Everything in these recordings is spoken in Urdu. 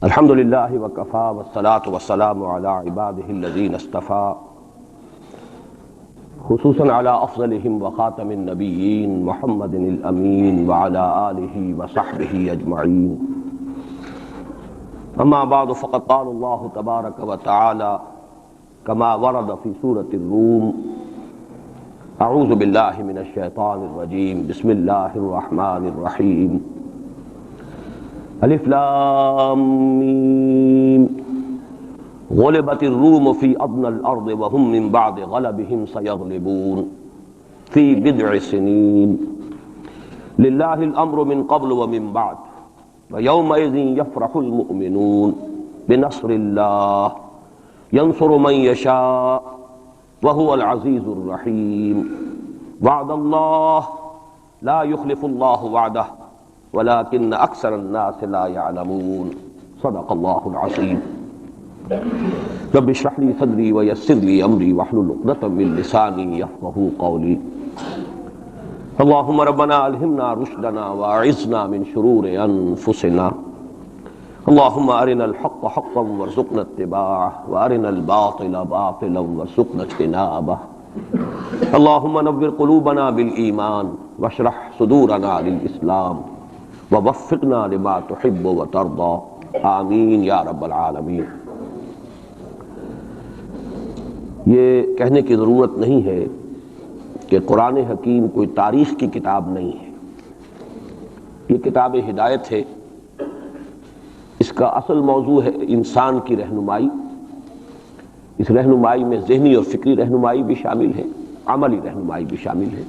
الحمد للہ وکفا والصلاة والسلام علی عباده الذین اصطفى خصوصاً علی افضلهم وخاتم النبیین محمد الامین وعلی آلہ وصحبہ اجمعین اما بعد فقد قال اللہ تبارک وتعالی كما ورد في سورة الروم اعوذ باللہ من الشیطان الرجیم بسم اللہ الرحمن الرحیم الف لام میم غلبت الروم في ادنى الارض وهم من بعد غلبهم سيغلبون في بضع سنين لله الامر من قبل ومن بعد ويومئذ يفرح المؤمنون بنصر الله ينصر من يشاء وهو العزيز الرحيم وعد الله لا يخلف الله وعده ولكن اکثر الناس لا يعلمون صدق اللہ العظیم رب اشرح لي صدری ويسر لي امری واحلل عقدۃ من لسانی يفقهوا قولی اللهم ربنا الہمنا رشدنا واعذنا من شرور انفسنا اللهم ارنا الحق حقا وارزقنا اتباعه وارنا الباطل باطلا وارزقنا اجتنابه اللهم نور قلوبنا بالایمان واشرح صدورنا للاسلام ووفقنا لما تحب وترضى آمین یا رب العالمین۔ یہ کہنے کی ضرورت نہیں ہے کہ قرآن حکیم کوئی تاریخ کی کتاب نہیں ہے، یہ کتاب ہدایت ہے۔ اس کا اصل موضوع ہے انسان کی رہنمائی۔ اس رہنمائی میں ذہنی اور فکری رہنمائی بھی شامل ہے، عملی رہنمائی بھی شامل ہے۔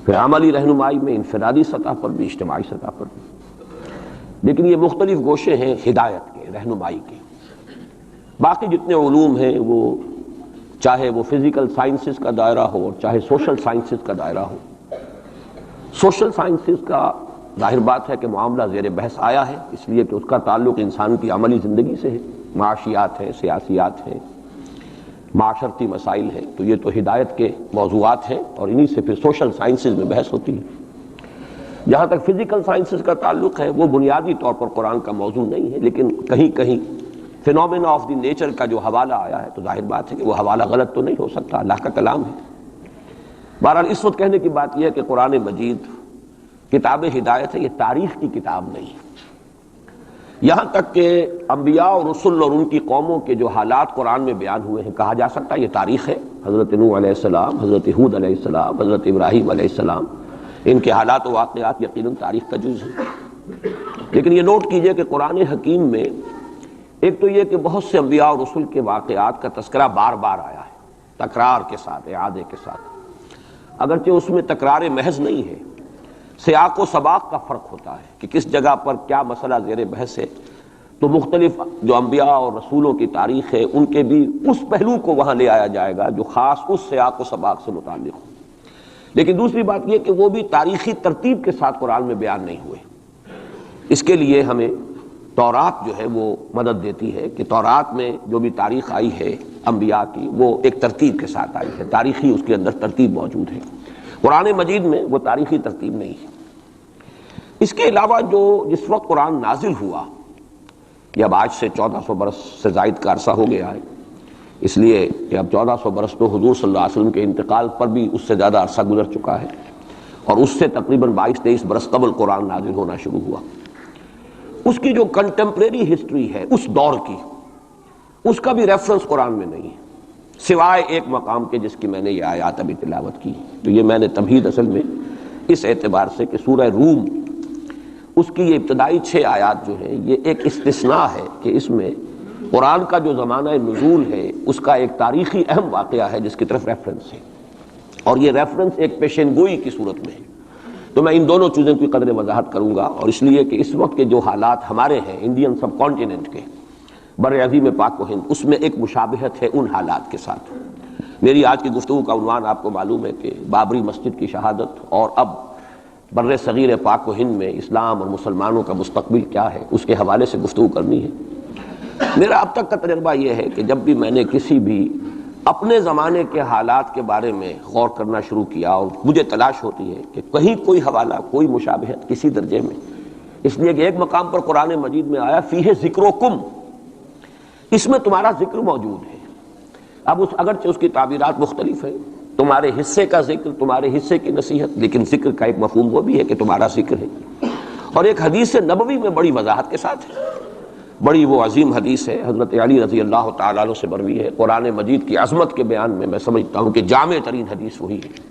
پھر عملی رہنمائی میں انفرادی سطح پر بھی، اجتماعی سطح پر بھی، لیکن یہ مختلف گوشے ہیں ہدایت کے، رہنمائی کے۔ باقی جتنے علوم ہیں وہ چاہے وہ فزیکل سائنسز کا دائرہ ہو اور چاہے سوشل سائنسز کا دائرہ ہو، سوشل سائنسز کا ظاہر بات ہے کہ معاملہ زیر بحث آیا ہے، اس لیے کہ اس کا تعلق انسان کی عملی زندگی سے ہے، معاشیات ہیں، سیاسیات ہیں، معاشرتی مسائل ہیں، تو یہ تو ہدایت کے موضوعات ہیں اور انہی سے پھر سوشل سائنسز میں بحث ہوتی ہے۔ جہاں تک فزیکل سائنسز کا تعلق ہے وہ بنیادی طور پر قرآن کا موضوع نہیں ہے، لیکن کہیں کہیں فینومینا آف دی نیچر کا جو حوالہ آیا ہے تو ظاہر بات ہے کہ وہ حوالہ غلط تو نہیں ہو سکتا، اللہ کا کلام ہے۔ بہرحال اس وقت کہنے کی بات یہ ہے کہ قرآن مجید کتاب ہدایت ہے، یہ تاریخ کی کتاب نہیں ہے۔ یہاں تک کہ انبیاء اور رسل اور ان کی قوموں کے جو حالات قرآن میں بیان ہوئے ہیں کہا جا سکتا ہے یہ تاریخ ہے۔ حضرت نوح علیہ السلام، حضرت ہود علیہ السلام، حضرت ابراہیم علیہ السلام، ان کے حالات و واقعات یقیناً تاریخ کا جز ہے۔ لیکن یہ نوٹ کیجئے کہ قرآن حکیم میں ایک تو یہ کہ بہت سے انبیاء اور رسل کے واقعات کا تذکرہ بار بار آیا ہے، تکرار کے ساتھ، اعادے کے ساتھ، اگرچہ اس میں تکرار محض نہیں ہے، سیاق و سباق کا فرق ہوتا ہے کہ کس جگہ پر کیا مسئلہ زیر بحث ہے، تو مختلف جو انبیاء اور رسولوں کی تاریخ ہے ان کے بھی اس پہلو کو وہاں لے آیا جائے گا جو خاص اس سیاق و سباق سے متعلق ہو۔ لیکن دوسری بات یہ کہ وہ بھی تاریخی ترتیب کے ساتھ قرآن میں بیان نہیں ہوئے۔ اس کے لیے ہمیں تورات جو ہے وہ مدد دیتی ہے کہ تورات میں جو بھی تاریخ آئی ہے انبیاء کی وہ ایک ترتیب کے ساتھ آئی ہے، تاریخی اس کے اندر ترتیب موجود ہے۔ قرآن مجید میں وہ تاریخی ترتیب نہیں ہے۔ اس کے علاوہ جس وقت قرآن نازل ہوا، یہ اب آج سے 1400 برس سے زائد کا عرصہ ہو گیا ہے، اس لیے کہ اب 1400 برس تو حضور صلی اللہ علیہ وسلم کے انتقال پر بھی اس سے زیادہ عرصہ گزر چکا ہے، اور اس سے تقریباً 22-23 برس قبل قرآن نازل ہونا شروع ہوا۔ اس کی جو کنٹمپریری ہسٹری ہے اس دور کی، اس کا بھی ریفرنس قرآن میں نہیں ہے، سوائے ایک مقام کے جس کی میں نے یہ آیات ابھی تلاوت کی۔ تو یہ میں نے تمہید اصل میں اس اعتبار سے کہ سورہ روم اس کی یہ ابتدائی 6 آیات جو ہیں یہ ایک استثناء ہے کہ اس میں قرآن کا جو زمانہ نزول ہے اس کا ایک تاریخی اہم واقعہ ہے جس کی طرف ریفرنس ہے، اور یہ ریفرنس ایک پیشین گوئی کی صورت میں ہے۔ تو میں ان دونوں چیزوں کی قدر وضاحت کروں گا، اور اس لیے کہ اس وقت کے جو حالات ہمارے ہیں انڈین سب کانٹیننٹ کے، بر عظیم پاک و ہند، اس میں ایک مشابہت ہے ان حالات کے ساتھ۔ میری آج کی گفتگو کا عنوان آپ کو معلوم ہے کہ بابری مسجد کی شہادت اور اب بر صغیر پاک و ہند میں اسلام اور مسلمانوں کا مستقبل کیا ہے، اس کے حوالے سے گفتگو کرنی ہے۔ میرا اب تک کا تجربہ یہ ہے کہ جب بھی میں نے کسی بھی اپنے زمانے کے حالات کے بارے میں غور کرنا شروع کیا اور مجھے تلاش ہوتی ہے کہ کہیں کوئی حوالہ، کوئی مشابہت کسی درجے میں اس لیے کہ ایک مقام پر قرآن مجید میں آیا فیہ ذکرکم، اس میں تمہارا ذکر موجود ہے۔ اب اگرچہ اس کی تعبیرات مختلف ہیں، تمہارے حصے کا ذکر، تمہارے حصے کی نصیحت، لیکن ذکر کا ایک مفہوم وہ بھی ہے کہ تمہارا ذکر ہے۔ اور ایک حدیث نبوی میں بڑی وضاحت کے ساتھ ہے، بڑی وہ عظیم حدیث ہے، حضرت علی رضی اللہ تعالیٰ عنہ سے مروی ہے، قرآن مجید کی عظمت کے بیان میں سمجھتا ہوں کہ جامع ترین حدیث وہی ہے۔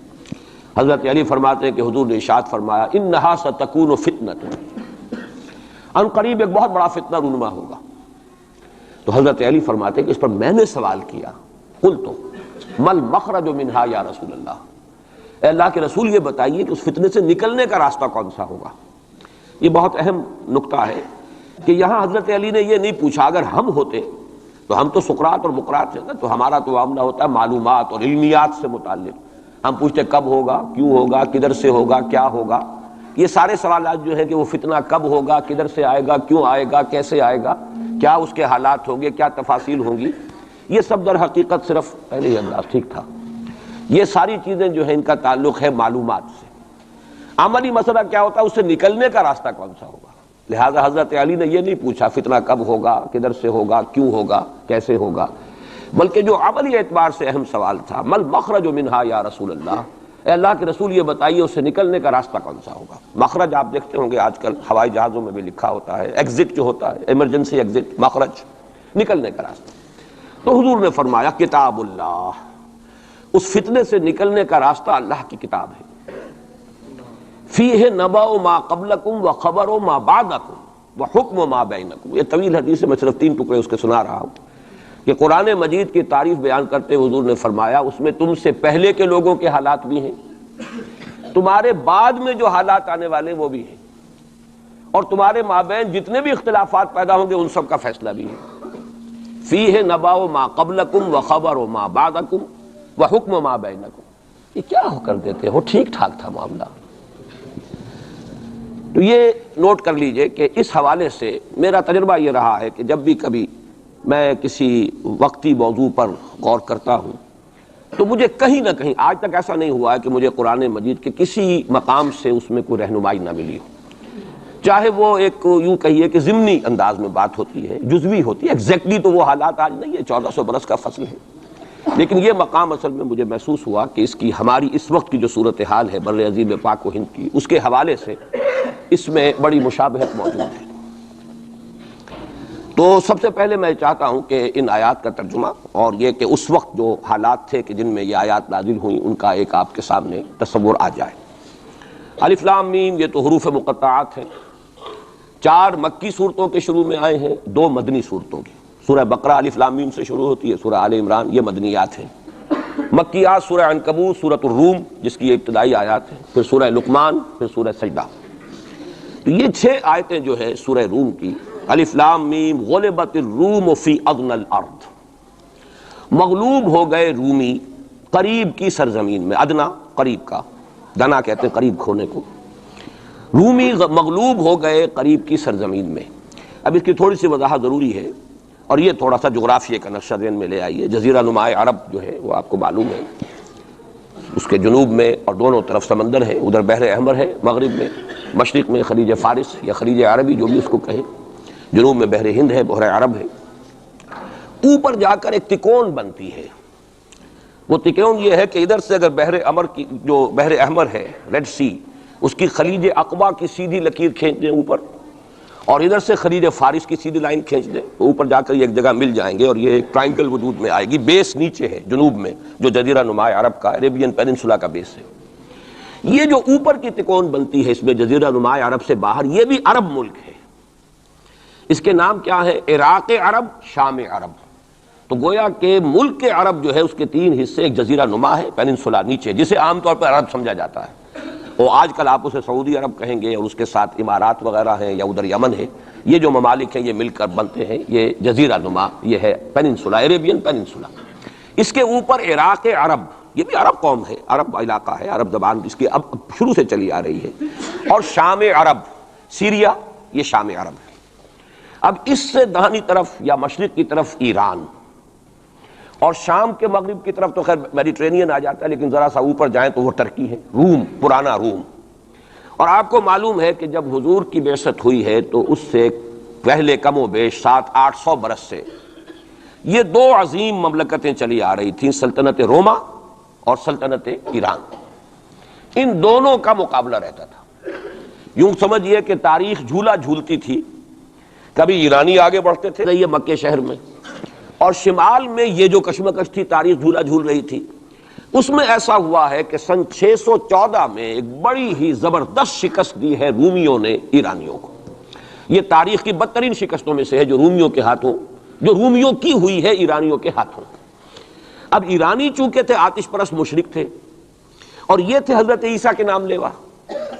حضرت علی فرماتے ہیں کہ حضور نے ارشاد فرمایا انہا ستکون فتنۃ، ان قریب ایک بہت بڑا فتنہ رونما ہوگا۔ تو حضرت علی فرماتے ہیں کہ اس پر میں نے سوال کیا، قلت مل مخرج منہا یا رسول اللہ، اے اللہ کے رسول یہ بتائیے کہ اس فتنے سے نکلنے کا راستہ کون سا ہوگا۔ یہ بہت اہم نقطہ ہے کہ یہاں حضرت علی نے یہ نہیں پوچھا، اگر ہم ہوتے تو ہم تو سقراط اور مقراط ہیں نا، تو ہمارا تو معاملہ ہوتا ہے معلومات اور علمیات سے متعلق، ہم پوچھتے کب ہوگا، کیوں ہوگا، کدھر سے ہوگا، کیا ہوگا۔ یہ سارے سوالات جو ہیں کہ وہ فتنہ کب ہوگا، کدھر سے آئے گا، کیوں آئے گا، کیسے آئے گا، کیا اس کے حالات ہوں گے، کیا تفاصیل ہوں گی، یہ سب در حقیقت صرف پہلے ہی انداز ٹھیک تھا۔ یہ ساری چیزیں جو ہیں ان کا تعلق ہے معلومات سے۔ عملی مسئلہ کیا ہوتا ہے، اس سے نکلنے کا راستہ کون سا ہوگا۔ لہذا حضرت علی نے یہ نہیں پوچھا فتنہ کب ہوگا، کدھر سے ہوگا، کیوں ہوگا، کیسے ہوگا، بلکہ جو عملی اعتبار سے اہم سوال تھا مل مخرج منہا یا رسول اللہ، اے اللہ کے رسول یہ بتائیے اس سے نکلنے کا راستہ کون سا ہوگا۔ مخرج آپ دیکھتے ہوں گے آج کل ہوائی جہازوں میں بھی لکھا ہوتا ہے، ایگزٹ جو ہوتا ہے، ایمرجنسی ایگزٹ، مخرج، نکلنے کا راستہ۔ تو حضور نے فرمایا کتاب اللہ، اس فتنے سے نکلنے کا راستہ اللہ کی کتاب ہے۔ فیہ نبأ ما قبلکم وخبر ما بعدکم وحکم ما بینکم، یہ طویل حدیث ہے، میں صرف 3 ٹکڑے اس کے سنا رہا ہوں کہ قرآن مجید کی تعریف بیان کرتے حضور نے فرمایا اس میں تم سے پہلے کے لوگوں کے حالات بھی ہیں، تمہارے بعد میں جو حالات آنے والے وہ بھی ہیں، اور تمہارے مابین جتنے بھی اختلافات پیدا ہوں گے ان سب کا فیصلہ بھی ہے۔ فیہ نبأ ما قبلکم وخبر ما بعدکم وحکم ما بینکم، یہ کیا ہو کر دیتے ہو، ٹھیک ٹھاک تھا معاملہ۔ تو یہ نوٹ کر لیجئے کہ اس حوالے سے میرا تجربہ یہ رہا ہے کہ جب بھی کبھی میں کسی وقتی موضوع پر غور کرتا ہوں تو مجھے کہیں نہ کہیں، آج تک ایسا نہیں ہوا ہے کہ مجھے قرآن مجید کے کسی مقام سے اس میں کوئی رہنمائی نہ ملی ہو، چاہے وہ ایک یوں کہیے کہ ضمنی انداز میں بات ہوتی ہے، جزوی ہوتی ہے، ایگزیکٹلی تو وہ حالات آج نہیں ہے، 1400 برس کا فصل ہے، لیکن یہ مقام اصل میں مجھے محسوس ہوا کہ اس کی ہماری اس وقت کی جو صورتحال ہے بر عظیم پاک و ہند کی، اس کے حوالے سے اس میں بڑی مشابہت موجود ہے۔ تو سب سے پہلے میں چاہتا ہوں کہ ان آیات کا ترجمہ اور یہ کہ اس وقت جو حالات تھے کہ جن میں یہ آیات نازل ہوئیں ان کا ایک آپ کے سامنے تصور آ جائے۔ الف لام میم، یہ تو حروف مقطعات ہیں، 4 مکی صورتوں کے شروع میں آئے ہیں، 2 مدنی صورتوں کی۔ سورہ بقرہ الف لام میم سے شروع ہوتی ہے، سورہ آل عمران یہ مدنیات ہیں۔ مکیات سورہ عنکبوت، سورۃ الروم جس کی ابتدائی آیات ہیں، پھر سورہ لقمان، پھر سورہ سجدہ۔ تو یہ 6 آیتیں جو ہے سورہ روم کی، الف لام میم غلبت الروم فی ادنی الارض، مغلوب ہو گئے رومی قریب کی سرزمین میں، ادنا قریب کا، دنا کہتے ہیں قریب کھونے کو، رومی مغلوب ہو گئے قریب کی سرزمین میں۔ اب اس کی تھوڑی سی وضاحت ضروری ہے، اور یہ تھوڑا سا جغرافیہ کا نقشہ ذہن میں لے آئیے۔ جزیرہ نما عرب جو ہے وہ آپ کو معلوم ہے، اس کے جنوب میں اور دونوں طرف سمندر ہے، ادھر بحر احمر ہے مغرب میں، مشرق میں خلیج فارس یا خلیج عربی جو بھی اس کو کہیں، جنوب میں بحر ہند ہے، بحر عرب ہے۔ اوپر جا کر ایک تکون بنتی ہے، وہ تکون یہ ہے کہ ادھر سے اگر بحر احمر کی جو بحر احمر ہے، ریڈ سی، اس کی خلیج عقبہ کی سیدھی لکیر کھینچ دیں اوپر، اور ادھر سے خلیج فارس کی سیدھی لائن کھینچ دیں، تو اوپر جا کر یہ ایک جگہ مل جائیں گے، اور یہ ایک ٹرائنگل وجود میں آئے گی۔ بیس نیچے ہے جنوب میں، جو جزیرہ نما عرب کا عربین پیننسولا کا بیس ہے۔ یہ جو اوپر کی تکون بنتی ہے اس میں جزیرہ نما عرب سے باہر، یہ بھی عرب ملک ہے۔ اس کے نام کیا ہے؟ عراق عرب، شام عرب۔ تو گویا کہ ملک عرب جو ہے اس کے 3 حصے، ایک جزیرہ نما ہے پیننسولا نیچے، جسے عام طور پر عرب سمجھا جاتا ہے، اور آج کل آپ اسے سعودی عرب کہیں گے، اور اس کے ساتھ امارات وغیرہ ہیں یا ادھر یمن ہے، یہ جو ممالک ہیں یہ مل کر بنتے ہیں یہ جزیرہ نما، یہ ہے پیننسولا، عربین پیننسولا۔ اس کے اوپر عراق عرب، یہ بھی عرب قوم ہے، عرب علاقہ ہے، عرب زبان اس کی اب شروع سے چلی آ رہی ہے، اور شام عرب، سیریا، یہ شام عرب ہے۔ اب اس سے داہنی طرف یا مشرق کی طرف ایران، اور شام کے مغرب کی طرف تو خیر میڈیٹرینین آ جاتا ہے، لیکن ذرا سا اوپر جائیں تو وہ ترکی ہے، روم، پرانا روم، اور آپ کو معلوم ہے کہ جب حضور کی بعثت ہوئی ہے تو اس سے پہلے کم و بیش 700-800 برس سے یہ دو عظیم مملکتیں چلی آ رہی تھیں، سلطنت روما اور سلطنت ایران. ان دونوں کا مقابلہ رہتا تھا. یوں سمجھیے کہ تاریخ جھولا جھولتی تھی. کبھی ایرانی آگے بڑھتے تھے یہ مکے شہر میں، اور شمال میں یہ جو کشمکش تھی تاریخ جھولا جھول رہی تھی. اس میں ایسا ہوا ہے کہ سن 614 میں ایک بڑی ہی زبردست شکست دی ہے رومیوں نے ایرانیوں کو. یہ تاریخ کی بدترین شکستوں میں سے ہے جو رومیوں کی ہوئی ہے ایرانیوں کے ہاتھوں. اب ایرانی چونکہ تھے آتش پرست مشرک تھے، اور یہ تھے حضرت عیسیٰ کے نام لیوا.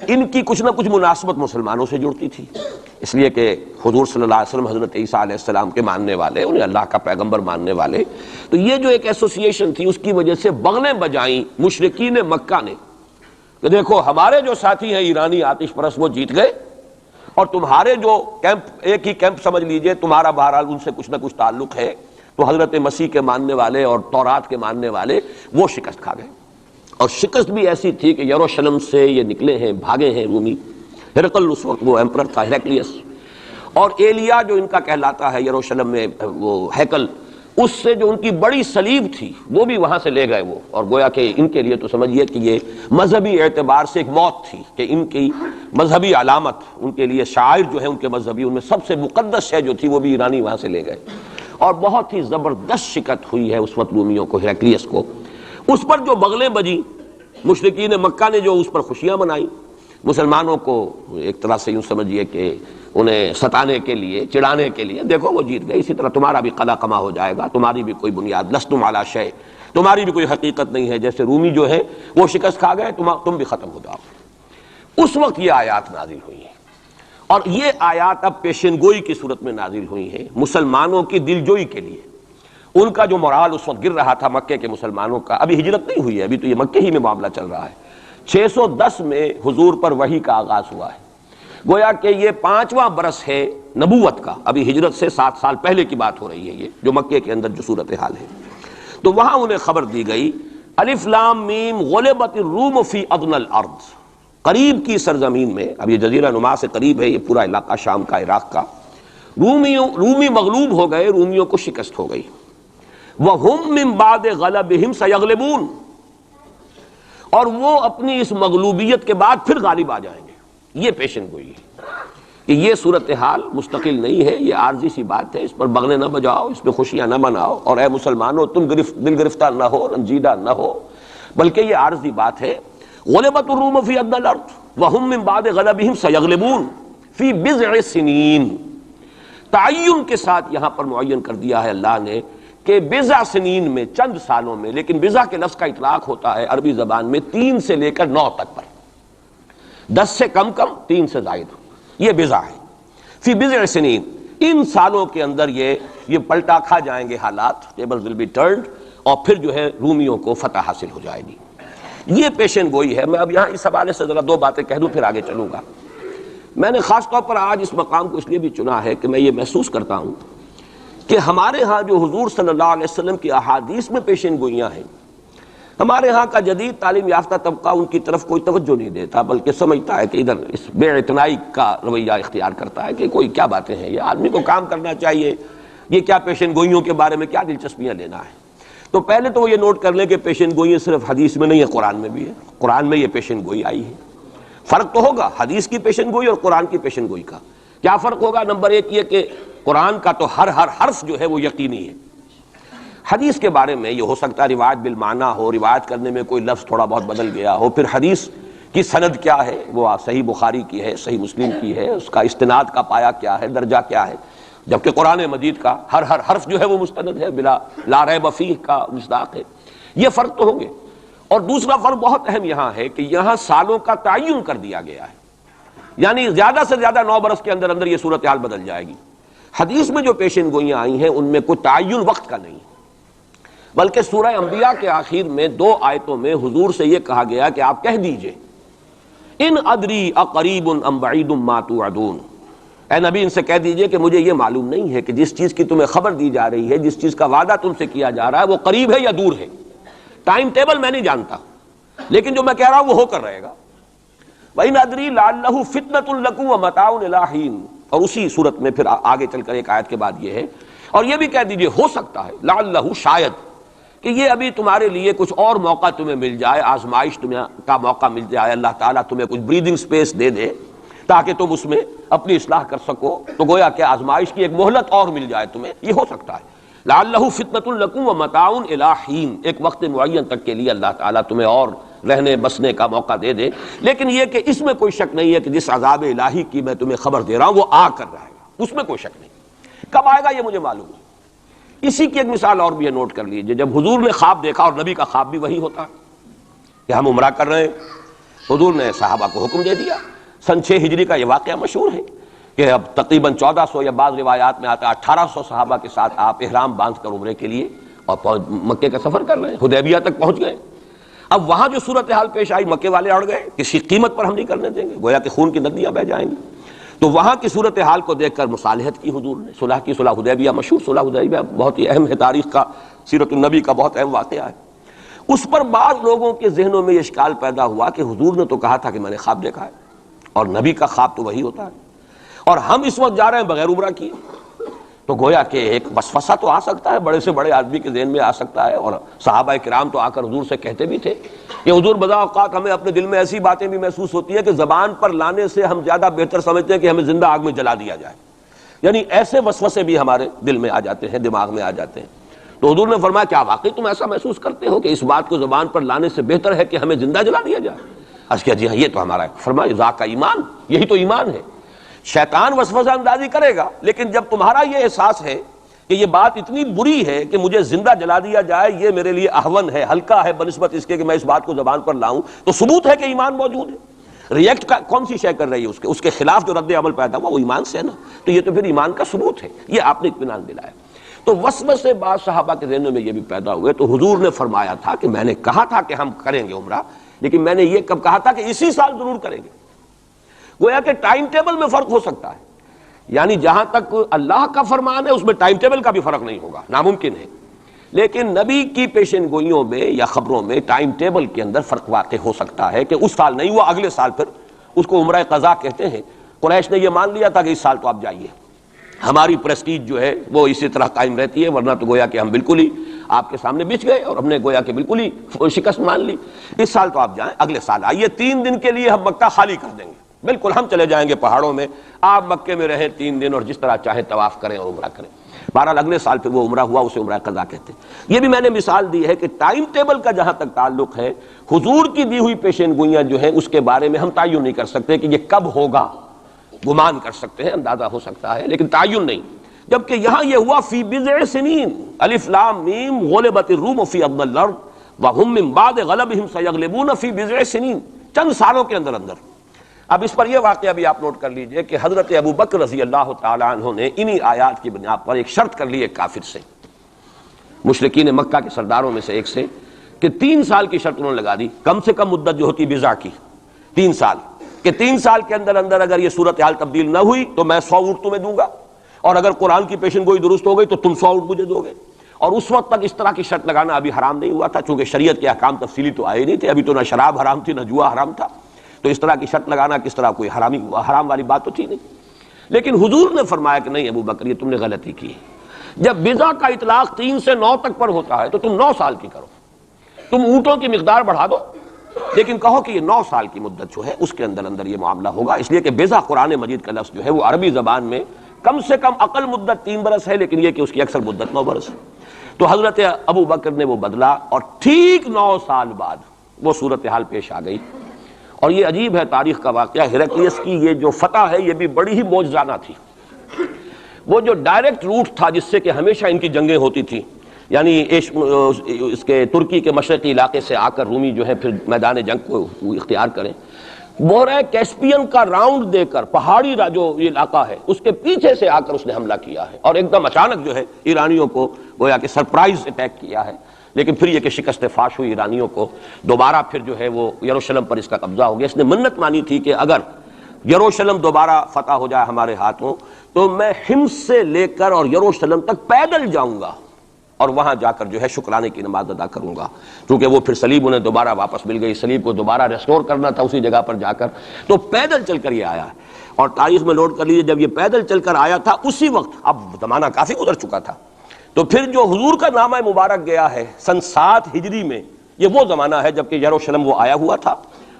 ان کی کچھ نہ کچھ مناسبت مسلمانوں سے جڑتی تھی، اس لیے کہ حضور صلی اللہ علیہ وسلم حضرت عیسیٰ علیہ السلام کے ماننے والے، انہیں اللہ کا پیغمبر ماننے والے. تو یہ جو ایک ایسوسیشن تھی اس کی وجہ سے بغلیں بجائیں مشرکین مکہ نے کہ دیکھو ہمارے جو ساتھی ہیں ایرانی آتش پرست وہ جیت گئے، اور تمہارے جو کیمپ ایک ہی کیمپ سمجھ لیجئے تمہارا بہرحال ان سے کچھ نہ کچھ تعلق ہے، تو حضرت مسیح کے ماننے والے اور تورات کے ماننے والے وہ شکست کھا گئے. اور شکست بھی ایسی تھی کہ یروشلم سے یہ نکلے ہیں، بھاگے ہیں رومی. ہرقل اس وقت وہ ایمپرر تھا، ہیرکلیس، اور ایلیا جو ان کا کہلاتا ہے یروشلم میں وہ ہیکل، اس سے جو ان کی بڑی صلیب تھی وہ بھی وہاں سے لے گئے وہ. اور گویا کہ ان کے لیے تو سمجھیے کہ یہ مذہبی اعتبار سے ایک موت تھی کہ ان کی مذہبی علامت، ان کے لیے شاعر جو ہے ان کے مذہبی، ان میں سب سے مقدس شے جو تھی وہ بھی ایرانی وہاں سے لے گئے. اور بہت ہی زبردست شکست ہوئی ہے اس وقت رومیوں کو، ہیرکلیس کو. اس پر جو بغلیں بجی مشرکین مکہ نے جو اس پر خوشیاں منائی، مسلمانوں کو ایک طرح سے یوں سمجھیے کہ انہیں ستانے کے لیے، چڑھانے کے لیے، دیکھو وہ جیت گئے، اسی طرح تمہارا بھی قلع کما ہو جائے گا، تمہاری بھی کوئی بنیاد، لستم علی شیء، تمہاری بھی کوئی حقیقت نہیں ہے. جیسے رومی جو ہے وہ شکست کھا گئے، تم بھی ختم ہو جاؤ. اس وقت یہ آیات نازل ہوئی ہیں، اور یہ آیات اب پیشن گوئی کی صورت میں نازل ہوئی ہیں مسلمانوں کی دلجوئی کے لیے. ان کا جو مورال اس وقت گر رہا تھا مکے کے مسلمانوں کا، ابھی ہجرت نہیں ہوئی ہے، ابھی تو یہ مکے ہی میں معاملہ چل رہا ہے. 610 میں حضور پر وحی کا آغاز ہوا ہے. گویا کہ یہ 5واں برس ہے نبوت کا، ابھی ہجرت سے 7 سال پہلے کی بات ہو رہی ہے، یہ جو مکے کے اندر جو صورتحال ہے. تو وہاں انہیں خبر دی گئی الف لام میم غلبت الروم فی ادنی الارض، قریب کی سرزمین میں، اب یہ جزیرہ نما سے قریب ہے یہ پورا علاقہ شام کا، عراق کا، رومی مغلوب ہو گئے، رومیوں کو شکست ہو گئی. وَهُمْ مِنْ بَعْدِ غَلَبِهِمْ سَيَغْلِبُونَ، اور وہ اپنی اس مغلوبیت کے بعد پھر غالب آ جائیں گے. یہ پیشن گوئی ہے کہ یہ صورتحال مستقل نہیں ہے، یہ عارضی سی بات ہے، اس پر بغلیں نہ بجاؤ، اس پہ خوشیاں نہ مناؤ، اور اے مسلمانوں تم دل گرفتار نہ ہو، رنجیدہ نہ ہو، بلکہ یہ عارضی بات ہے. غلبت الروم فی ادنی الارض وهم من بعد غلبهم سیغلبون فی بضع سنین. تعین کے ساتھ یہاں پر معین کر دیا ہے اللہ نے کہ بضع سنین میں، چند سالوں میں، لیکن بضع کے لفظ کا اطلاق ہوتا ہے عربی زبان میں 3 سے لے کر 9 تک پر، 10 سے کم 3 سے زائد، یہ بضع ہے. فی بضع سنین، ان سالوں کے اندر یہ پلٹا کھا جائیں گے حالات، ٹیبل ول بی ٹرنڈ، اور پھر جو ہے رومیوں کو فتح حاصل ہو جائے گی. یہ پیشن گوئی ہے. میں اب یہاں اس حوالے سے ذرا 2 باتیں کہہ دوں پھر آگے چلوں گا. میں نے خاص طور پر آج اس مقام کو اس لیے بھی چنا ہے کہ میں یہ محسوس کرتا ہوں کہ ہمارے ہاں جو حضور صلی اللہ علیہ وسلم کی احادیث میں پیشن گوئیاں ہیں، ہمارے ہاں کا جدید تعلیم یافتہ طبقہ ان کی طرف کوئی توجہ نہیں دیتا، بلکہ سمجھتا ہے کہ ادھر اس بے اعتنائی کا رویہ اختیار کرتا ہے کہ کوئی کیا باتیں ہیں، یہ آدمی کو کام کرنا چاہیے، یہ کیا پیشن گوئیوں کے بارے میں کیا دلچسپیاں لینا ہے. تو پہلے تو وہ یہ نوٹ کر لیں کہ پیشن گوئی صرف حدیث میں نہیں ہے، قرآن میں بھی ہے. قرآن میں یہ پیشن گوئی آئی ہے. فرق تو ہوگا حدیث کی پیشن گوئی اور قرآن کی پیشن گوئی کا. کیا فرق ہوگا؟ نمبر 1 یہ کہ قرآن کا تو ہر حرف جو ہے وہ یقینی ہے. حدیث کے بارے میں یہ ہو سکتا ہے روایت بالمعنی ہو، روایت کرنے میں کوئی لفظ تھوڑا بہت بدل گیا ہو، پھر حدیث کی سند کیا ہے، وہ صحیح بخاری کی ہے، صحیح مسلم کی ہے، اس کا استناد کا پایا کیا ہے، درجہ کیا ہے، جبکہ قرآن مجید کا ہر حرف جو ہے وہ مستند ہے، بلا لا ریب فیہ کا مصداق ہے. یہ فرق تو ہوں گے. اور دوسرا فرق بہت اہم یہاں ہے کہ یہاں سالوں کا تعین کر دیا گیا ہے، یعنی زیادہ سے زیادہ 9 برس کے اندر اندر یہ صورتحال بدل جائے گی. حدیث میں جو پیشن گوئیاں آئی ہیں ان میں کوئی تعین وقت کا نہیں، بلکہ سورہ انبیاء کے آخر میں 2 آیتوں میں حضور سے یہ کہا گیا کہ آپ کہہ دیجئے ان ادری اقریب ام بعید ما توعدون، اے نبی ان سے کہہ دیجئے کہ مجھے یہ معلوم نہیں ہے کہ جس چیز کی تمہیں خبر دی جا رہی ہے، جس چیز کا وعدہ تم سے کیا جا رہا ہے وہ قریب ہے یا دور ہے. ٹائم ٹیبل میں نہیں جانتا، لیکن جو میں کہہ رہا ہوں وہ ہو کر رہے گا. وَإِنْ أَدْرِي لَعَلَّهُ فِتْنَةٌ لَكُمْ وَمَتَاعٌ إِلَىٰ حِينٍ، اور اسی صورت میں پھر آگے چل کر ایک آیت کے بعد یہ ہے، اور یہ بھی کہہ دیجئے ہو سکتا ہے لعلہ شاید کہ یہ ابھی تمہارے لیے کچھ اور موقع تمہیں مل جائے، آزمائش تمہیں کا موقع مل جائے، اللہ تعالیٰ تمہیں کچھ بریدنگ سپیس دے دے تاکہ تم اس میں اپنی اصلاح کر سکو، تو گویا کہ آزمائش کی ایک مہلت اور مل جائے تمہیں، یہ ہو سکتا ہے۔ لعلہ فتنۃ لکم ومتاع الی حین، ایک وقت معین تک کے لیے اللہ تعالیٰ تمہیں اور رہنے بسنے کا موقع دے دے، لیکن یہ کہ اس میں کوئی شک نہیں ہے کہ جس عذاب الہی کی میں تمہیں خبر دے رہا ہوں وہ آ کر رہے گا، اس میں کوئی شک نہیں۔ کب آئے گا یہ مجھے معلوم ہے۔ اسی کی ایک مثال اور بھی ہے، نوٹ کر لیجئے، جب حضور نے خواب دیکھا، اور نبی کا خواب بھی وہی ہوتا ہے کہ ہم عمرہ کر رہے ہیں، حضور نے صحابہ کو حکم دے دیا۔ سن 6 ہجری کا یہ واقعہ مشہور ہے کہ اب تقریباً 1400 یا بعض روایات میں آتا ہے 1800 صحابہ کے ساتھ آپ احرام باندھ کر عمرے کے لیے اور مکے کا سفر کر رہے ہیں، حدیبیہ تک پہنچ گئے۔ اب وہاں جو صورتحال پیش آئی، مکے والے اڑ گئے، کسی قیمت پر ہم نہیں کرنے دیں گے، گویا کہ خون کی ندیاں بہہ جائیں گی۔ تو وہاں کی صورتحال کو دیکھ کر مصالحت کی حضور نے، صلح کی، صلح حدیبیہ مشہور صلح حدیبیہ بہت ہی اہم ہے، تاریخ کا، سیرت النبی کا بہت اہم واقعہ ہے۔ اس پر بعض لوگوں کے ذہنوں میں یہ اشکال پیدا ہوا کہ حضور نے تو کہا تھا کہ میں نے خواب دیکھا ہے، اور نبی کا خواب تو وہی ہوتا ہے، اور ہم اس وقت جا رہے ہیں بغیر عمرہ کیے، تو گویا کہ ایک وسوسہ تو آ سکتا ہے، بڑے سے بڑے آدمی کے ذہن میں آ سکتا ہے۔ اور صحابہ کرام تو آ کر حضور سے کہتے بھی تھے کہ حضور بذا اوقات ہمیں اپنے دل میں ایسی باتیں بھی محسوس ہوتی ہیں کہ زبان پر لانے سے ہم زیادہ بہتر سمجھتے ہیں کہ ہمیں زندہ آگ میں جلا دیا جائے، یعنی ایسے وسوسے بھی ہمارے دل میں آ جاتے ہیں، دماغ میں آ جاتے ہیں۔ تو حضور نے فرمایا کیا واقعی تم ایسا محسوس کرتے ہو کہ اس بات کو زبان پر لانے سے بہتر ہے کہ ہمیں زندہ جلا دیا جائے؟ عرض کیا جی ہاں یہ تو ہمارا، فرمایا ذاک ایمان، یہی تو ایمان ہے۔ شیطان وسوسہ اندازی کرے گا، لیکن جب تمہارا یہ احساس ہے کہ یہ بات اتنی بری ہے کہ مجھے زندہ جلا دیا جائے، یہ میرے لیے اہون ہے، ہلکا ہے بنسبت اس کے کہ میں اس بات کو زبان پر لاؤں، تو ثبوت ہے کہ ایمان موجود ہے۔ ریئیکٹ کون سی شے کر رہی ہے اس کے خلاف جو رد عمل پیدا ہوا وہ ایمان سے ہے نا، تو یہ تو پھر ایمان کا ثبوت ہے، یہ آپ نے اطمینان دلایا۔ تو وسوسے بعض صحابہ کے ذہنوں میں یہ بھی پیدا ہوئے، تو حضور نے فرمایا تھا کہ میں نے کہا تھا کہ ہم کریں گے عمرہ، لیکن میں نے یہ کب کہا تھا کہ اسی سال ضرور کریں گے۔ گویا کہ ٹائم ٹیبل میں فرق ہو سکتا ہے، یعنی جہاں تک اللہ کا فرمان ہے اس میں ٹائم ٹیبل کا بھی فرق نہیں ہوگا، ناممکن ہے، لیکن نبی کی پیشن گوئیوں میں یا خبروں میں ٹائم ٹیبل کے اندر فرق واقع ہو سکتا ہے کہ اس سال نہیں ہوا، اگلے سال پھر اس کو عمرہ قضا کہتے ہیں۔ قریش نے یہ مان لیا تھا کہ اس سال تو آپ جائیے، ہماری پریسٹیج جو ہے وہ اسی طرح قائم رہتی ہے، ورنہ تو گویا کہ ہم بالکل ہی آپ کے سامنے بچ گئے اور ہم نے گویا کہ بالکل ہی شکست مان لی۔ اس سال تو آپ جائیں، اگلے سال آئیے، 3 دن کے لیے ہم مکہ خالی کر دیں گے، بالکل ہم چلے جائیں گے پہاڑوں میں، آپ مکے میں رہیں 3 دن اور جس طرح چاہیں طواف کریں اور عمرہ کریں۔ بہرحال اگلے سال پھر وہ عمرہ ہوا، اسے عمرہ قضا کہتے ہیں۔ یہ بھی میں نے مثال دی ہے کہ ٹائم ٹیبل کا جہاں تک تعلق ہے، حضور کی دی ہوئی پیشین گوئیاں جو ہیں اس کے بارے میں ہم تعین نہیں کر سکتے کہ یہ کب ہوگا، گمان کر سکتے ہیں، اندازہ ہو سکتا ہے، لیکن تعین نہیں۔ جبکہ یہاں یہ ہوا فی بضع سنین، الف لام میم غلبت الروم فی ادنی الارض وهم من بعد غلبهم سیغلبون فی بضع سنین، چند سالوں کے اندر اندر۔ اب اس پر یہ واقعہ بھی آپ نوٹ کر لیجئے کہ حضرت ابو بکر رضی اللہ تعالی عنہ نے انہی آیات کی بنا پر ایک شرط کر لی ایک کافر سے، مشرکین مکہ کے سرداروں میں سے ایک سے، کہ 3 سال کی شرط انہوں نے لگا دی، کم سے کم مدت جو ہوتی بضع کی 3 سال، کہ 3 سال کے اندر اندر اگر یہ صورتحال تبدیل نہ ہوئی تو میں 100 اونٹ تمہیں دوں گا، اور اگر قرآن کی پیشن گوئی درست ہو گئی تو تم 100 اونٹ مجھے دو گے۔ اور اس وقت تک اس طرح کی شرط لگانا ابھی حرام نہیں ہوا تھا، چونکہ شریعت کے احکام تفصیلی تو آئے نہیں تھے، ابھی تو نہ شراب حرام تھی نہ جوا حرام تھا، تو اس طرح کی شرط لگانا کس طرح کوئی حرام والی بات تو تھی نہیں۔ لیکن حضور نے فرمایا کہ نہیں ابو بکر یہ تم نے غلطی کی ہے، جب بضع کا اطلاق 3 سے 9 تک پر ہوتا ہے تو تم 9 سال کی کرو، تم اونٹوں کی مقدار بڑھا دو، لیکن کہو کہ یہ 9 سال کی مدت جو ہے اس کے اندر اندر یہ معاملہ ہوگا، اس لیے کہ بضع قرآن مجید کا لفظ جو ہے وہ عربی زبان میں کم سے کم اقل مدت 3 برس ہے، لیکن یہ کہ اس کی اکثر مدت 9 برس ہے۔ تو حضرت ابو بکر نے وہ بدلا، اور ٹھیک 9 سال بعد وہ صورتحال پیش آ گئی۔ اور یہ عجیب ہے تاریخ کا واقعہ، ہرقلیس کی یہ جو فتح ہے یہ بھی بڑی ہی معجزانہ تھی۔ وہ جو ڈائریکٹ روٹ تھا جس سے کہ ہمیشہ ان کی جنگیں ہوتی تھیں، یعنی اس کے ترکی کے مشرقی علاقے سے آ کر رومی جو ہے پھر میدان جنگ کو اختیار کریں، بحیرہ کیسپین کا راؤنڈ دے کر پہاڑی جو یہ علاقہ ہے اس کے پیچھے سے آ کر اس نے حملہ کیا ہے، اور ایک دم اچانک جو ہے ایرانیوں کو گویا کہ سرپرائز اٹیک کیا ہے۔ لیکن پھر یہ کہ شکست فاش ہوئی ایرانیوں کو، دوبارہ پھر جو ہے وہ یروشلم پر اس کا قبضہ ہو گیا۔ اس نے منت مانی تھی کہ اگر یروشلم دوبارہ فتح ہو جائے ہمارے ہاتھوں تو میں حمص سے لے کر اور یروشلم تک پیدل جاؤں گا، اور وہاں جا کر جو ہے شکرانے کی نماز ادا کروں گا، کیونکہ وہ پھر صلیب انہیں دوبارہ واپس مل گئی، صلیب کو دوبارہ ریسٹور کرنا تھا اسی جگہ پر جا کر، تو پیدل چل کر یہ آیا ہے۔ اور تاریخ میں نوٹ کر لیجیے جب یہ پیدل چل کر آیا تھا اسی وقت، اب زمانہ کافی گزر چکا تھا، تو پھر جو حضور کا نامہ مبارک گیا ہے سن 7 ہجری میں، یہ وہ زمانہ ہے جبکہ یروشلم وہ آیا ہوا تھا،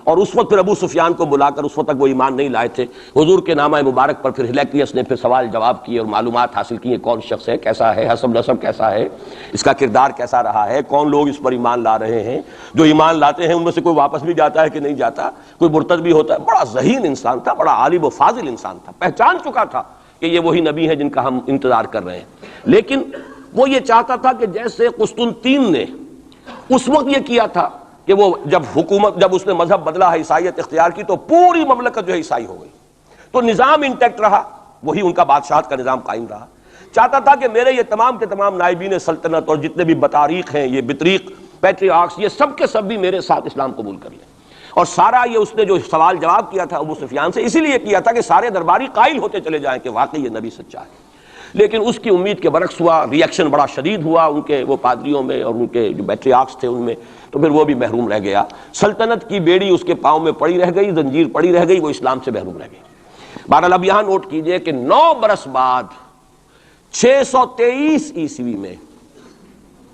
اور اس وقت پھر ابو سفیان کو بلا کر، اس وقت تک وہ ایمان نہیں لائے تھے، حضور کے نامہ مبارک پر پھر ہلیکلیس نے پھر سوال جواب کیے اور معلومات حاصل کی، کون شخص ہے، کیسا ہے، حسب نسب کیسا ہے، اس کا کردار کیسا رہا ہے، کون لوگ اس پر ایمان لا رہے ہیں، جو ایمان لاتے ہیں ان میں سے کوئی واپس بھی جاتا ہے کہ نہیں جاتا، کوئی مرتد بھی ہوتا ہے۔ بڑا ذہین انسان تھا، بڑا عالم و فاضل انسان تھا، پہچان چکا تھا کہ یہ وہی نبی ہے جن کا ہم انتظار کر رہے ہیں، لیکن وہ یہ چاہتا تھا کہ جیسے قسطنطین نے اس وقت یہ کیا تھا کہ وہ جب اس نے مذہب بدلا ہے، عیسائیت اختیار کی، تو پوری مملکت جو ہے عیسائی ہو گئی، تو نظام انٹیکٹ رہا، وہی ان کا بادشاہت کا نظام قائم رہا۔ چاہتا تھا کہ میرے یہ تمام کے تمام نائبین سلطنت اور جتنے بھی بطاریق ہیں، یہ بطریق، پیٹریارکس، یہ سب کے سب بھی میرے ساتھ اسلام قبول کر لیں۔ اور سارا یہ اس نے جو سوال جواب کیا تھا ابو سفیان سے، اسی لیے کیا تھا کہ سارے درباری قائل ہوتے چلے جائیں کہ واقعی یہ نبی سچا ہے، لیکن اس کی امید کے برعکس ہوا، ری ایکشن بڑا شدید ہوا ان کے وہ پادریوں میں اور ان کے جو پیٹریارکس تھے ان میں، تو پھر وہ بھی محروم رہ گیا، سلطنت کی بیڑی اس کے پاؤں میں پڑی رہ گئی، زنجیر پڑی رہ گئی، وہ اسلام سے محروم رہ گئی۔ بہرحال اب یہاں نوٹ کیجئے کہ 9 برس بعد 623 عیسوی میں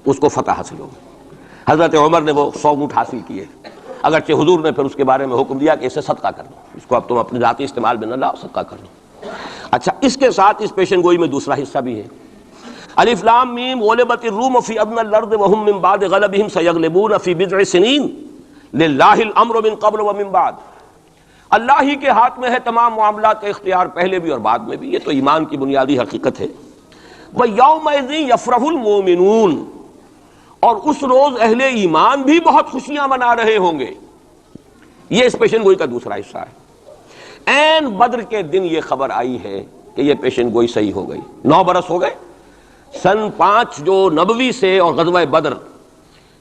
اس کو فتح حاصل ہو گئی۔ حضرت عمر نے وہ 100 اونٹ حاصل کیے، اگرچہ حضور نے پھر اس کے بارے میں حکم دیا کہ اسے صدقہ کر دو، اس کو اب تم اپنے ذاتی استعمال میں نہ لاؤ، صدقہ کر دو۔ اچھا، اس کے ساتھ اس پیشن گوئی میں دوسرا حصہ بھی ہے، الف لام میم غلبت الروم فی ادنى الارض وهم من بعد غلبهم سيغلبون في بضع سنين لله الامر من قبل ومن بعد۔ اللہ ہی کے ہاتھ میں ہے تمام معاملات کا اختیار، پہلے بھی اور بعد میں بھی، یہ تو ایمان کی بنیادی حقیقت ہے۔ وَيَوْمَئِذٍ يَفْرَحُ الْمُؤْمِنُونَ، اور اس روز اہل ایمان بھی بہت خوشیاں منا رہے ہوں گے۔ یہ اس پیشن گوئی کا دوسرا حصہ ہے۔ عین بدر کے دن یہ خبر آئی ہے کہ یہ پیشن گوئی صحیح ہو گئی۔ 9 برس ہو گئے، سن 5 جو نبوی سے اور غزوہ بدر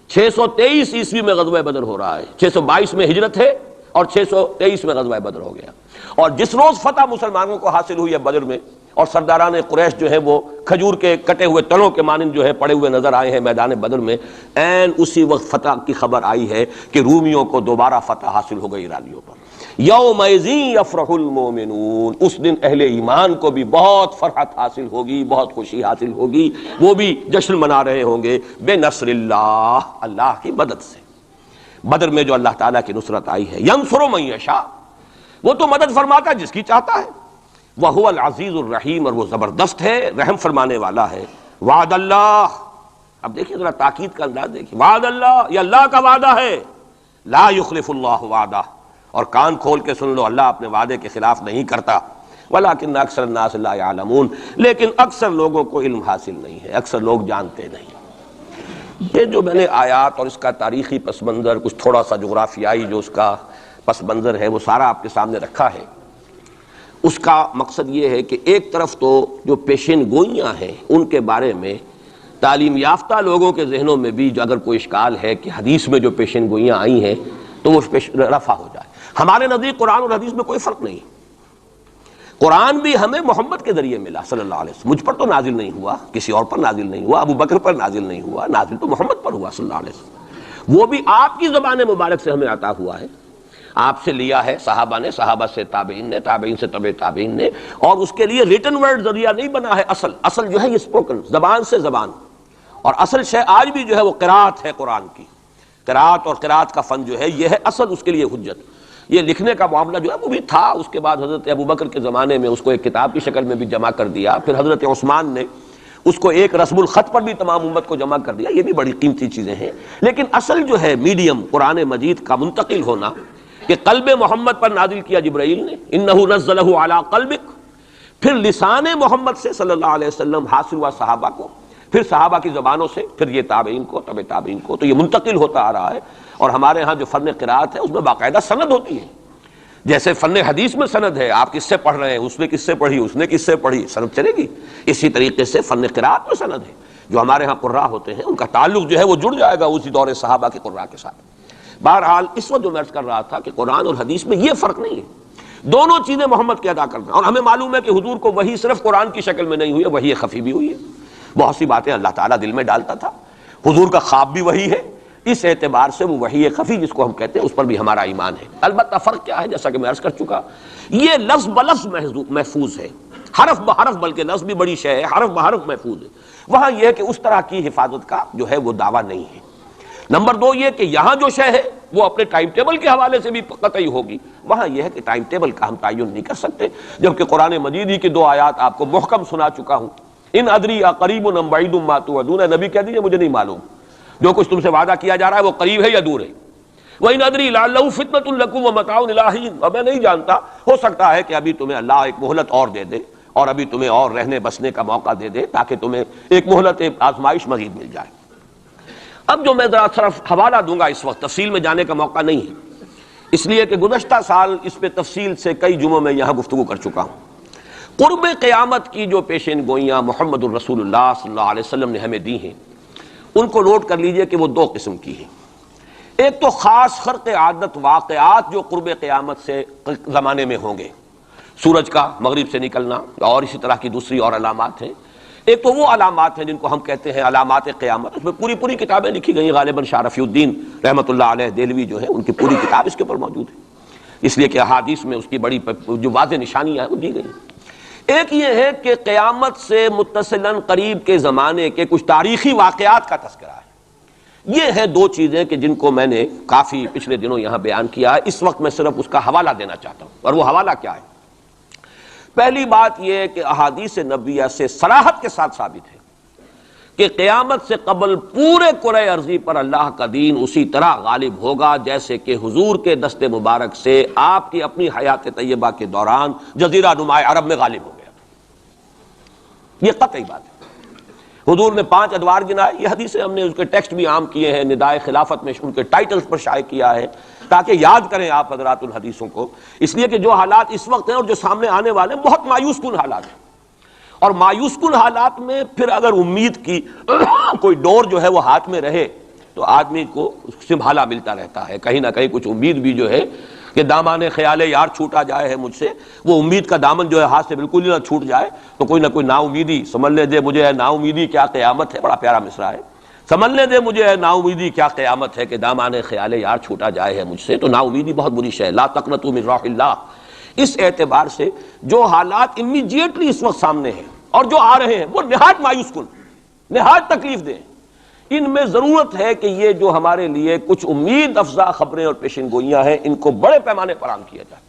623 عیسوی میں غزوہ بدر ہو رہا ہے، 622 میں ہجرت ہے اور 623 میں غزوہ بدر ہو گیا، اور جس روز فتح مسلمانوں کو حاصل ہوئی ہے بدر میں، اور سرداران قریش جو ہے وہ کھجور کے کٹے ہوئے تنوں کے مانند جو ہے پڑے ہوئے نظر آئے ہیں میدان بدر میں، عین اسی وقت فتح کی خبر آئی ہے کہ رومیوں کو دوبارہ فتح حاصل ہو گئی ایرانیوں پر۔ یومئذ یفرح المؤمنون، اس دن اہل ایمان کو بھی بہت فرحت حاصل ہوگی، بہت خوشی حاصل ہوگی، وہ بھی جشن منا رہے ہوں گے بے نصر اللہ، اللہ کی مدد سے۔ بدر میں جو اللہ تعالیٰ کی نصرت آئی ہے، ینصر من یشاء، وہ تو مدد فرماتا ہے جس کی چاہتا ہے، وہو العزیز الرحیم، اور وہ زبردست ہے، رحم فرمانے والا ہے۔ وعد اللہ، اب دیکھیے ذرا تاکید کا انداز دیکھیے، وعد اللہ، یہ اللہ کا وعدہ ہے، لا یخلف اللہ وعدہ، اور کان کھول کے سن لو، اللہ اپنے وعدے کے خلاف نہیں کرتا۔ ولکن اکثر الناس لا یعلمون، لیکن اکثر لوگوں کو علم حاصل نہیں ہے، اکثر لوگ جانتے نہیں۔ یہ جو میں نے آیات اور اس کا تاریخی پس منظر، کچھ تھوڑا سا جغرافیائی جو اس کا پس منظر ہے، وہ سارا آپ کے سامنے رکھا ہے۔ اس کا مقصد یہ ہے کہ ایک طرف تو جو پیشین گوئیاں ہیں ان کے بارے میں تعلیم یافتہ لوگوں کے ذہنوں میں بھی جو اگر کوئی اشکال ہے کہ حدیث میں جو پیشین گوئیاں آئی ہیں تو وہ رفع ہو جائے۔ ہمارے نزدیک قرآن اور حدیث میں کوئی فرق نہیں، قرآن بھی ہمیں محمد کے ذریعے ملا صلی اللہ علیہ وسلم، مجھ پر تو نازل نہیں ہوا، کسی اور پر نازل نہیں ہوا، ابو بکر پر نازل نہیں ہوا، نازل تو محمد پر ہوا صلی اللہ علیہ وسلم، وہ بھی آپ کی زبان مبارک سے ہمیں عطا ہوا ہے، آپ سے لیا ہے صحابہ نے، صحابہ سے تابعین نے، تابعین سے تبع تابعین نے، اور اس کے لیے ریٹن ورڈ ذریعہ نہیں بنا ہے، اصل جو ہے یہ اسپوکن، زبان سے زبان، اور اصل شے آج بھی جو ہے وہ قرات ہے قرآن کی، قرات اور قرات کا فن جو ہے یہ ہے اصل اس کے لیے حجت۔ یہ لکھنے کا معاملہ جو ہے وہ بھی تھا، اس کے بعد حضرت ابوبکر کے زمانے میں اس کو ایک کتاب کی شکل میں بھی جمع کر دیا، پھر حضرت عثمان نے اس کو ایک رسم الخط پر بھی تمام امت کو جمع کر دیا، یہ بھی بڑی قیمتی چیزیں ہیں، لیکن اصل جو ہے میڈیم قرآن مجید کا منتقل ہونا کہ قلب محمد پر نازل کیا جبرائیل نے، انہ نزلہ علی قلبک، پھر لسان محمد سے صلی اللہ علیہ وسلم حاصل ہوا صحابہ کو، پھر صحابہ کی زبانوں سے، پھر یہ تابعین کو، تبع تابعین کو، تو یہ منتقل ہوتا آ رہا ہے۔ اور ہمارے ہاں جو فن قرات ہے اس میں باقاعدہ سند ہوتی ہے، جیسے فن حدیث میں سند ہے، آپ کس سے پڑھ رہے ہیں، اس نے کس سے پڑھی، اس نے کس سے پڑھی، سند چلے گی، اسی طریقے سے فن قرات میں سند ہے، جو ہمارے ہاں قراء ہوتے ہیں ان کا تعلق جو ہے وہ جڑ جائے گا اسی دور صحابہ کے قراء کے ساتھ۔ بہرحال اس وقت جو میں عرض کر رہا تھا کہ قرآن اور حدیث میں یہ فرق نہیں ہے، دونوں چیزیں محمد کے ادا کرنا، اور ہمیں معلوم ہے کہ حضور کو وحی صرف قرآن کی شکل میں نہیں ہوئی ہے، وحی خفی بھی ہوئی ہے، بہت سی باتیں اللہ تعالیٰ دل میں ڈالتا تھا. حضور کا خواب بھی وہی ہے، اس اعتبار سے وہ وحی خفی جس کو ہم کہتے ہیں اس پر بھی ہمارا ایمان ہے. البتہ فرق کیا ہے، جیسا کہ میں عرض کر چکا، یہ لفظ بلفظ محفوظ ہے، حرف بحرف، بلکہ لفظ بھی بڑی شے ہے، حرف بحرف محفوظ ہے. وہاں یہ ہے کہ اس طرح کی حفاظت کا جو ہے وہ دعویٰ نہیں ہے. نمبر دو یہ کہ یہاں جو شے ہے وہ اپنے ٹائم ٹیبل کے حوالے سے بھی قطعی ہوگی. وہاں یہ ہے کہ ٹائم ٹیبل کا ہم تعین نہیں کر سکتے، جبکہ قرآن مجید ہی کی 2 آیات آپ کو محکم سنا چکا ہوں. ان ادری اقریب ام بعید ما توعدون، نبی کہہ دیجیے مجھے نہیں معلوم جو کچھ تم سے وعدہ کیا جا رہا ہے وہ قریب ہے یا دور ہے. وَإِنْ أَدْرِي لَعَلَّهُ فِتْنَةٌ لَكُمْ وَمَتَاعٌ إِلَىٰ حِينٍ، اور میں نہیں جانتا، ہو سکتا ہے کہ ابھی تمہیں اللہ ایک مہلت اور دے دے اور ابھی تمہیں اور رہنے بسنے کا موقع دے دے تاکہ تمہیں ایک مہلت آزمائش مزید مل جائے. اب جو میں ذرا صرف حوالہ دوں گا، اس وقت تفصیل میں جانے کا موقع نہیں ہے، اس لیے کہ گزشتہ سال اس پہ تفصیل سے کئی جمعوں میں یہاں گفتگو کر چکا ہوں. قرب قیامت کی جو پیشین گوئیاں محمد الرسول اللہ صلی اللہ علیہ وسلم نے ہمیں دی ہیں، ان کو نوٹ کر لیجئے کہ وہ 2 قسم کی ہیں. ایک تو خاص خرق عادت واقعات جو قرب قیامت سے زمانے میں ہوں گے، سورج کا مغرب سے نکلنا اور اسی طرح کی دوسری اور علامات ہیں. ایک تو وہ علامات ہیں جن کو ہم کہتے ہیں علامات قیامت، اس میں پوری کتابیں لکھی گئی، غالباً شاہ رفیع الدین رحمۃ اللہ علیہ دہلوی جو ہے ان کی پوری کتاب اس کے اوپر موجود ہے، اس لیے کہ احادیث میں اس کی بڑی جو واضح نشانیاں ہیں وہ دی گئی ہیں. ایک یہ ہے کہ قیامت سے متصلاً قریب کے زمانے کے کچھ تاریخی واقعات کا تذکرہ ہے. یہ ہیں 2 چیزیں کہ جن کو میں نے کافی پچھلے دنوں یہاں بیان کیا ہے. اس وقت میں صرف اس کا حوالہ دینا چاہتا ہوں، اور وہ حوالہ کیا ہے؟ پہلی بات یہ ہے کہ احادیث نبویہ سے صراحت کے ساتھ ثابت ہے کہ قیامت سے قبل پورے کرۂ ارضی پر اللہ کا دین اسی طرح غالب ہوگا جیسے کہ حضور کے دست مبارک سے آپ کی اپنی حیات طیبہ کے دوران جزیرہ نما عرب میں غالب ہو گیا. یہ قطعی بات ہے. حضور نے 5 ادوار گنائے، یہ حدیثیں ہم نے اس کے ٹیکسٹ بھی عام کیے ہیں، ندائے خلافت میں ان کے ٹائٹلز پر شائع کیا ہے تاکہ یاد کریں آپ حضرات ان حدیثوں کو. اس لیے کہ جو حالات اس وقت ہیں اور جو سامنے آنے والے ہیں بہت مایوس کن حالات ہیں، اور مایوس کن حالات میں پھر اگر امید کی کوئی ڈور جو ہے وہ ہاتھ میں رہے تو آدمی کو سنبھالا ملتا رہتا ہے. کہیں نہ کہیں کچھ امید بھی جو ہے کہ دامان خیال یار چھوٹا جائے ہے مجھ سے، وہ امید کا دامن جو ہے ہاتھ سے بالکل ہی نہ چھوٹ جائے تو کوئی نہ کوئی نا امیدی سمجھنے دے مجھے ہے نا امیدی کیا قیامت ہے. بڑا پیارا مصرع ہے، سمجھنے دے مجھے ہے نا امیدی کیا قیامت ہے کہ دامان خیال یار چھوٹا جائے ہے مجھ سے. تو نا امیدی بہت بری شے ہے، لا تقنطوا من رحمۃ اللہ. اس اعتبار سے جو حالات امیڈیٹلی اس وقت سامنے ہیں اور جو آ رہے ہیں وہ نہایت مایوس کن، نہایت تکلیف دہ، ان میں ضرورت ہے کہ یہ جو ہمارے لیے کچھ امید افزا خبریں اور پیشن گوئیاں ہیں ان کو بڑے پیمانے پر عام کیا جائے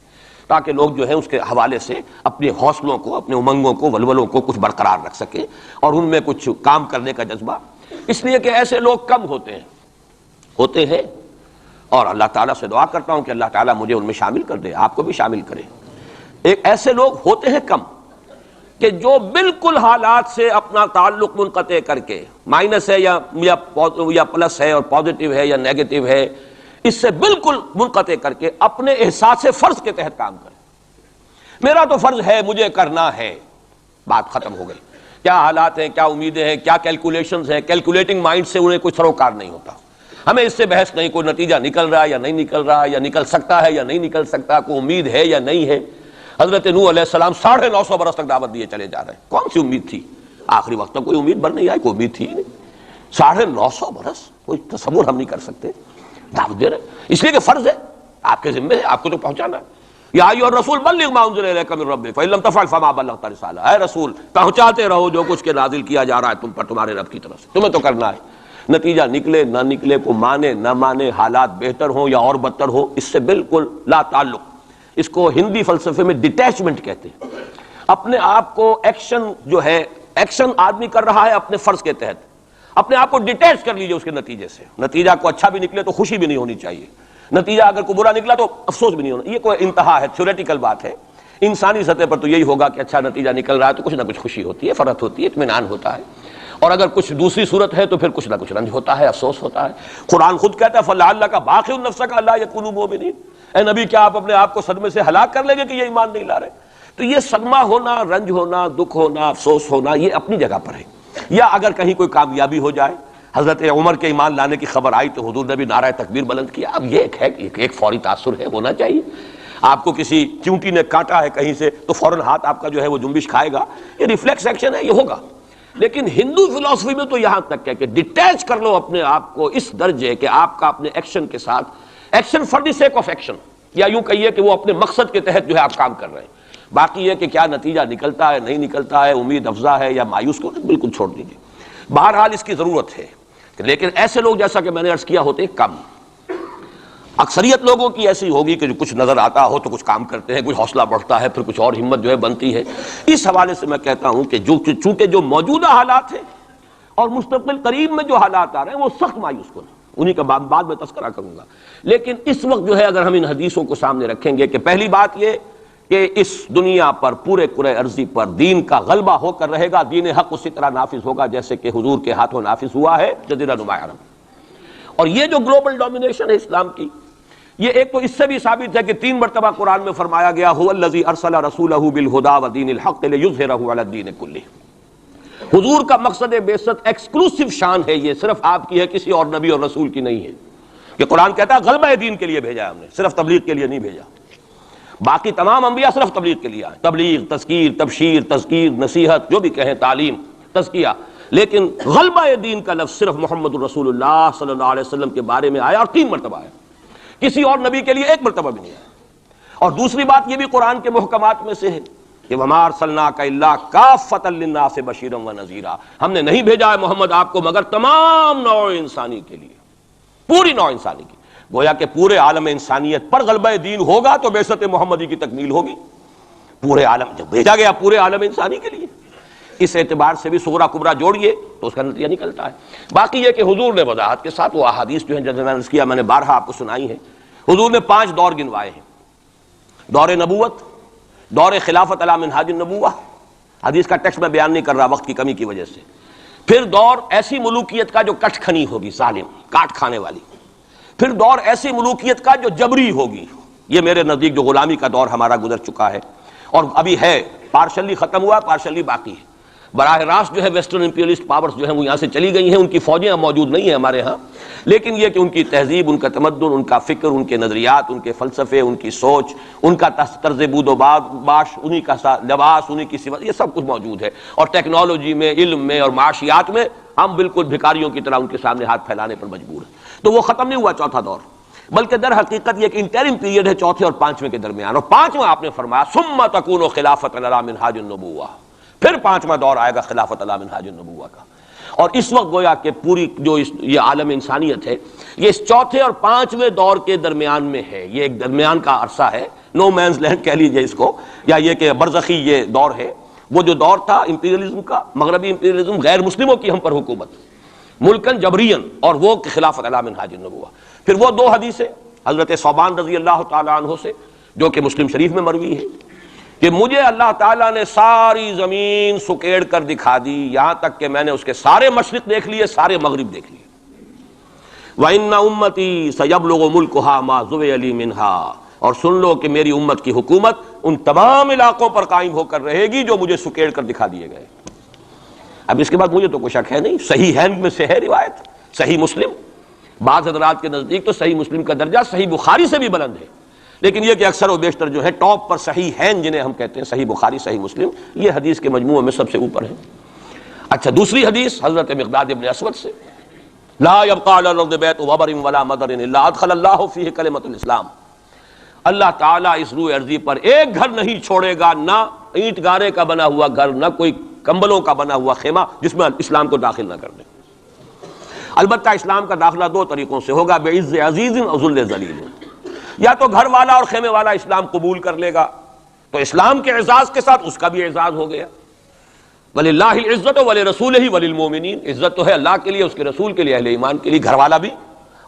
تاکہ لوگ جو ہے اس کے حوالے سے اپنے حوصلوں کو، اپنے امنگوں کو، ولولوں کو کچھ برقرار رکھ سکیں اور ان میں کچھ کام کرنے کا جذبہ. اس لیے کہ ایسے لوگ کم ہوتے ہیں اور اللہ تعالیٰ سے دعا کرتا ہوں کہ اللہ تعالیٰ مجھے ان میں شامل کر دے، آپ کو بھی شامل کرے. ایک ایسے لوگ ہوتے ہیں کم کہ جو بالکل حالات سے اپنا تعلق منقطع کر کے، مائنس ہے یا پلس ہے اور پازیٹیو ہے یا نیگیٹو ہے، اس سے بالکل منقطع کر کے اپنے احساس فرض کے تحت کام کرے. میرا تو فرض ہے، مجھے کرنا ہے، بات ختم ہو گئی. کیا حالات ہیں، کیا امیدیں ہیں، کیا کیلکولیشنز ہیں، کیلکولیٹنگ مائنڈ سے انہیں کوئی سروکار نہیں ہوتا. ہمیں اس سے بحث نہیں، کوئی نتیجہ نکل رہا ہے یا نہیں نکل رہا ہے، یا نکل سکتا ہے یا نہیں نکل سکتا، کوئی امید ہے یا نہیں ہے. حضرت نوح علیہ السلام 950 برس تک دعوت دیے چلے جا رہے ہیں. کون سی امید تھی؟ آخری وقت تک کوئی امید بن نہیں آئی، کوئی امید تھی نہیں. 950 برس کوئی تصور ہم نہیں کر سکتے دعوت دے رہے. اس لیے کہ فرض ہے، آپ کے ذمہ ہے، آپ کو تو پہنچانا ہے. یا ایھا الرسول بلغ ما انزل الیک من ربک فإن لم تفعل فما بلغت رسالہ. اے رسول پہنچاتے رہو جو کچھ کے نازل کیا جا رہا ہے تم پر تمہارے رب کی طرف سے، تمہیں تو کرنا ہے. نتیجہ نکلے نہ نکلے، کو مانے نہ مانے، حالات بہتر ہوں یا اور بدتر ہو، اس سے بالکل لا تعلق. اس کو ہندی فلسفے میں ڈیٹیچمنٹ کہتے ہیں. اپنے آپ کو ایکشن جو ہے، ایکشن آدمی کر رہا ہے اپنے فرض کے تحت، اپنے آپ کو ڈیٹیچ کر لیجئے اس کے نتیجے سے. نتیجہ کو اچھا بھی نکلے تو خوشی بھی نہیں ہونی چاہیے، نتیجہ اگر کو برا نکلا تو افسوس بھی نہیں ہونا. یہ کوئی انتہا ہے، تھیوریٹیکل بات ہے. انسانی سطح پر تو یہی ہوگا کہ اچھا نتیجہ نکل رہا ہے تو کچھ نہ کچھ خوشی ہوتی ہے، فرحت ہوتی ہے، اطمینان ہوتا ہے. اور اگر کچھ دوسری صورت ہے تو پھر کچھ نہ کچھ رنج ہوتا ہے، افسوس ہوتا ہے. قرآن خود کہتا ہے فَلَعَلَّكَ بَاخِعٌ نَفْسَكَ أَلَّا يَكُونُوا مُؤْمِنِينَ. اے نبی کیا آپ اپنے آپ کو صدمے سے ہلاک کر لیں گے کہ یہ ایمان نہیں لا رہے؟ تو یہ صدمہ ہونا، رنج ہونا، دکھ ہونا، افسوس ہونا، یہ اپنی جگہ پر ہے. یا اگر کہیں کوئی کامیابی ہو جائے، حضرت عمر کے ایمان لانے کی خبر آئی تو حضور نے بھی نعرہ تکبیر بلند کیا. اب یہ ایک فوری تاثر ہے، ہونا چاہیے. آپ کو کسی چونٹی نے کاٹا ہے کہیں سے تو فوراً ہاتھ آپ کا جو ہے وہ جنبش کھائے گا، یہ ریفلیکس ایکشن ہے، یہ ہوگا. لیکن ہندو فلسفی میں تو یہاں تک ہے کہ ڈیٹیچ کر لو اپنے آپ کو اس درجے کہ آپ کا اپنے ایکشن کے ساتھ action for the sake of action, یا یوں کہیے کہ وہ اپنے مقصد کے تحت جو ہے آپ کام کر رہے ہیں، باقی یہ کہ کیا نتیجہ نکلتا ہے نہیں نکلتا ہے، امید افزا ہے یا مایوس کو، بالکل چھوڑ دیجیے۔ بہرحال اس کی ضرورت ہے، لیکن ایسے لوگ جیسا کہ میں نے عرض کیا ہوتے کم، اکثریت لوگوں کی ایسی ہوگی کہ جو کچھ نظر آتا ہو تو کچھ کام کرتے ہیں، کچھ حوصلہ بڑھتا ہے، پھر کچھ اور ہمت جو ہے بنتی ہے۔ اس حوالے سے میں کہتا ہوں کہ چونکہ جو موجودہ حالات ہیں اور مستقبل قریب میں جو حالات آ رہے ہیں وہ سخت مایوس کن ہیں، انہی کا بعد میں تذکرہ کروں گا۔ لیکن اس وقت جو ہے اگر ہم ان حدیثوں کو سامنے رکھیں گے کہ پہلی بات یہ کہ اس دنیا پر پورے کرۂ ارضی پر دین کا غلبہ ہو کر رہے گا، دین حق اسی طرح نافذ ہوگا جیسے کہ حضور کے ہاتھوں نافذ ہوا ہے جزیرہ نما عرب۔ اور یہ جو گلوبل ڈومینیشن ہے اسلام کی، یہ ایک تو اس سے بھی ثابت ہے کہ 3 مرتبہ قرآن میں فرمایا گیا هو الذی ارسل رسولہ بالہدی ودین الحق لیظہرہ علی الدین کلہ۔ حضور کا مقصد بعثت ایکسکلوسیو شان ہے، یہ صرف آپ کی ہے، کسی اور نبی اور رسول کی نہیں ہے، کہ قرآن کہتا ہے غلبہ دین کے لیے بھیجا ہے ہم نے، صرف تبلیغ کے لیے نہیں بھیجا۔ باقی تمام انبیاء صرف تبلیغ کے لیے آئے، تبلیغ، تذکیر، تبشیر، تذکیر، نصیحت، جو بھی کہیں، تعلیم، تزکیہ، لیکن غلبہ دین کا لفظ صرف محمد الرسول اللہ صلی اللہ علیہ وسلم کے بارے میں آیا اور 3 مرتبہ آیا، کسی اور نبی کے لیے 1 مرتبہ بھی نہیں آیا۔ اور دوسری بات یہ بھی قرآن کے محکمات میں سے ہے کہ وَمَا أَرْسَلْنَاكَ إِلَّا كَافَّةً لِلنَّاسِ بَشِيرًا وَنَذِيرًا، ہم نے نہیں بھیجا ہے محمد آپ کو مگر تمام نوع انسانی کے لیے، پوری نوع انسانی کی۔ گویا کہ پورے عالم انسانیت پر غلبہ دین ہوگا تو بعثت محمدی کی تکمیل ہوگی، پورے عالم جب بھیجا گیا پورے عالم انسانی کے لیے۔ اس اعتبار سے بھی صغرا کبرا جوڑیے تو اس کا نتیجہ نکلتا ہے۔ باقی یہ کہ حضور نے وضاحت کے ساتھ وہ احادیث جو ہیں جیسے میں نے کیا، میں نے بارہا آپ کو سنائی ہے، حضور نے 5 دور گنوائے ہیں: دور نبوت، دور خلافت علی منہاج النبوہ، حدیث کا ٹیکسٹ میں بیان نہیں کر رہا وقت کی کمی کی وجہ سے، پھر دور ایسی ملوکیت کا جو کٹ کھنی ہوگی، ظالم، کاٹ کھانے والی، پھر دور ایسی ملوکیت کا جو جبری ہوگی، یہ میرے نزدیک جو غلامی کا دور ہمارا گزر چکا ہے اور ابھی ہے، پارشلی ختم ہوا، پارشلی باقی ہے۔ براہ راست جو ہے ویسٹرن امپیریلسٹ پاورز جو ہیں وہ یہاں سے چلی گئی ہیں، ان کی فوجیں موجود نہیں ہیں ہمارے ہاں، لیکن یہ کہ ان کی تہذیب، ان کا تمدن، ان کا فکر، ان کے نظریات، ان کے فلسفے، ان کی سوچ، ان کا طرز بود و باش، انہی کا لباس، انہی کی صفت، یہ سب کچھ موجود ہے۔ اور ٹیکنالوجی میں، علم میں اور معاشیات میں ہم بالکل بھکاریوں کی طرح ان کے سامنے ہاتھ پھیلانے پر مجبور ہیں۔ تو وہ ختم نہیں ہوا چوتھا دور، بلکہ در حقیقت یہ ایک انٹرم پیریڈ ہے چوتھے اور 5ویں کے درمیان، اور 5واں آپ نے فرمایا ثم تکون خلافۃ علی منہاج النبوہ، پھر 5واں دور آئے گا خلافت علی منہاج النبوہ کا۔ اور اس وقت گویا کہ پوری جو یہ عالم انسانیت ہے یہ اس چوتھے اور 5ویں دور کے درمیان میں ہے، یہ ایک درمیان کا عرصہ ہے، نو مینز لینڈ کہہ لیجئے اس کو، یا یہ کہ برزخی یہ دور ہے۔ وہ جو دور تھا امپیریلزم کا، مغربی امپیریلزم، غیر مسلموں کی ہم پر حکومت، ملکن جبرین، اور وہ خلافت علی منہاج النبوہ۔ پھر وہ 2 حدیثیں حضرت ثوبان رضی اللہ تعالی عنہ سے جو کہ مسلم شریف میں مروی ہے کہ مجھے اللہ تعالیٰ نے ساری زمین سکیڑ کر دکھا دی، یہاں تک کہ میں نے اس کے سارے مشرق دیکھ لیے، سارے مغرب دیکھ لیے۔ وَإِنَّ أُمَّتِي سَيَبْلُغُ مُلْكُهَا مَا زُوِيَ لِي مِنْهَا، اور سن لو کہ میری امت کی حکومت ان تمام علاقوں پر قائم ہو کر رہے گی جو مجھے سکیڑ کر دکھا دیے گئے۔ اب اس کے بعد مجھے تو کوئی شک ہے نہیں، صحیح ہینڈ میں سے ہے روایت، صحیح مسلم، بعض حضرات کے نزدیک تو صحیح مسلم کا درجہ صحیح بخاری سے بھی بلند ہے، لیکن یہ کہ اکثر و بیشتر جو ہے ٹاپ پر صحیح ہیں جنہیں ہم کہتے ہیں صحیح بخاری، صحیح مسلم، یہ حدیث کے مجموعے میں سب سے اوپر ہے۔ اچھا، دوسری حدیث حضرت مقداد ابن اسود سے، لا يبقى على الارض بیت وبر ولا مدر الا ادخل اللہ فیہ کلمۃ الاسلام، اللہ تعالیٰ اس روئے ارضی پر ایک گھر نہیں چھوڑے گا، نہ اینٹ گارے کا بنا ہوا گھر، نہ کوئی کمبلوں کا بنا ہوا خیمہ جس میں اسلام کو داخل نہ کر دیں۔ البتہ اسلام کا داخلہ 2 طریقوں سے ہوگا، بعز عزیز و ذل ذلیل، یا تو گھر والا اور خیمے والا اسلام قبول کر لے گا تو اسلام کے اعزاز کے ساتھ اس کا بھی اعزاز ہو گیا، وَلِلَّهِ الْعِزَّةُ وَلِرَسُولِهِ وَلِلْمُؤْمِنِينَ، عزت تو ہے اللہ کے لیے، اس کے رسول کے لیے، اہل ایمان کے لیے، گھر والا بھی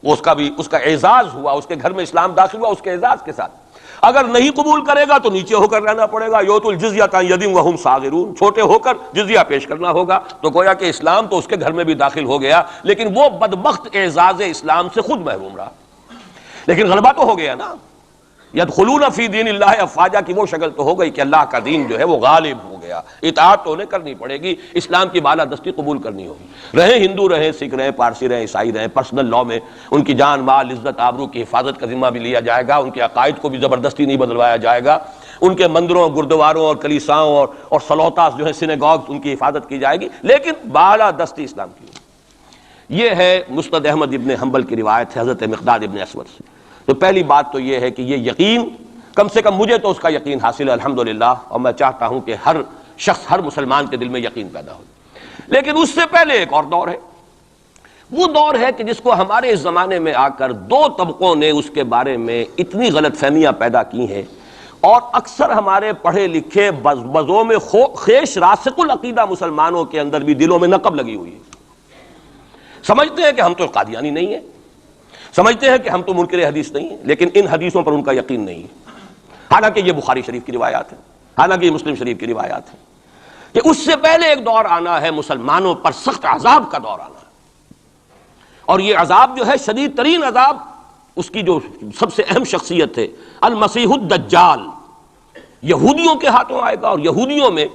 اس کا اعزاز ہوا، اس کے گھر میں اسلام داخل ہوا اس کے اعزاز کے ساتھ۔ اگر نہیں قبول کرے گا تو نیچے ہو کر رہنا پڑے گا، یؤتُوا الجزیۃ عن یدٍ وَهُمْ صاغرون، چھوٹے ہو کر جزیہ پیش کرنا ہوگا۔ تو گویا کہ اسلام تو اس کے گھر میں بھی داخل ہو گیا، لیکن وہ بدبخت اعزاز اسلام سے خود محروم رہا، لیکن غلبہ تو ہو گیا نا۔ یدخلون فی دین اللہ افواجا کی وہ شکل تو ہو گئی کہ اللہ کا دین جو ہے وہ غالب ہو گیا، اطاعت تو انہیں کرنی پڑے گی، اسلام کی بالادستی قبول کرنی ہوگی، رہیں ہندو رہیں سکھ رہیں پارسی رہیں عیسائی رہیں، پرسنل لاء میں ان کی جان مال عزت آبرو کی حفاظت کا ذمہ بھی لیا جائے گا، ان کے عقائد کو بھی زبردستی نہیں بدلوایا جائے گا، ان کے مندروں گردواروں اور کلیساؤں اور سلوتاس جو ہے سینیگاگ ان کی حفاظت کی جائے گی، لیکن بالا دستی اسلام کی۔ یہ ہے مسند احمد ابن حنبل کی روایت ہے حضرت مقداد ابن اسود سے۔ تو پہلی بات تو یہ ہے کہ یہ یقین، کم سے کم مجھے تو اس کا یقین حاصل ہے الحمدللہ، اور میں چاہتا ہوں کہ ہر شخص، ہر مسلمان کے دل میں یقین پیدا ہو۔ لیکن اس سے پہلے ایک اور دور ہے، وہ دور ہے کہ جس کو ہمارے اس زمانے میں آ کر دو طبقوں نے اس کے بارے میں اتنی غلط فہمیاں پیدا کی ہیں، اور اکثر ہمارے پڑھے لکھے بزوں میں خیش راسخ العقیدہ مسلمانوں کے اندر بھی دلوں میں نقب لگی ہوئی ہے۔ سمجھتے ہیں کہ ہم تو قادیانی نہیں ہیں، سمجھتے ہیں کہ ہم تو منکر حدیث نہیں ہیں، لیکن ان حدیثوں پر ان کا یقین نہیں ہے، حالانکہ یہ بخاری شریف کی روایات ہیں، حالانکہ یہ مسلم شریف کی روایات ہیں کہ اس سے پہلے ایک دور آنا ہے مسلمانوں پر سخت عذاب کا دور آنا ہے، اور یہ عذاب جو ہے شدید ترین عذاب، اس کی جو سب سے اہم شخصیت ہے المسیح الدجال، یہودیوں کے ہاتھوں آئے گا، اور یہودیوں میں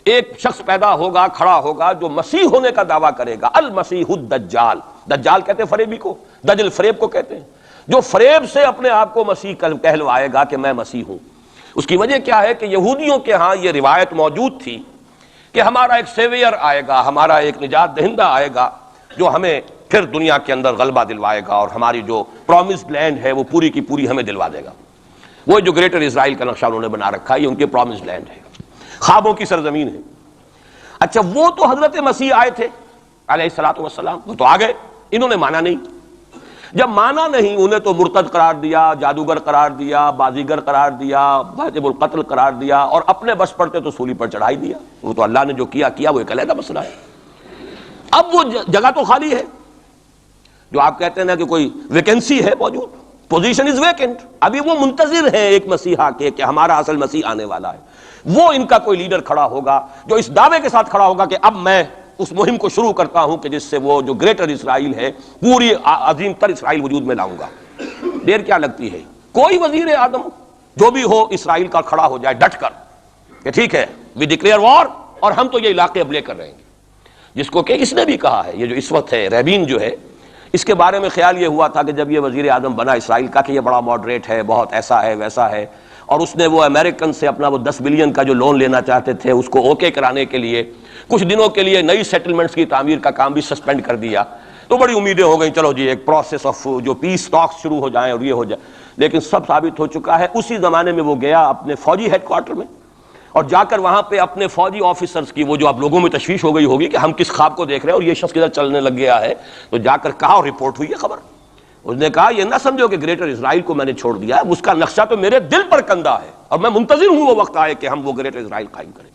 ایک شخص پیدا ہوگا، کھڑا ہوگا جو مسیح ہونے کا دعویٰ کرے گا، المسیح الدجال۔ دجال کہتے ہیں فریبی کو، دجل فریب کو کہتے ہیں، جو فریب سے اپنے آپ کو مسیح کہلوائے گا کہ میں مسیح ہوں۔ اس کی وجہ کیا ہے کہ یہودیوں کے ہاں یہ روایت موجود تھی کہ ہمارا ایک سیویئر آئے گا، ہمارا ایک نجات دہندہ آئے گا جو ہمیں پھر دنیا کے اندر غلبہ دلوائے گا، اور ہماری جو پرومسڈ لینڈ ہے وہ پوری کی پوری ہمیں دلوا دے گا۔ وہ جو گریٹر اسرائیل کا نقشہ انہوں نے بنا رکھا ہے، یہ ان کے پرومسڈ لینڈ ہے، خوابوں کی سرزمین ہے۔ اچھا، وہ تو حضرت مسیح آئے تھے علیہ الصلوۃ والسلام، وہ تو آ گئے، انہوں نے مانا نہیں۔ جب مانا نہیں، انہیں تو مرتد قرار دیا، جادوگر قرار دیا، بازیگر قرار دیا، واجب القتل قرار دیا، اور اپنے بس پڑتے تو سولی پر چڑھائی دیا۔ وہ تو اللہ نے جو کیا وہ ایک علیحدہ مسئلہ ہے۔ اب وہ جگہ تو خالی ہے، جو آپ کہتے ہیں نا کہ کوئی ویکنسی ہے موجود، پوزیشن از ویکنٹ، ابھی وہ منتظر ہیں ایک مسیحا کے کہ ہمارا اصل مسیح آنے والا ہے۔ وہ ان کا کوئی لیڈر کھڑا ہوگا جو اس دعوے کے ساتھ کھڑا ہوگا کہ اب میں اس مہم کو شروع کرتا ہوں کہ جس سے وہ جو گریٹر اسرائیل ہے، پوری عظیم تر اسرائیل وجود میں لاؤں گا۔ دیر کیا لگتی ہے، کوئی وزیر اعظم جو بھی ہو اسرائیل کا کھڑا ہو جائے ڈٹ کر کہ ٹھیک ہے وی ڈکلیئر وار، اور ہم تو یہ علاقے اب لے کر رہیں گے۔ جس کو کہ اس نے بھی کہا ہے، یہ جو اس وقت ہے ریبین جو ہے، اس کے بارے میں خیال یہ ہوا تھا کہ جب یہ وزیر اعظم بنا اسرائیل کا کہ یہ بڑا ماڈریٹ ہے، بہت ایسا ہے ویسا ہے، اور اس نے وہ امریکن سے اپنا وہ 10 بلین کا جو لون لینا چاہتے تھے اس کو اوکے کرانے کے لیے کچھ دنوں کے لیے نئی سیٹلمنٹس کی تعمیر کا کام بھی سسپینڈ کر دیا، تو بڑی امیدیں ہو گئیں چلو جی ایک پروسیس آف جو پیس ٹاکس شروع ہو جائیں اور یہ ہو جائے۔ لیکن سب ثابت ہو چکا ہے، اسی زمانے میں وہ گیا اپنے فوجی ہیڈ کوارٹر میں، اور جا کر وہاں پہ اپنے فوجی آفیسرز کی وہ جو اب لوگوں میں تشویش ہو گئی ہوگی کہ ہم کس خواب کو دیکھ رہے ہیں اور یہ شخص کدھر چلنے لگ گیا ہے، تو جا کر کہا اور رپورٹ ہوئی ہے خبر۔ اس نے کہا یہ نہ سمجھو کہ گریٹر اسرائیل کو میں نے چھوڑ دیا ہے، اس کا نقشہ تو میرے دل پر کندہ ہے، اور میں منتظر ہوں وہ وقت آئے کہ ہم وہ گریٹر اسرائیل قائم کریں۔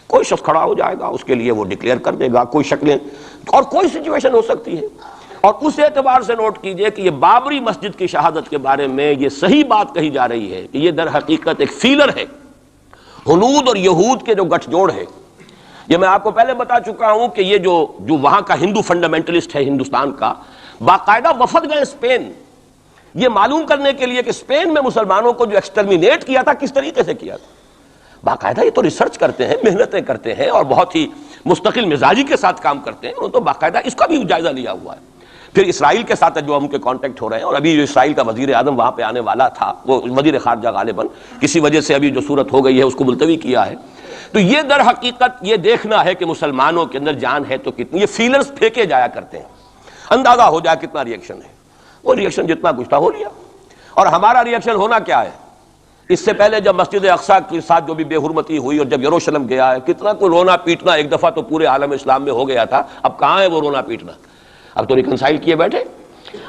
کوئی شخص کھڑا ہو جائے گا، اس کے لیے وہ ڈکلیئر کر دے گا، کوئی شکلیں اور کوئی سچویشن ہو سکتی ہے۔ اور اس اعتبار سے نوٹ کیجئے کہ یہ بابری مسجد کی شہادت کے بارے میں یہ صحیح بات کہی جا رہی ہے کہ یہ در حقیقت ایک فیلر ہے، ہنود اور یہود کے جو گٹھ جوڑ ہے۔ یہ میں آپ کو پہلے بتا چکا ہوں کہ یہ جو وہاں کا ہندو فنڈامنٹلسٹ ہے ہندوستان کا، باقاعدہ وفد گئے اسپین، یہ معلوم کرنے کے لیے کہ اسپین میں مسلمانوں کو جو ایکسٹرمینیٹ کیا تھا کس طریقے سے کیا تھا۔ باقاعدہ یہ تو ریسرچ کرتے ہیں، محنتیں کرتے ہیں، اور بہت ہی مستقل مزاجی کے ساتھ کام کرتے ہیں، انہوں نے تو باقاعدہ اس کا بھی جائزہ لیا ہوا ہے۔ پھر اسرائیل کے ساتھ جو ہم کے کانٹیکٹ ہو رہے ہیں، اور ابھی جو اسرائیل کا وزیر اعظم وہاں پہ آنے والا تھا، وہ وزیر خارجہ غالباً کسی وجہ سے ابھی جو صورت ہو گئی ہے اس کو ملتوی کیا ہے، تو یہ در حقیقت یہ دیکھنا ہے کہ مسلمانوں کے اندر جان ہے تو کتنی، یہ فیلرز پھینکے جایا کرتے ہیں، اندازہ ہو جائے کتنا ریئیکشن ہے۔ وہ ریئیکشن جتنا کچھ تھا ہو لیا، اور ہمارا ریئیکشن ہونا کیا ہے؟ اس سے پہلے جب مسجد اقصیٰ کے ساتھ جو بھی بے حرمتی ہوئی اور جب یروشلم گیا ہے، کتنا کوئی رونا پیٹنا ایک دفعہ تو پورے عالم اسلام میں ہو گیا تھا، اب کہاں ہے وہ رونا پیٹنا؟ اب تو ریکنسائل کیے بیٹھے،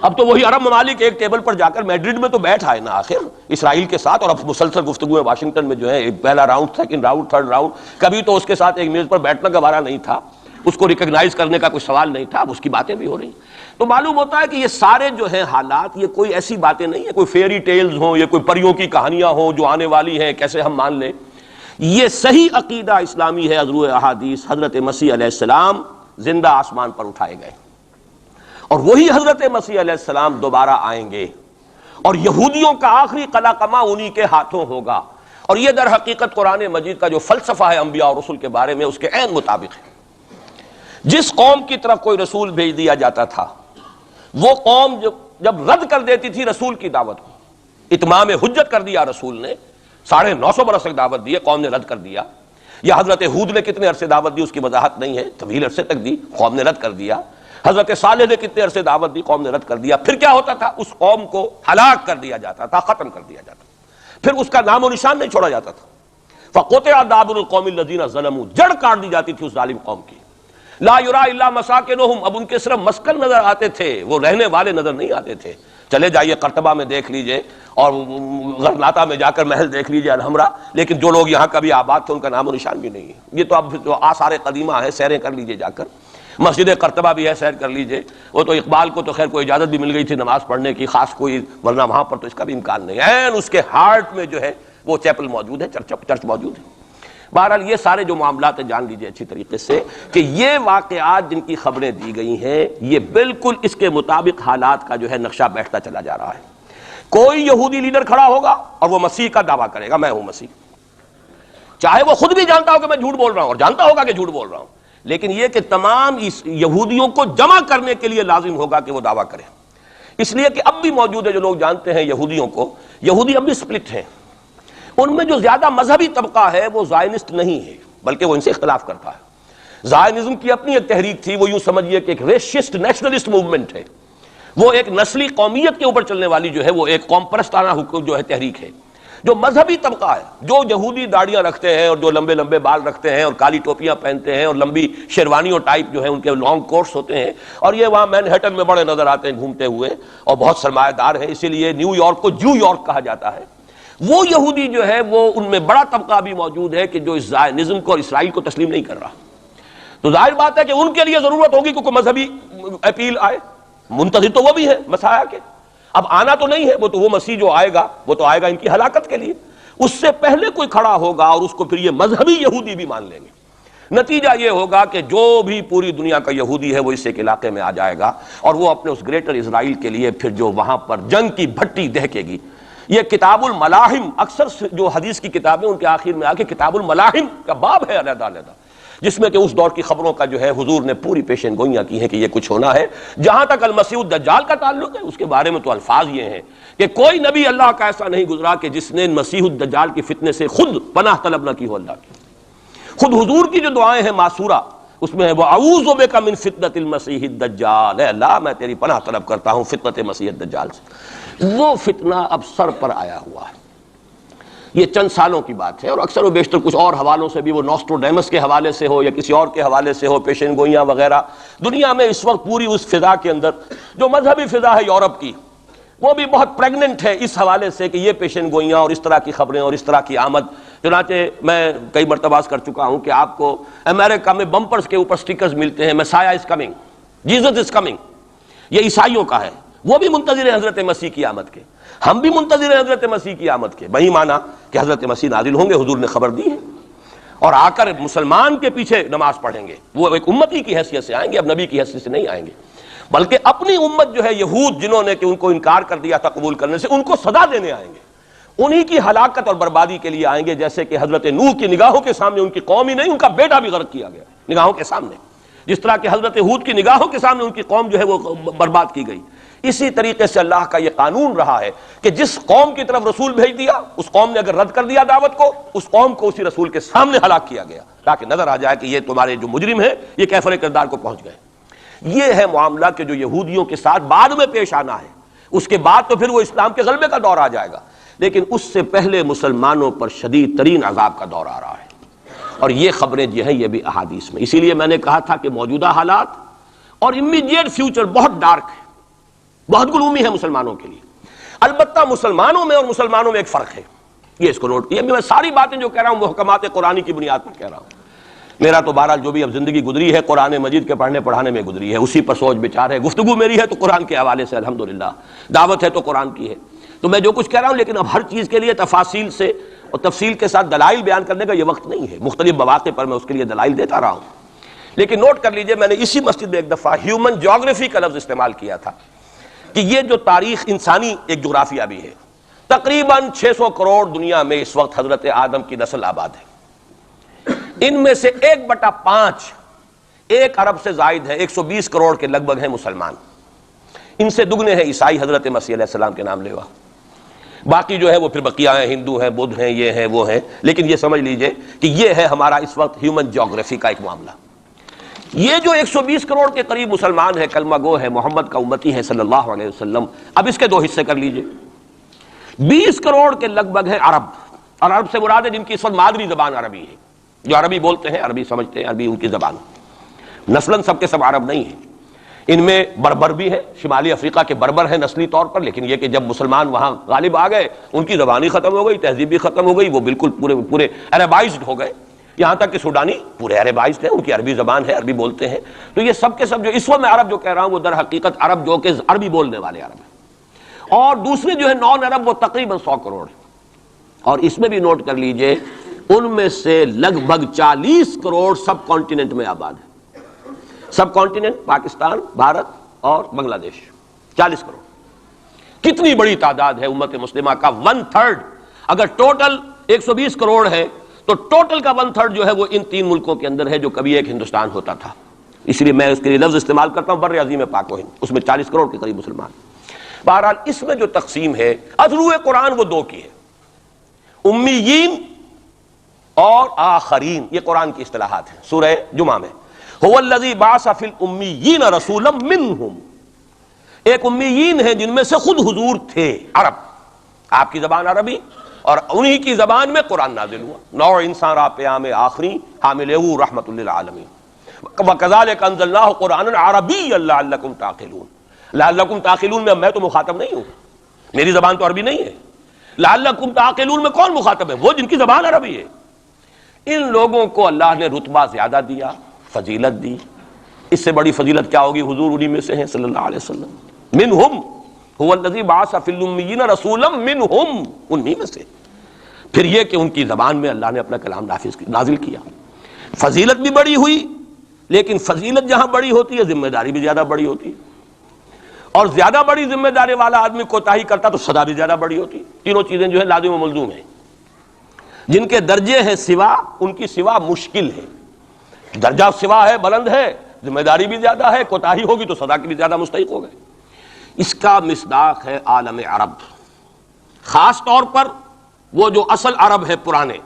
اب تو وہی عرب ممالک ایک ٹیبل پر جا کر میڈرڈ میں تو بیٹھ آئے نا آخر اسرائیل کے ساتھ، اور اب مسلسل گفتگو ہے واشنگٹن میں جو ہے، پہلا round, second round, third round, کبھی تو اس کے ساتھ ایک میز پر بیٹھنا گوارا نہیں تھا، اس کو ریکگنائز کرنے کا کوئی سوال نہیں تھا، اب اس کی باتیں بھی ہو رہی ہیں۔ تو معلوم ہوتا ہے کہ یہ سارے جو ہیں حالات، یہ کوئی ایسی باتیں نہیں ہیں، کوئی فیری ٹیلز ہوں، یہ کوئی پریوں کی کہانیاں ہوں جو آنے والی ہیں کیسے ہم مان لیں۔ یہ صحیح عقیدہ اسلامی ہے، ازروع احادیث، حضرت مسیح علیہ السلام زندہ آسمان پر اٹھائے گئے، اور وہی حضرت مسیح علیہ السلام دوبارہ آئیں گے، اور یہودیوں کا آخری قلع قمع انہی کے ہاتھوں ہوگا۔ اور یہ در حقیقت قرآن مجید کا جو فلسفہ ہے انبیاء اور رسول کے بارے میں، اس کے عین مطابق ہے۔ جس قوم کی طرف کوئی رسول بھیج دیا جاتا تھا، وہ قوم جب رد کر دیتی تھی رسول کی دعوت کو، اتمام حجت کر دیا رسول نے، 950 برس تک دعوت دی ہے، قوم نے رد کر دیا. یا حضرت ہود نے کتنے عرصے دعوت دی اس کی وضاحت نہیں ہے، طویل عرصے تک دی، قوم نے رد کر دیا. حضرت صالح نے کتنے عرصے دعوت دی، قوم نے رد کر دیا. پھر کیا ہوتا تھا؟ اس قوم کو ہلاک کر دیا جاتا تھا، ختم کر دیا جاتا تھا، پھر اس کا نام و نشان نہیں چھوڑا جاتا تھا. فقطع دابر القوم الذین ظلموا، جڑ کاٹ دی جاتی تھی اس ظالم قوم کی. لا یرا الا مساکنہم، اب ان کے صرف مسکن نظر آتے تھے، وہ رہنے والے نظر نہیں آتے تھے. چلے جائیے قرطبہ میں دیکھ لیجئے اور غرناطہ میں جا کر محل دیکھ لیجئے الحمرا، لیکن جو لوگ یہاں کبھی آباد تھے ان کا نام و نشان بھی نہیں ہے. یہ تو اب جو آثار قدیمہ ہے، سیریں کر لیجئے جا کر. مسجد قرطبہ بھی ہے، سیر کر لیجئے. وہ تو اقبال کو تو خیر کوئی اجازت بھی مل گئی تھی نماز پڑھنے کی خاص کوئی، ورنہ وہاں پر تو اس کا بھی امکان نہیں ہے. اس کے ہارٹ میں جو ہے وہ چیپل موجود ہے، چرچ موجود ہے. بہرحال یہ سارے جو معاملات ہیں جان لیجئے اچھی طریقے سے کہ یہ واقعات جن کی خبریں دی گئی ہیں یہ بالکل اس کے مطابق حالات کا جو ہے نقشہ بیٹھتا چلا جا رہا ہے. کوئی یہودی لیڈر کھڑا ہوگا اور وہ مسیح کا دعویٰ کرے گا، میں ہوں مسیح، چاہے وہ خود بھی جانتا ہو کہ میں جھوٹ بول رہا ہوں اور جانتا ہوگا کہ جھوٹ بول رہا ہوں، لیکن یہ کہ تمام یہودیوں کو جمع کرنے کے لیے لازم ہوگا کہ وہ دعویٰ کرے. اس لیے کہ اب بھی موجود ہے جو لوگ جانتے ہیں یہودیوں کو، یہودی اب بھی سپلٹ ہیں. ان میں جو زیادہ مذہبی طبقہ ہے وہ زائنسٹ نہیں ہے، بلکہ وہ ان سے اختلاف کرتا ہے. زائنزم کی اپنی ایک تحریک تھی، وہ یوں سمجھیے کہ ایک ریشسٹ نیشنلسٹ موومنٹ ہے، وہ ایک نسلی قومیت کے اوپر چلنے والی جو ہے وہ ایک قوم پرستانہ جو ہے تحریک ہے. جو مذہبی طبقہ ہے، جو یہودی داڑیاں رکھتے ہیں اور جو لمبے لمبے بال رکھتے ہیں اور کالی ٹوپیاں پہنتے ہیں اور لمبی شیروانیوں ٹائپ جو ہے ان کے لانگ کوٹس ہوتے ہیں، اور یہ وہاں مینہٹن میں بڑے نظر آتے ہیں گھومتے ہوئے اور بہت سرمایہ دار ہیں، اسی لیے نیو یارک کو جو یارک کہا جاتا ہے. وہ یہودی جو ہے وہ ان میں بڑا طبقہ بھی موجود ہے کہ جو اس زائنزم کو اور اسرائیل کو تسلیم نہیں کر رہا. تو ظاہر بات ہے کہ ان کے لیے ضرورت ہوگی کہ کوئی مذہبی اپیل آئے. منتظر تو وہ بھی ہے مسیح کے، اب آنا تو نہیں ہے، وہ مسیح جو آئے گا وہ تو آئے گا ان کی ہلاکت کے لیے. اس سے پہلے کوئی کھڑا ہوگا اور اس کو پھر یہ مذہبی یہودی بھی مان لیں گے. نتیجہ یہ ہوگا کہ جو بھی پوری دنیا کا یہودی ہے وہ اس ایک علاقے میں آ جائے گا اور وہ اپنے اس گریٹر اسرائیل کے لیے پھر جو وہاں پر جنگ کی بھٹی دہکے گی. یہ کتاب الملاحم، اکثر جو حدیث کی کتابیں ان کے آخر میں آ کے کتاب الملاحم کا باب ہے علیحدہ علیحدہ، جس میں کہ اس دور کی خبروں کا جو ہے حضور نے پوری پیشین گوئیاں کی ہیں کہ یہ کچھ ہونا ہے. جہاں تک المسیح الدجال کا تعلق ہے اس کے بارے میں تو الفاظ یہ ہیں کہ کوئی نبی اللہ کا ایسا نہیں گزرا کہ جس نے مسیح الدجال کی فتنے سے خود پناہ طلب نہ کی ہو اللہ کی. خود حضور کی جو دعائیں ہیں معصورہ اس میں ہے وہ اعوذ بک من فتنۃ المسیح الدجال، اے اللہ میں تیری پناہ طلب کرتا ہوں فتنۃ مسیح الدجال سے. وہ فتنہ اب سر پر آیا ہوا ہے. یہ چند سالوں کی بات ہے اور اکثر و بیشتر کچھ اور حوالوں سے بھی، وہ نوسٹروڈیمس کے حوالے سے ہو یا کسی اور کے حوالے سے ہو، پیشین گوئیاں وغیرہ. دنیا میں اس وقت پوری اس فضا کے اندر جو مذہبی فضا ہے یورپ کی، وہ بھی بہت پریگننٹ ہے اس حوالے سے کہ یہ پیشین گوئیاں اور اس طرح کی خبریں اور اس طرح کی آمد. چنانچہ میں کئی مرتبہ کر چکا ہوں کہ آپ کو امریکہ میں بمپرز کے اوپر سٹیکرز ملتے ہیں، مسیح is coming, Jesus is coming. یہ عیسائیوں کا ہے، وہ بھی منتظر ہیں حضرت مسیح کی آمد کے. ہم بھی منتظر ہیں حضرت مسیح کی آمد کے. وہی مانا کہ حضرت مسیح نازل ہوں گے، حضور نے خبر دی ہے، اور آ کر مسلمان کے پیچھے نماز پڑھیں گے. وہ ایک امتی کی حیثیت سے آئیں گے، اب نبی کی حیثیت سے نہیں آئیں گے، بلکہ اپنی امت جو ہے یہود جنہوں نے کہ ان کو انکار کر دیا تھا قبول کرنے سے، ان کو سزا دینے آئیں گے. انہی کی ہلاکت اور بربادی کے لیے آئیں گے، جیسے کہ حضرت نوح کی نگاہوں کے سامنے ان کی قوم ہی نہیں ان کا بیٹا بھی غرق کیا گیا نگاہوں کے سامنے، جس طرح کہ حضرت ہود کی نگاہوں کے سامنے ان کی قوم جو ہے وہ برباد کی گئی. اسی طریقے سے اللہ کا یہ قانون رہا ہے کہ جس قوم کی طرف رسول بھیج دیا، اس قوم نے اگر رد کر دیا دعوت کو، اس قوم کو اسی رسول کے سامنے ہلاک کیا گیا تاکہ نظر آ جائے کہ یہ تمہارے جو مجرم ہیں یہ کیفر کردار کو پہنچ گئے. یہ ہے معاملہ کہ جو یہودیوں کے ساتھ بعد میں پیش آنا ہے. اس کے بعد تو پھر وہ اسلام کے غلبے کا دور آ جائے گا، لیکن اس سے پہلے مسلمانوں پر شدید ترین عذاب کا دور آ رہا ہے. اور یہ خبریں جو ہیں یہ بھی احادیث میں. اسی لیے میں نے کہا تھا کہ موجودہ حالات اور امیڈیٹ فیوچر بہت ڈارک ہے، بہت گلومی ہے مسلمانوں کے لیے. البتہ مسلمانوں میں اور مسلمانوں میں ایک فرق ہے، یہ اس کو نوٹ کیے. میں ساری باتیں جو کہہ رہا ہوں محکمات قرآنی کی بنیاد پر کہہ رہا ہوں. میرا تو بہرحال جو بھی اب زندگی گزری ہے قرآن مجید کے پڑھنے پڑھانے میں گزری ہے، اسی پر سوچ بچار ہے. گفتگو میری ہے تو قرآن کے حوالے سے الحمدللہ، دعوت ہے تو قرآن کی ہے. تو میں جو کچھ کہہ رہا ہوں، لیکن اب ہر چیز کے لیے تفاصیل سے اور تفصیل کے ساتھ دلائل بیان کرنے کا یہ وقت نہیں ہے. مختلف مواقع پر میں اس کے لیے دلائل دیتا رہا ہوں. لیکن نوٹ کر لیجئے، میں نے اسی مسجد میں ایک دفعہ ہیومن جیوگرافی کا لفظ استعمال کیا تھا کہ یہ جو تاریخ انسانی ایک جغرافیہ بھی ہے. تقریباً 600 کروڑ دنیا میں اس وقت حضرت آدم کی نسل آباد ہے. ان میں سے 1/5 1 ارب سے زائد ہے، 120 کروڑ کے لگ بھگ ہیں مسلمان. ان سے دگنے ہیں عیسائی حضرت مسیح علیہ السلام کے نام لیوا. باقی جو ہے وہ پھر بقیہ ہیں، ہندو ہیں، بدھ ہیں، یہ ہیں وہ ہیں، لیکن یہ سمجھ لیجئے کہ یہ ہے ہمارا اس وقت ہیومن جیوگرافی کا ایک معاملہ۔ یہ جو 120 کروڑ کے قریب مسلمان ہے، کلمہ گو ہے، محمد کا امتی ہے صلی اللہ علیہ وسلم، اب اس کے دو حصے کر لیجئے۔ 20 کروڑ کے لگ بھگ ہے عرب، اور عرب سے مراد ہے جن کی اس وقت مادری زبان عربی ہے، جو عربی بولتے ہیں، عربی سمجھتے ہیں، عربی ان کی زبان۔ نسلاً سب کے سب عرب نہیں ہیں، ان میں بربر بھی ہے، شمالی افریقہ کے بربر ہیں نسلی طور پر، لیکن یہ کہ جب مسلمان وہاں غالب آ گئے ان کی زبان ہی ختم ہو گئی، تہذیب بھی ختم ہو گئی، وہ بالکل پورے عربائزڈ ہو گئے، یہاں تک کہ سوڈانی پورے عربائزڈ ہیں، ان کی عربی زبان ہے، عربی بولتے ہیں۔ تو یہ سب کے سب جو اس وقت میں عرب جو کہہ رہا ہوں وہ در حقیقت عرب جو کہ عربی بولنے والے عرب ہیں، اور دوسرے جو ہے نان عرب وہ تقریباً 100 کروڑ ہیں، اور اس میں بھی نوٹ کر لیجئے ان میں سے لگ بھگ 40 کروڑ سب کانٹیننٹ میں آباد ہے۔ سب کانٹیننٹ پاکستان، بھارت اور بنگلہ دیش، 40 کروڑ۔ کتنی بڑی تعداد ہے امت مسلمہ کا، 1/3۔ اگر ٹوٹل 120 کروڑ ہے تو ٹوٹل کا 1/3 جو ہے وہ ان 3 ملکوں کے اندر ہے جو کبھی ایک ہندوستان ہوتا تھا، اس لیے میں اس کے لیے لفظ استعمال کرتا ہوں بر عظیم پاک و ہند، اس میں 40 کروڑ کے قریب مسلمان۔ بہرحال اس میں جو تقسیم ہے اذرو قرآن وہ دو کی ہے، امیین اور آخرین، یہ قرآن کی اصطلاحات ہیں سورہ جمعہ میں۔ هو الذی بعث فی الامیین رسولا منہم، ایک امیین ہیں جن میں سے خود حضور تھے، عرب، آپ کی زبان عربی، اور انہی کی زبان میں قرآن نازل ہوا۔ نوع انسان را پیام آخری حاملہ رحمت للعالمین، وکذالک انزلناہ قرآنا عربیا لعلکم تعقلون۔ لعلکم تعقلون میں تو مخاطب نہیں ہوں، میری زبان تو عربی نہیں ہے، لعلکم تعقلون میں کون مخاطب ہے؟ وہ جن کی زبان عربی ہے۔ ان لوگوں کو اللہ نے رتبہ زیادہ دیا، فضیلت دی، اس سے بڑی فضیلت کیا ہوگی؟ حضور انہی میں سے ہیں صلی اللہ علیہ وسلم۔ منہم هو الذی بعث فی الامیین رسولا منہم، انہی میں سے۔ پھر یہ کہ ان کی زبان میں اللہ نے اپنا کلام نازل کیا، فضیلت بھی بڑی ہوئی، لیکن فضیلت جہاں بڑی ہوتی ہے ذمہ داری بھی زیادہ بڑی ہوتی ہے، اور زیادہ بڑی ذمہ داری والا آدمی کوتاہی کرتا تو سزا بھی زیادہ بڑی ہوتی ہے۔ تینوں چیزیں جو ہے لازم و ملزوم ہیں۔ جن کے درجے ہیں سوا، ان کی سوا مشکل ہے، درجہ سوا ہے، بلند ہے، ذمہ داری بھی زیادہ ہے، کوتاہی ہوگی تو سزا کی بھی زیادہ مستحق ہو گئے۔ اس کا مصداق ہے عالم عرب، خاص طور پر وہ جو اصل عرب ہے پرانے،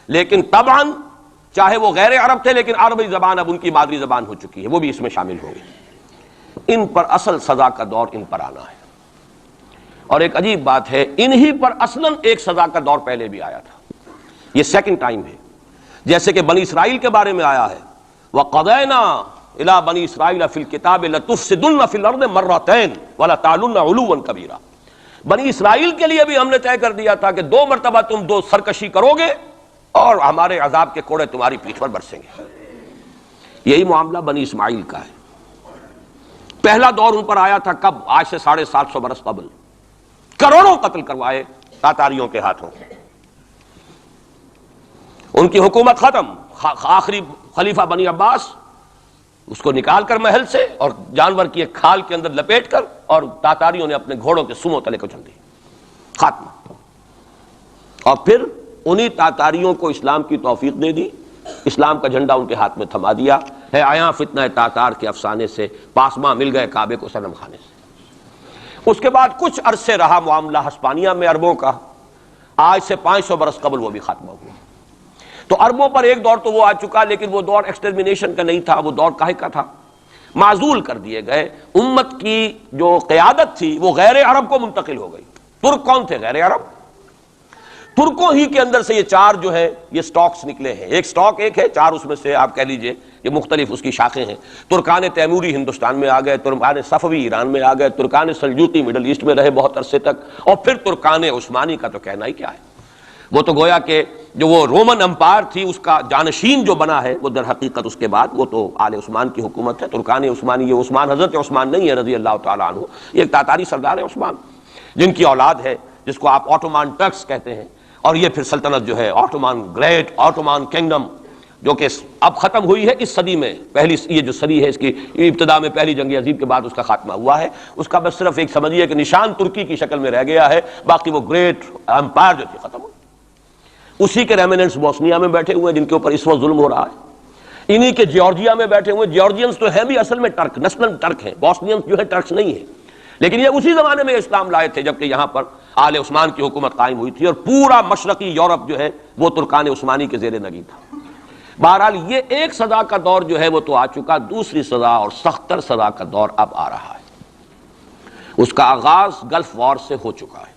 لیکن طبعاً چاہے وہ غیر عرب تھے لیکن عربی زبان اب ان کی مادری زبان ہو چکی ہے، وہ بھی اس میں شامل ہوں گے۔ ان پر اصل سزا کا دور ان پر آنا ہے، اور ایک عجیب بات ہے، انہی پر اصلاً ایک سزا کا دور پہلے بھی آیا تھا، یہ سیکنڈ ٹائم ہے، جیسے کہ بنی اسرائیل کے بارے میں آیا ہے، وَقَضَيْنَا إِلَىٰ بَنِي إِسْرَائِيلَ فِي الْكِتَابِ لَتُفْسِدُنَّ فِي الْأَرْضِ مَرَّتَيْنِ وَلَتَعْلُنَّ عُلُوًّا كَبِيرًا۔ بنی اسرائیل کے لیے بھی ہم نے طے کر دیا تھا کہ 2 مرتبہ تم 2 سرکشی کرو گے اور ہمارے عذاب کے کوڑے تمہاری پیٹھ پر برسیں گے۔ یہی معاملہ بنی اسماعیل کا ہے۔ پہلا دور ان پر آیا تھا کب؟ آج سے 750 برس قبل، کروڑوں قتل کروائے تاتاریوں کے ہاتھوں، ان کی حکومت ختم، آخری خلیفہ بنی عباس اس کو نکال کر محل سے اور جانور کی ایک کھال کے اندر لپیٹ کر، اور تاتاریوں نے اپنے گھوڑوں کے سموں تلے کو چل دی، خاتمہ۔ اور پھر انہی تاتاریوں کو اسلام کی توفیق دے دی، اسلام کا جھنڈا ان کے ہاتھ میں تھما دیا ہے۔ آیا فتنہ تاتار کے افسانے سے پاسماں مل گئے کعبے کو صنم خانے سے۔ اس کے بعد کچھ عرصے رہا معاملہ ہسپانیہ میں عربوں کا، آج سے 500 برس قبل وہ بھی خاتمہ ہوا۔ تو عربوں پر ایک دور تو وہ آ چکا، لیکن وہ دور ایکسٹرمینیشن کا نہیں تھا، وہ دور کاہے کا تھا؟ معزول کر دیے گئے، امت کی جو قیادت تھی وہ غیر عرب کو منتقل ہو گئی۔ ترک کون تھے؟ غیر عرب۔ ترکوں ہی کے اندر سے یہ 4 جو ہے یہ سٹاکس نکلے ہیں، ایک سٹاک ایک ہے، 4 اس میں سے آپ کہہ لیجئے یہ مختلف اس کی شاخیں ہیں۔ ترکان تیموری ہندوستان میں آ گئے، ترکان صفوی ایران میں آ گئے، ترکان سلجوقی مڈل ایسٹ میں رہے بہت عرصے تک، اور پھر ترکان عثمانی کا تو کہنا ہی کیا ہے، وہ تو گویا کہ جو وہ رومن امپائر تھی اس کا جانشین جو بنا ہے وہ در حقیقت اس کے بعد وہ تو آل عثمان کی حکومت ہے۔ ترکان عثمانی، یہ عثمان حضرت عثمان نہیں ہے رضی اللہ تعالیٰ عنہ، یہ ایک تاتاری سردار ہے عثمان، جن کی اولاد ہے جس کو آپ آٹومان ٹرکس کہتے ہیں، اور یہ پھر سلطنت جو ہے آٹومان گریٹ آٹومان کنگڈم جو کہ اب ختم ہوئی ہے اس صدی میں، پہلی یہ جو صدی ہے اس کی ابتدا میں پہلی جنگ عظیم کے بعد اس کا خاتمہ ہوا ہے، اس کا بس صرف ایک سمجھیے کہ نشان ترکی کی شکل میں رہ گیا ہے، باقی وہ گریٹ امپائر جو تھی ختم ہو۔ اسی کے ریمیننٹس بوسنیا میں بیٹھے ہوئے ہیں جن کے اوپر اس وقت ظلم ہو رہا ہے، انہی کے جارجیا میں بیٹھے ہوئے، جارجینز تو ہیں بھی اصل میں ٹرک، نسلاً ٹرک ہیں، بوسنینز جو ہے ٹرکس نہیں ہیں، لیکن یہ اسی زمانے میں اسلام لائے تھے جبکہ یہاں پر آل عثمان کی حکومت قائم ہوئی تھی اور پورا مشرقی یورپ جو ہے وہ ترکان عثمانی کے زیر نگین تھا۔ بہرحال یہ ایک صدا کا دور جو ہے وہ تو آ چکا، دوسری صدا اور سختر صدا کا دور اب آ رہا ہے۔ اس کا آغاز گلف وار سے ہو چکا ہے۔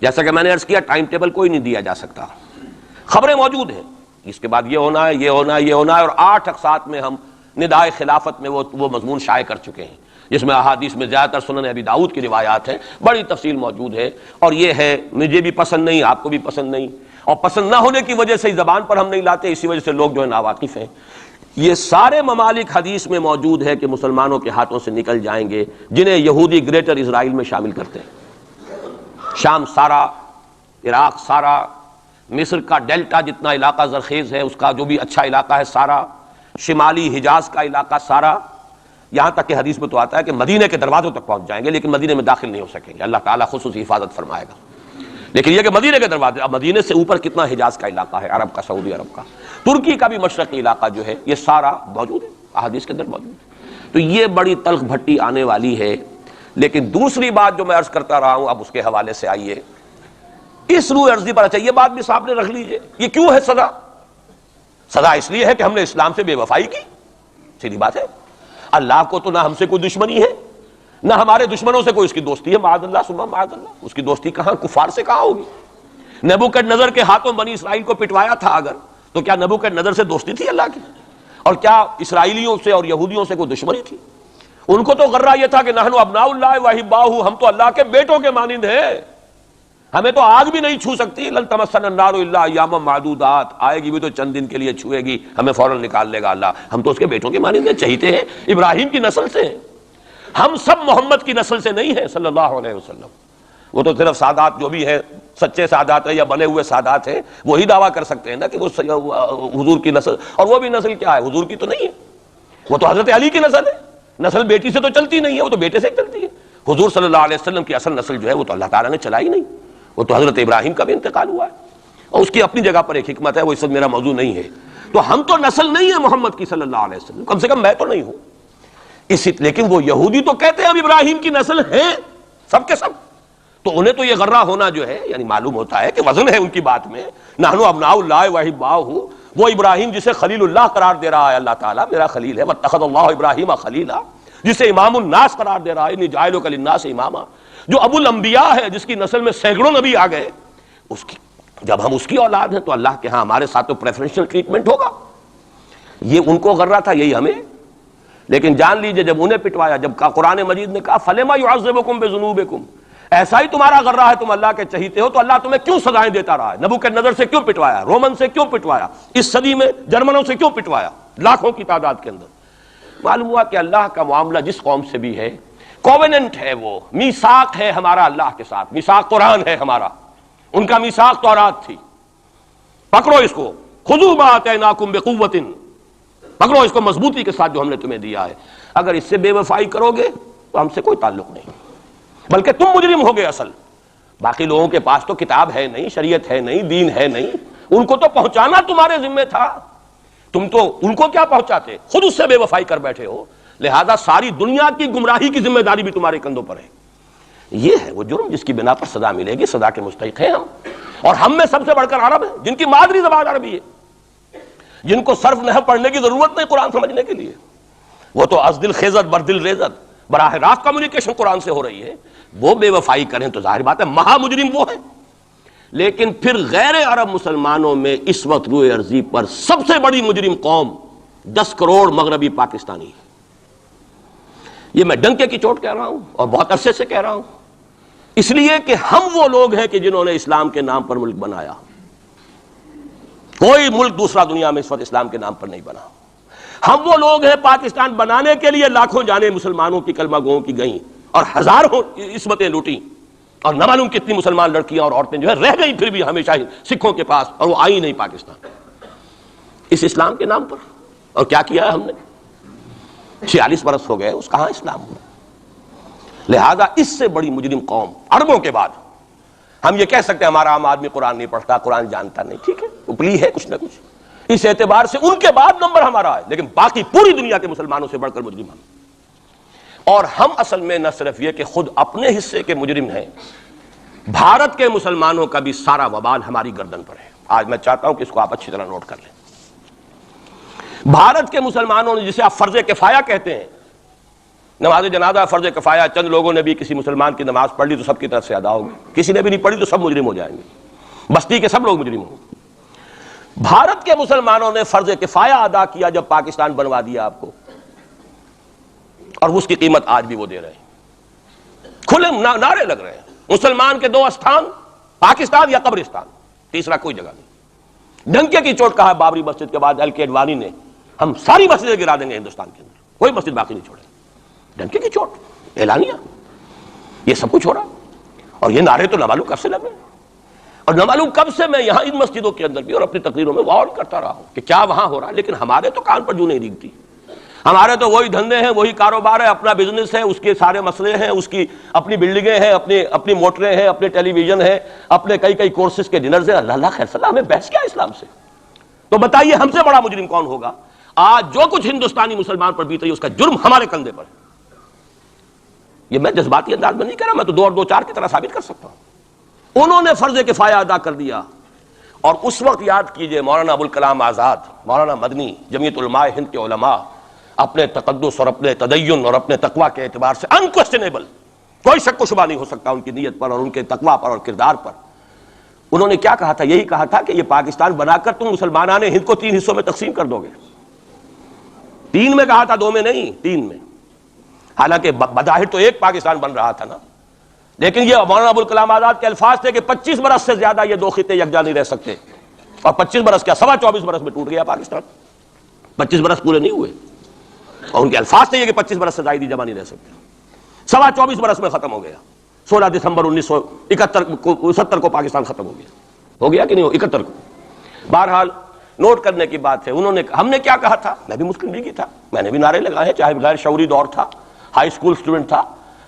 جیسا کہ میں نے عرض کیا، ٹائم ٹیبل کوئی نہیں دیا جا سکتا، خبریں موجود ہیں، اس کے بعد یہ ہونا ہے، یہ ہونا ہے، یہ ہونا ہے، اور 8 اقساط میں ہم ندائے خلافت میں وہ مضمون شائع کر چکے ہیں، جس میں احادیث میں زیادہ تر سنن ابی داؤد کی روایات ہیں، بڑی تفصیل موجود ہے۔ اور یہ ہے، مجھے بھی پسند نہیں، آپ کو بھی پسند نہیں، اور پسند نہ ہونے کی وجہ سے زبان پر ہم نہیں لاتے، اسی وجہ سے لوگ جو ہے ناواقف ہیں۔ یہ سارے ممالک حدیث میں موجود ہے کہ مسلمانوں کے ہاتھوں سے نکل جائیں گے، جنہیں یہودی گریٹر اسرائیل میں شامل کرتے ہیں۔ شام سارا، عراق سارا، مصر کا ڈیلٹا جتنا علاقہ زرخیز ہے اس کا جو بھی اچھا علاقہ ہے سارا، شمالی حجاز کا علاقہ سارا، یہاں تک کہ حدیث میں تو آتا ہے کہ مدینے کے دروازوں تک پہنچ جائیں گے، لیکن مدینے میں داخل نہیں ہو سکیں گے، اللہ تعالیٰ خصوصی حفاظت فرمائے گا۔ لیکن یہ کہ مدینے کے دروازے، اب مدینے سے اوپر کتنا حجاز کا علاقہ ہے، عرب کا، سعودی عرب کا، ترکی کا بھی مشرقی علاقہ جو ہے، یہ سارا موجود ہے، احادیث کے اندر موجود ہے۔ تو یہ بڑی تلخ بھٹی آنے والی ہے۔ لیکن دوسری بات جو میں عرض کرتا رہا ہوں، اب اس کے حوالے سے آئیے اس روح عرضی پر، اچھا یہ بات بھی سامنے رکھ لیجئے، یہ کیوں ہے سزا؟ سزا اس لیے ہے کہ ہم نے اسلام سے بے وفائی کی، سیدھی بات ہے۔ اللہ کو تو نہ ہم سے کوئی دشمنی ہے، نہ ہمارے دشمنوں سے کوئی اس کی دوستی ہے، معاذ اللہ ثم معاذ اللہ۔ اس کی دوستی کہاں، کفار سے کہاں ہوگی؟ نبوکدنضر کے ہاتھوں بنی اسرائیل کو پٹوایا تھا اگر، تو کیا نبوکدنضر سے دوستی تھی اللہ کی؟ اور کیا اسرائیلیوں سے اور یہودیوں سے کوئی دشمنی تھی؟ ان کو تو غرہ یہ تھا کہ نحن ابناء اللہ واحباہ، ہم تو اللہ کے بیٹوں کے مانند ہیں، ہمیں تو آگ بھی نہیں چھو سکتی، لن تمسنا النار الا ایاما معدودات، آئے گی بھی تو چند دن کے لیے چھوئے گی، ہمیں فوراً نکال لے گا اللہ، ہم تو اس کے بیٹوں کے مانند ہیں، چہیتے ہیں، ابراہیم کی نسل سے ہیں، ہم سب محمد کی نسل سے نہیں ہیں صلی اللہ علیہ وسلم۔ وہ تو صرف سادات جو بھی ہیں، سچے سادات ہیں یا بنے ہوئے سادات ہیں، وہی دعویٰ کر سکتے ہیں نا کہ وہ حضور کی نسل، اور وہ بھی نسل کیا ہے، حضور کی تو نہیں ہے، وہ تو حضرت علی کی نسل ہے، نسل بیٹی سے تو چلتی نہیں ہے، وہ تو بیٹے سے چلتی ہے۔ حضور صلی اللہ علیہ وسلم کی اصل نسل جو ہے وہ تو اللہ تعالیٰ نے چلائی نہیں، وہ تو حضرت ابراہیم کا بھی انتقال ہوا ہے، اور اس کی اپنی جگہ پر ایک حکمت ہے، وہ اس وقت میرا موضوع نہیں ہے۔ تو ہم تو نسل نہیں ہے محمد کی صلی اللہ علیہ وسلم، کم سے کم میں تو نہیں ہوں اسی، لیکن وہ یہودی تو کہتے ہیں ہم ابراہیم کی نسل ہیں سب کے سب، تو انہیں تو یہ غرہ ہونا جو ہے، یعنی معلوم ہوتا ہے کہ وزن ہے ان کی بات میں، نحن ابناء اللہ واحباہ، وہ ابراہیم جسے خلیل اللہ قرار دے رہا ہے اللہ تعالیٰ، میرا خلیل ہے، واتخذ اللہ ابراہیم خلیلا، جسے امام الناس قرار دے رہا ہے، انی جاعلک للناس اماما، جو ابو الانبیاء ہے، جس کی نسل میں سینکڑوں نبی آ گئے، اس کی جب ہم اس کی اولاد ہیں تو اللہ کے ہاں ہمارے ساتھ تو پریفرنشل ٹریٹمنٹ ہوگا۔ یہ ان کو غرہ تھا، یہی ہمیں۔ لیکن جان لیجئے جب انہیں پٹوایا، جب قرآن مجید نے کہا فَلِمَ يُعَذِّبُكُم بِذُنُوبِكُم، ایسا ہی تمہارا غرہ ہے، تم اللہ کے چہیتے ہو، تو اللہ تمہیں کیوں سزائیں دیتا رہا ہے؟ نبوکدنضر سے کیوں پٹوایا، رومن سے کیوں پٹوایا، اس صدی میں جرمنوں سے کیوں پٹوایا، لاکھوں کی تعداد کے اندر؟ معلوم ہوا کہ اللہ کا معاملہ جس قوم سے بھی ہے، کووننٹ ہے، وہ میثاق ہے ہمارا اللہ کے ساتھ، میثاق قرآن ہے ہمارا، ان کا میثاق تورات تھی، پکڑو اس کو، خذوا ما آتیناکم بقوۃ، پکڑو اس کو مضبوطی کے ساتھ جو ہم نے تمہیں دیا ہے، اگر اس سے بے وفائی کرو گے تو ہم سے کوئی تعلق نہیں، بلکہ تم مجرم ہوگے اصل۔ باقی لوگوں کے پاس تو کتاب ہے نہیں، شریعت ہے نہیں، دین ہے نہیں، ان کو تو پہنچانا تمہارے ذمہ تھا، تم تو ان کو کیا پہنچاتے، خود اس سے بے وفائی کر بیٹھے ہو، لہذا ساری دنیا کی گمراہی کی ذمہ داری بھی تمہارے کندھوں پر ہے۔ یہ ہے وہ جرم جس کی بنا پر سزا ملے گی، سزا کے مستحق ہیں ہم، اور ہم میں سب سے بڑھ کر عرب ہیں جن کی مادری زبان عربی ہے، جن کو صرف نحو پڑھنے کی ضرورت نہیں قرآن سمجھنے کے لیے، وہ تو از دل خیزت بر دل ریزت، براہ راست کمیونیکیشن قرآن سے ہو رہی ہے، وہ بے وفائی کریں تو ظاہر بات ہے مہا مجرم وہ ہیں۔ لیکن پھر غیر عرب مسلمانوں میں اس وقت روئے ارضی پر سب سے بڑی مجرم قوم 10 کروڑ مغربی پاکستانی ہے۔ یہ میں ڈنکے کی چوٹ کہہ رہا ہوں اور بہت عرصے سے کہہ رہا ہوں، اس لیے کہ ہم وہ لوگ ہیں کہ جنہوں نے اسلام کے نام پر ملک بنایا، کوئی ملک دوسرا دنیا میں اس وقت اسلام کے نام پر نہیں بنا۔ ہم وہ لوگ ہیں پاکستان بنانے کے لیے لاکھوں جانیں مسلمانوں کی کلمہ گوؤں کی گئیں اور ہزاروں عصمتیں لوٹیں، اور نہ معلوم کتنی مسلمان لڑکیاں اور عورتیں جو ہے رہ گئی پھر بھی ہمیشہ ہی سکھوں کے پاس، اور وہ آئی نہیں پاکستان اس اسلام کے نام پر۔ اور کیا کیا ہے ہم نے؟ 46 برس ہو گئے، اس کہاں اسلام ہوا؟ لہذا اس سے بڑی مجرم قوم عربوں کے بعد، ہم یہ کہہ سکتے ہیں ہمارا عام آدمی قرآن نہیں پڑھتا، قرآن جانتا نہیں، ٹھیک ہے، اپلی ہے کچھ نہ کچھ، اس اعتبار سے ان کے بعد نمبر ہمارا ہے، لیکن باقی پوری دنیا کے مسلمانوں سے بڑھ کر مجرم ہم۔ اور ہم اصل میں نہ صرف یہ کہ خود اپنے حصے کے مجرم ہیں، بھارت کے مسلمانوں کا بھی سارا وبال ہماری گردن پر ہے۔ آج میں چاہتا ہوں کہ اس کو آپ اچھی طرح نوٹ کر لیں۔ بھارت کے مسلمانوں نے، جسے آپ فرض کفایہ کہتے ہیں، نماز جنازہ فرض کفایہ، چند لوگوں نے بھی کسی مسلمان کی نماز پڑھ لی تو سب کی طرف سے ادا ہوگی، کسی نے بھی نہیں پڑھی تو سب مجرم ہو جائیں گے، بستی کے سب لوگ مجرم ہوں گے۔ بھارت کے مسلمانوں نے فرض کفایہ ادا کیا جب پاکستان بنوا دیا آپ کو، اور اس کی قیمت آج بھی وہ دے رہے ہیں، کھلے نعرے لگ رہے ہیں، مسلمان کے 2 استھان، پاکستان یا قبرستان، تیسرا کوئی جگہ نہیں۔ ڈنکے کی چوٹ کہا بابری مسجد کے بعد LK اڈوانی نے، ہم ساری مسجدیں گرا دیں گے ہندوستان کے اندر، کوئی مسجد باقی نہیں چھوڑے۔ ڈنکے کی چوٹ اعلانیہ، یہ سب کچھ ہو رہا، اور یہ نعرے تو نہ معلوم کب سے لگ رہے ہیں، اور نہ معلوم کب سے میں یہاں ان مسجدوں کے اندر بھی اور اپنی تقریروں میں غور کرتا رہا ہوں کہ کیا وہاں ہو رہا ہے، لیکن ہمارے تو کان پر جوں نہیں ریگتی۔ ہمارے تو وہی دھندے ہیں، وہی کاروبار ہے، اپنا بزنس ہے، اس کے سارے مسئلے ہیں، اس کی اپنی بلڈنگیں ہیں، اپنی موٹریں ہیں، اپنے ٹیلی ویژن ہیں، اپنے کئی کورسز کے ڈنرز ہیں۔ اللہ خیر صلاح، ہمیں بحث کیا اسلام سے؟ تو بتائیے ہم سے بڑا مجرم کون ہوگا؟ آج جو کچھ ہندوستانی مسلمان پر بیت رہی ہے اس کا جرم ہمارے کندھے پر ہے۔ یہ میں جذباتی انداز میں نہیں کہہ رہا، میں تو 2 اور 2 4 کی طرح ثابت کر سکتا ہوں۔ انہوں نے فرض کفایہ ادا کر دیا، اور اس وقت یاد کیجئے مولانا ابوالکلام آزاد، مولانا مدنی، جمعیت علماء ہند کے علماء اپنے تقدس اور اپنے تدین اور اپنے تقوی کے اعتبار سے انکویسچنیبل، کوئی شک و شبہ نہیں ہو سکتا ان کی نیت پر اور ان کے تقوی پر اور کردار پر، انہوں نے کیا کہا تھا؟ یہی کہا تھا کہ یہ پاکستان بنا کر تم مسلمانان ہند کو 3 حصوں میں تقسیم کر دو گے۔ 3 میں کہا تھا، 2 میں نہیں، 3 میں۔ حالانکہ بظاہر تو ایک پاکستان بن رہا تھا نا، لیکن یہ مولانا ابوالکلام آزاد کے الفاظ تھے کہ 25 برس سے زیادہ یہ 2 خطے یکجا نہیں رہ سکتے، اور 25 برس کیا، 24.25 برس میں ٹوٹ گیا پاکستان، 25 برس پورے نہیں ہوئے، اور ان کے الفاظ تھے یہ کہ 25 برس سے زائد جمع نہیں رہ سکتے، 24.25 برس میں ختم ہو گیا۔ 16 دسمبر 1971 کو پاکستان ختم ہو گیا کہ نہیں؟ 71 کو۔ بہرحال نوٹ کرنے کی بات ہے، ہم نے کیا کہا تھا؟ میں بھی مسلم لیگی تھا، میں نے بھی نعرے لگائے ہیں، چاہے غیر شعوری دور تھا، ہائی اسکول اسٹوڈنٹ تھا،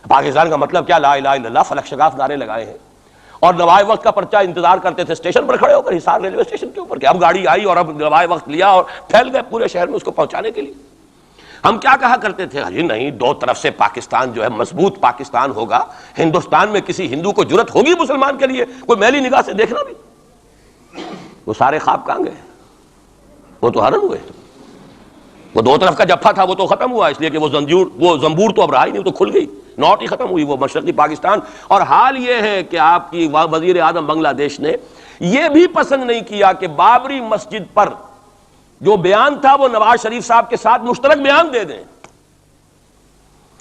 پاکستان کا مطلب کیا، لا الہ الا اللہ، فلک شگاف نعرے لگائے ہیں، اور نوائے وقت کا پرچہ انتظار کرتے تھے اسٹیشن پر کھڑے ہو کر، حصار ریلوے اسٹیشن کے اوپر، کہ اب گاڑی آئی اور اب نوائے وقت لیا اور پھیل گئے پورے شہر میں اس کو پہنچانے کے لیے۔ ہم کیا کہا کرتے تھے؟ جی نہیں، 2 طرف سے پاکستان جو ہے مضبوط پاکستان ہوگا، ہندوستان میں کسی ہندو کو جرت ہوگی مسلمان کے لیے کوئی میلی نگاہ سے دیکھنا بھی؟ وہ سارے خواب کہاں گئے؟ وہ تو حرم ہوئے، وہ 2 طرف کا جفا تھا وہ تو ختم ہوا، اس لیے کہ وہ زنبور تو اب رہا ہی نہیں، وہ تو کھل گئی، نوٹ ہی ختم ہوئی وہ مشرقی پاکستان۔ اور حال یہ ہے کہ آپ کی وزیر اعظم بنگلہ دیش نے یہ بھی پسند نہیں کیا کہ بابری مسجد پر جو بیان تھا وہ نواز شریف صاحب کے ساتھ مشترک بیان دے دیں۔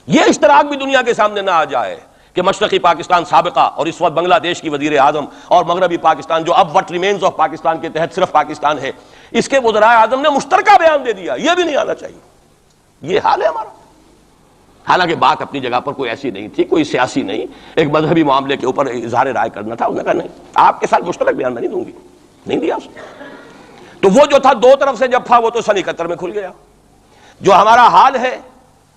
یہ اشتراک بھی دنیا کے سامنے نہ آ جائے کہ مشرقی پاکستان سابقہ اور اس وقت بنگلہ دیش کی وزیر اعظم اور مغربی پاکستان جو اب وٹ ریمینز آف پاکستان کے تحت صرف پاکستان ہے، اس کے وزرائے اعظم نے مشترکہ بیان دے دیا، یہ بھی نہیں آنا چاہیے۔ یہ حال ہے ہمارا۔ حالانکہ بات اپنی جگہ پر کوئی ایسی نہیں تھی، کوئی سیاسی نہیں، ایک مذہبی معاملے کے اوپر اظہار رائے کرنا تھا، انہوں نے کہا نہیں، آپ کے ساتھ مشترک بیان میں نہیں دوں گی، نہیں دیا اس نے۔ تو وہ جو تھا 2 طرف سے جب تھا وہ تو سن 71 میں کھل گیا۔ جو ہمارا حال ہے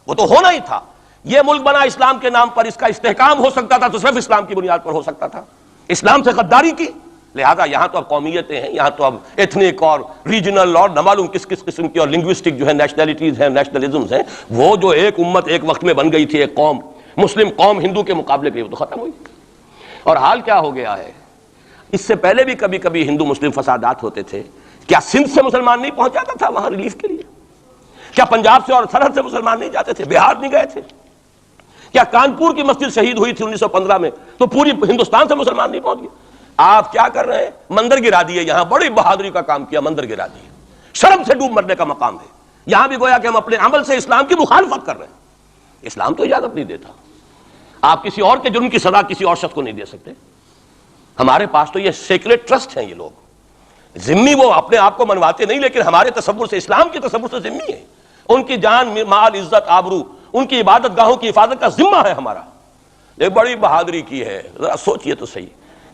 وہ تو ہونا ہی تھا۔ یہ ملک بنا اسلام کے نام پر، اس کا استحکام ہو سکتا تھا تو صرف اسلام کی بنیاد پر ہو سکتا تھا، اسلام سے غداری کی، لہذا یہاں تو اب قومیتیں ہیں، یہاں تو اب ایتھنک اور ریجنل اور نہ معلوم کس قسم کی اور لنگوسٹک جو ہے نیشنلٹیز ہیں، نیشنلزمز ہیں، وہ جو ایک امت ایک وقت میں بن گئی تھی، ایک قوم، مسلم قوم ہندو کے مقابلے پہ، وہ تو ختم ہوئی۔ اور حال کیا ہو گیا ہے؟ اس سے پہلے بھی کبھی کبھی ہندو مسلم فسادات ہوتے تھے، کیا سندھ سے مسلمان نہیں پہنچ جاتا تھا وہاں ریلیف کے لیے؟ کیا پنجاب سے اور سرحد سے مسلمان نہیں جاتے تھے؟ بہار نہیں گئے تھے؟ کیا کانپور کی مسجد شہید ہوئی تھی 1915 میں تو پوری ہندوستان سے مسلمان نہیں پہنچ گئے؟ آپ کیا کر رہے ہیں؟ مندر گرا دیے، یہاں بڑی بہادری کا کام کیا، مندر گرا دیے، شرم سے ڈوب مرنے کا مقام ہے۔ یہاں بھی گویا کہ ہم اپنے عمل سے اسلام کی مخالفت کر رہے ہیں۔ اسلام تو اجازت نہیں دیتا، آپ کسی اور کے جرم کی سزا کسی اور شخص کو نہیں دے سکتے۔ ہمارے پاس تو یہ سیکریٹ ٹرسٹ ہیں، یہ لوگ ذمہ وہ اپنے آپ کو منواتے نہیں، لیکن ہمارے تصور سے، اسلام کے تصور سے ذمہ ہے۔ ان کی جان، مال، عزت، آبرو، ان کی عبادت گاہوں کی حفاظت کا ذمہ ہے ہمارا۔ ایک بڑی بہادری کی ہے، ذرا سوچئے تو صحیح،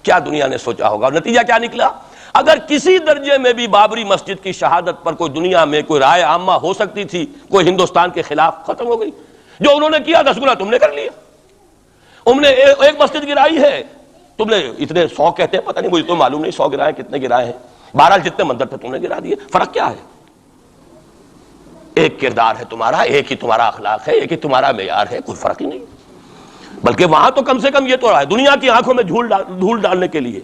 کیا دنیا نے سوچا ہوگا؟ اور نتیجہ کیا نکلا؟ اگر کسی درجے میں بھی بابری مسجد کی شہادت پر کوئی دنیا میں کوئی رائے عامہ ہو سکتی تھی کوئی ہندوستان کے خلاف، ختم ہو گئی۔ جو انہوں نے کیا 10 گنا تم نے کر لیا۔ انہوں نے ایک مسجد گرائی ہے، تم نے اتنے 100 کہتے ہیں، پتہ نہیں، مجھے تو معلوم نہیں 100 گرائے کتنے گرائے ہیں، بہرحال جتنے مندر تھے تم نے گرا دیے۔ فرق کیا ہے؟ ایک کردار ہے تمہارا، ایک ہی تمہارا اخلاق ہے، ایک ہی تمہارا معیار ہے، کوئی فرق ہی نہیں۔ بلکہ وہاں تو کم سے کم یہ تو رہا ہے دنیا کی آنکھوں میں دھول ڈالنے کے لیے،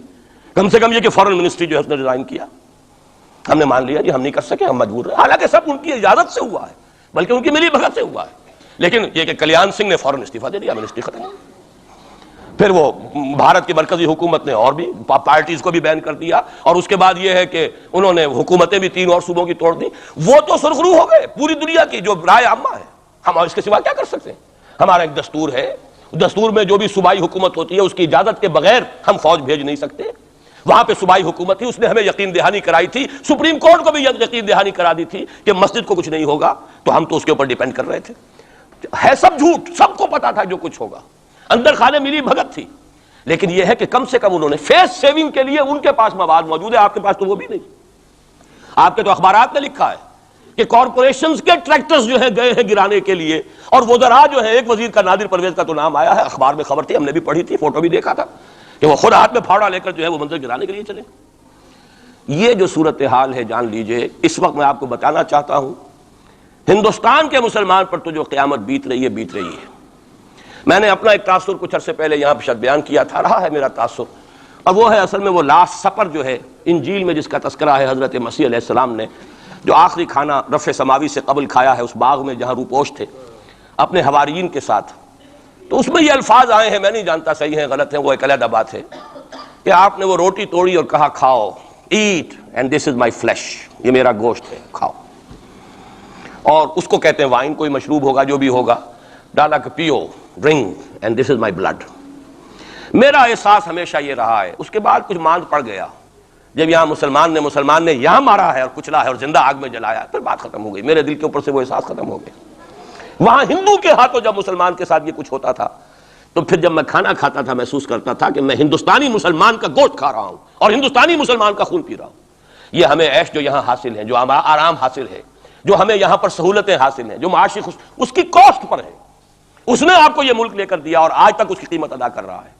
کم سے کم یہ کہ فارن منسٹری جو ہے اس نے ریزائن کیا، ہم نے مان لیا جی ہم نہیں کر سکے، ہم مجبور رہے، حالانکہ سب ان کی اجازت سے ہوا ہے، بلکہ ان کی ملی بھگت سے ہوا ہے۔ لیکن یہ کہ کلیان سنگھ نے فوراً استعفیٰ دے دیا، منسٹری ختم۔ پھر وہ بھارت کی مرکزی حکومت نے اور بھی پارٹیز کو بھی بین کر دیا، اور اس کے بعد یہ ہے کہ انہوں نے حکومتیں بھی 3 اور صوبوں کی توڑ دی۔ وہ تو سرخرو ہو گئے پوری دنیا کی جو رائے عامہ ہے، ہم اس کے سوا کیا کر سکتے ہیں؟ ہمارا ایک دستور ہے، دستور میں جو بھی صوبائی حکومت ہوتی ہے اس کی اجازت کے بغیر ہم فوج بھیج نہیں سکتے۔ وہاں پہ صوبائی حکومت تھی، اس نے ہمیں یقین دہانی کرائی تھی، سپریم کورٹ کو بھی یقین دہانی کرا دی تھی کہ مسجد کو کچھ نہیں ہوگا، تو ہم تو اس کے اوپر ڈیپینڈ کر رہے تھے۔ ہے سب جھوٹ، سب کو پتا تھا جو کچھ ہوگا، اندر خانے ملی بھگت تھی، لیکن یہ ہے کہ کم سے کم انہوں نے فیس سیونگ کے لیے ان کے پاس مواد موجود ہے، آپ کے پاس تو وہ بھی نہیں۔ آپ کے تو اخبارات میں لکھا ہے کہ کارپوریشنز کے ٹریکٹرز جو ہیں گئے ہیں گرانے کے لیے، اور وزراء جو ہیں، ایک وزیر کا نادر پرویز کا تو نام آیا ہے، اخبار میں خبر تھی، ہم نے بھی پڑھی تھی، فوٹو بھی دیکھا تھا کہ وہ خود ہاتھ میں پھاوڑا لے کر جو ہے وہ منظر گرانے کے لیے چلے۔ یہ جو صورتحال ہے جان لیجئے، اس وقت میں آپ کو بتانا چاہتا ہوں ہندوستان کے مسلمان پر تو جو قیامت بیت رہی ہے۔ میں نے اپنا ایک تاثر کچھ عرصے پہلے یہاں پہ بیان کیا تھا، رہا ہے میرا تاثر، اور وہ ہے اصل میں وہ لاسٹ سپر جو ہے انجیل میں جس کا تذکرہ ہے حضرت مسیح علیہ السلام نے جو آخری کھانا رفع سماوی سے قبل کھایا ہے اس باغ میں جہاں روپوش تھے اپنے حواریین کے ساتھ۔ تو اس میں یہ الفاظ آئے ہیں، میں نہیں جانتا صحیح ہیں غلط ہیں، وہ ایک علیحدہ بات ہے، کہ آپ نے وہ روٹی توڑی اور کہا کھاؤ، eat and this is my flesh, یہ میرا گوشت ہے، کھاؤ۔ اور اس کو کہتے ہیں وائن، کوئی مشروب ہوگا جو بھی ہوگا، ڈالا کہ پیو، drink and this is my blood. میرا احساس ہمیشہ یہ رہا ہے، اس کے بعد کچھ ماند پڑ گیا، جب یہاں مسلمان نے یہاں مارا ہے اور کچلا ہے اور زندہ آگ میں جلایا، پھر بات ختم ہو گئی، میرے دل کے اوپر سے وہ احساس ختم ہو گیا۔ وہاں ہندو کے ہاتھوں جب مسلمان کے ساتھ یہ کچھ ہوتا تھا تو پھر جب میں کھانا کھاتا تھا محسوس کرتا تھا کہ میں ہندوستانی مسلمان کا گوشت کھا رہا ہوں اور ہندوستانی مسلمان کا خون پی رہا ہوں۔ یہ ہمیں عیش جو یہاں حاصل ہے، جو آرام حاصل ہے، جو ہمیں یہاں پر سہولتیں حاصل ہیں، جو معاشی اس کی کاسٹ پر ہے، اس نے آپ کو یہ ملک لے کر دیا اور آج تک اس کی قیمت ادا کر رہا ہے،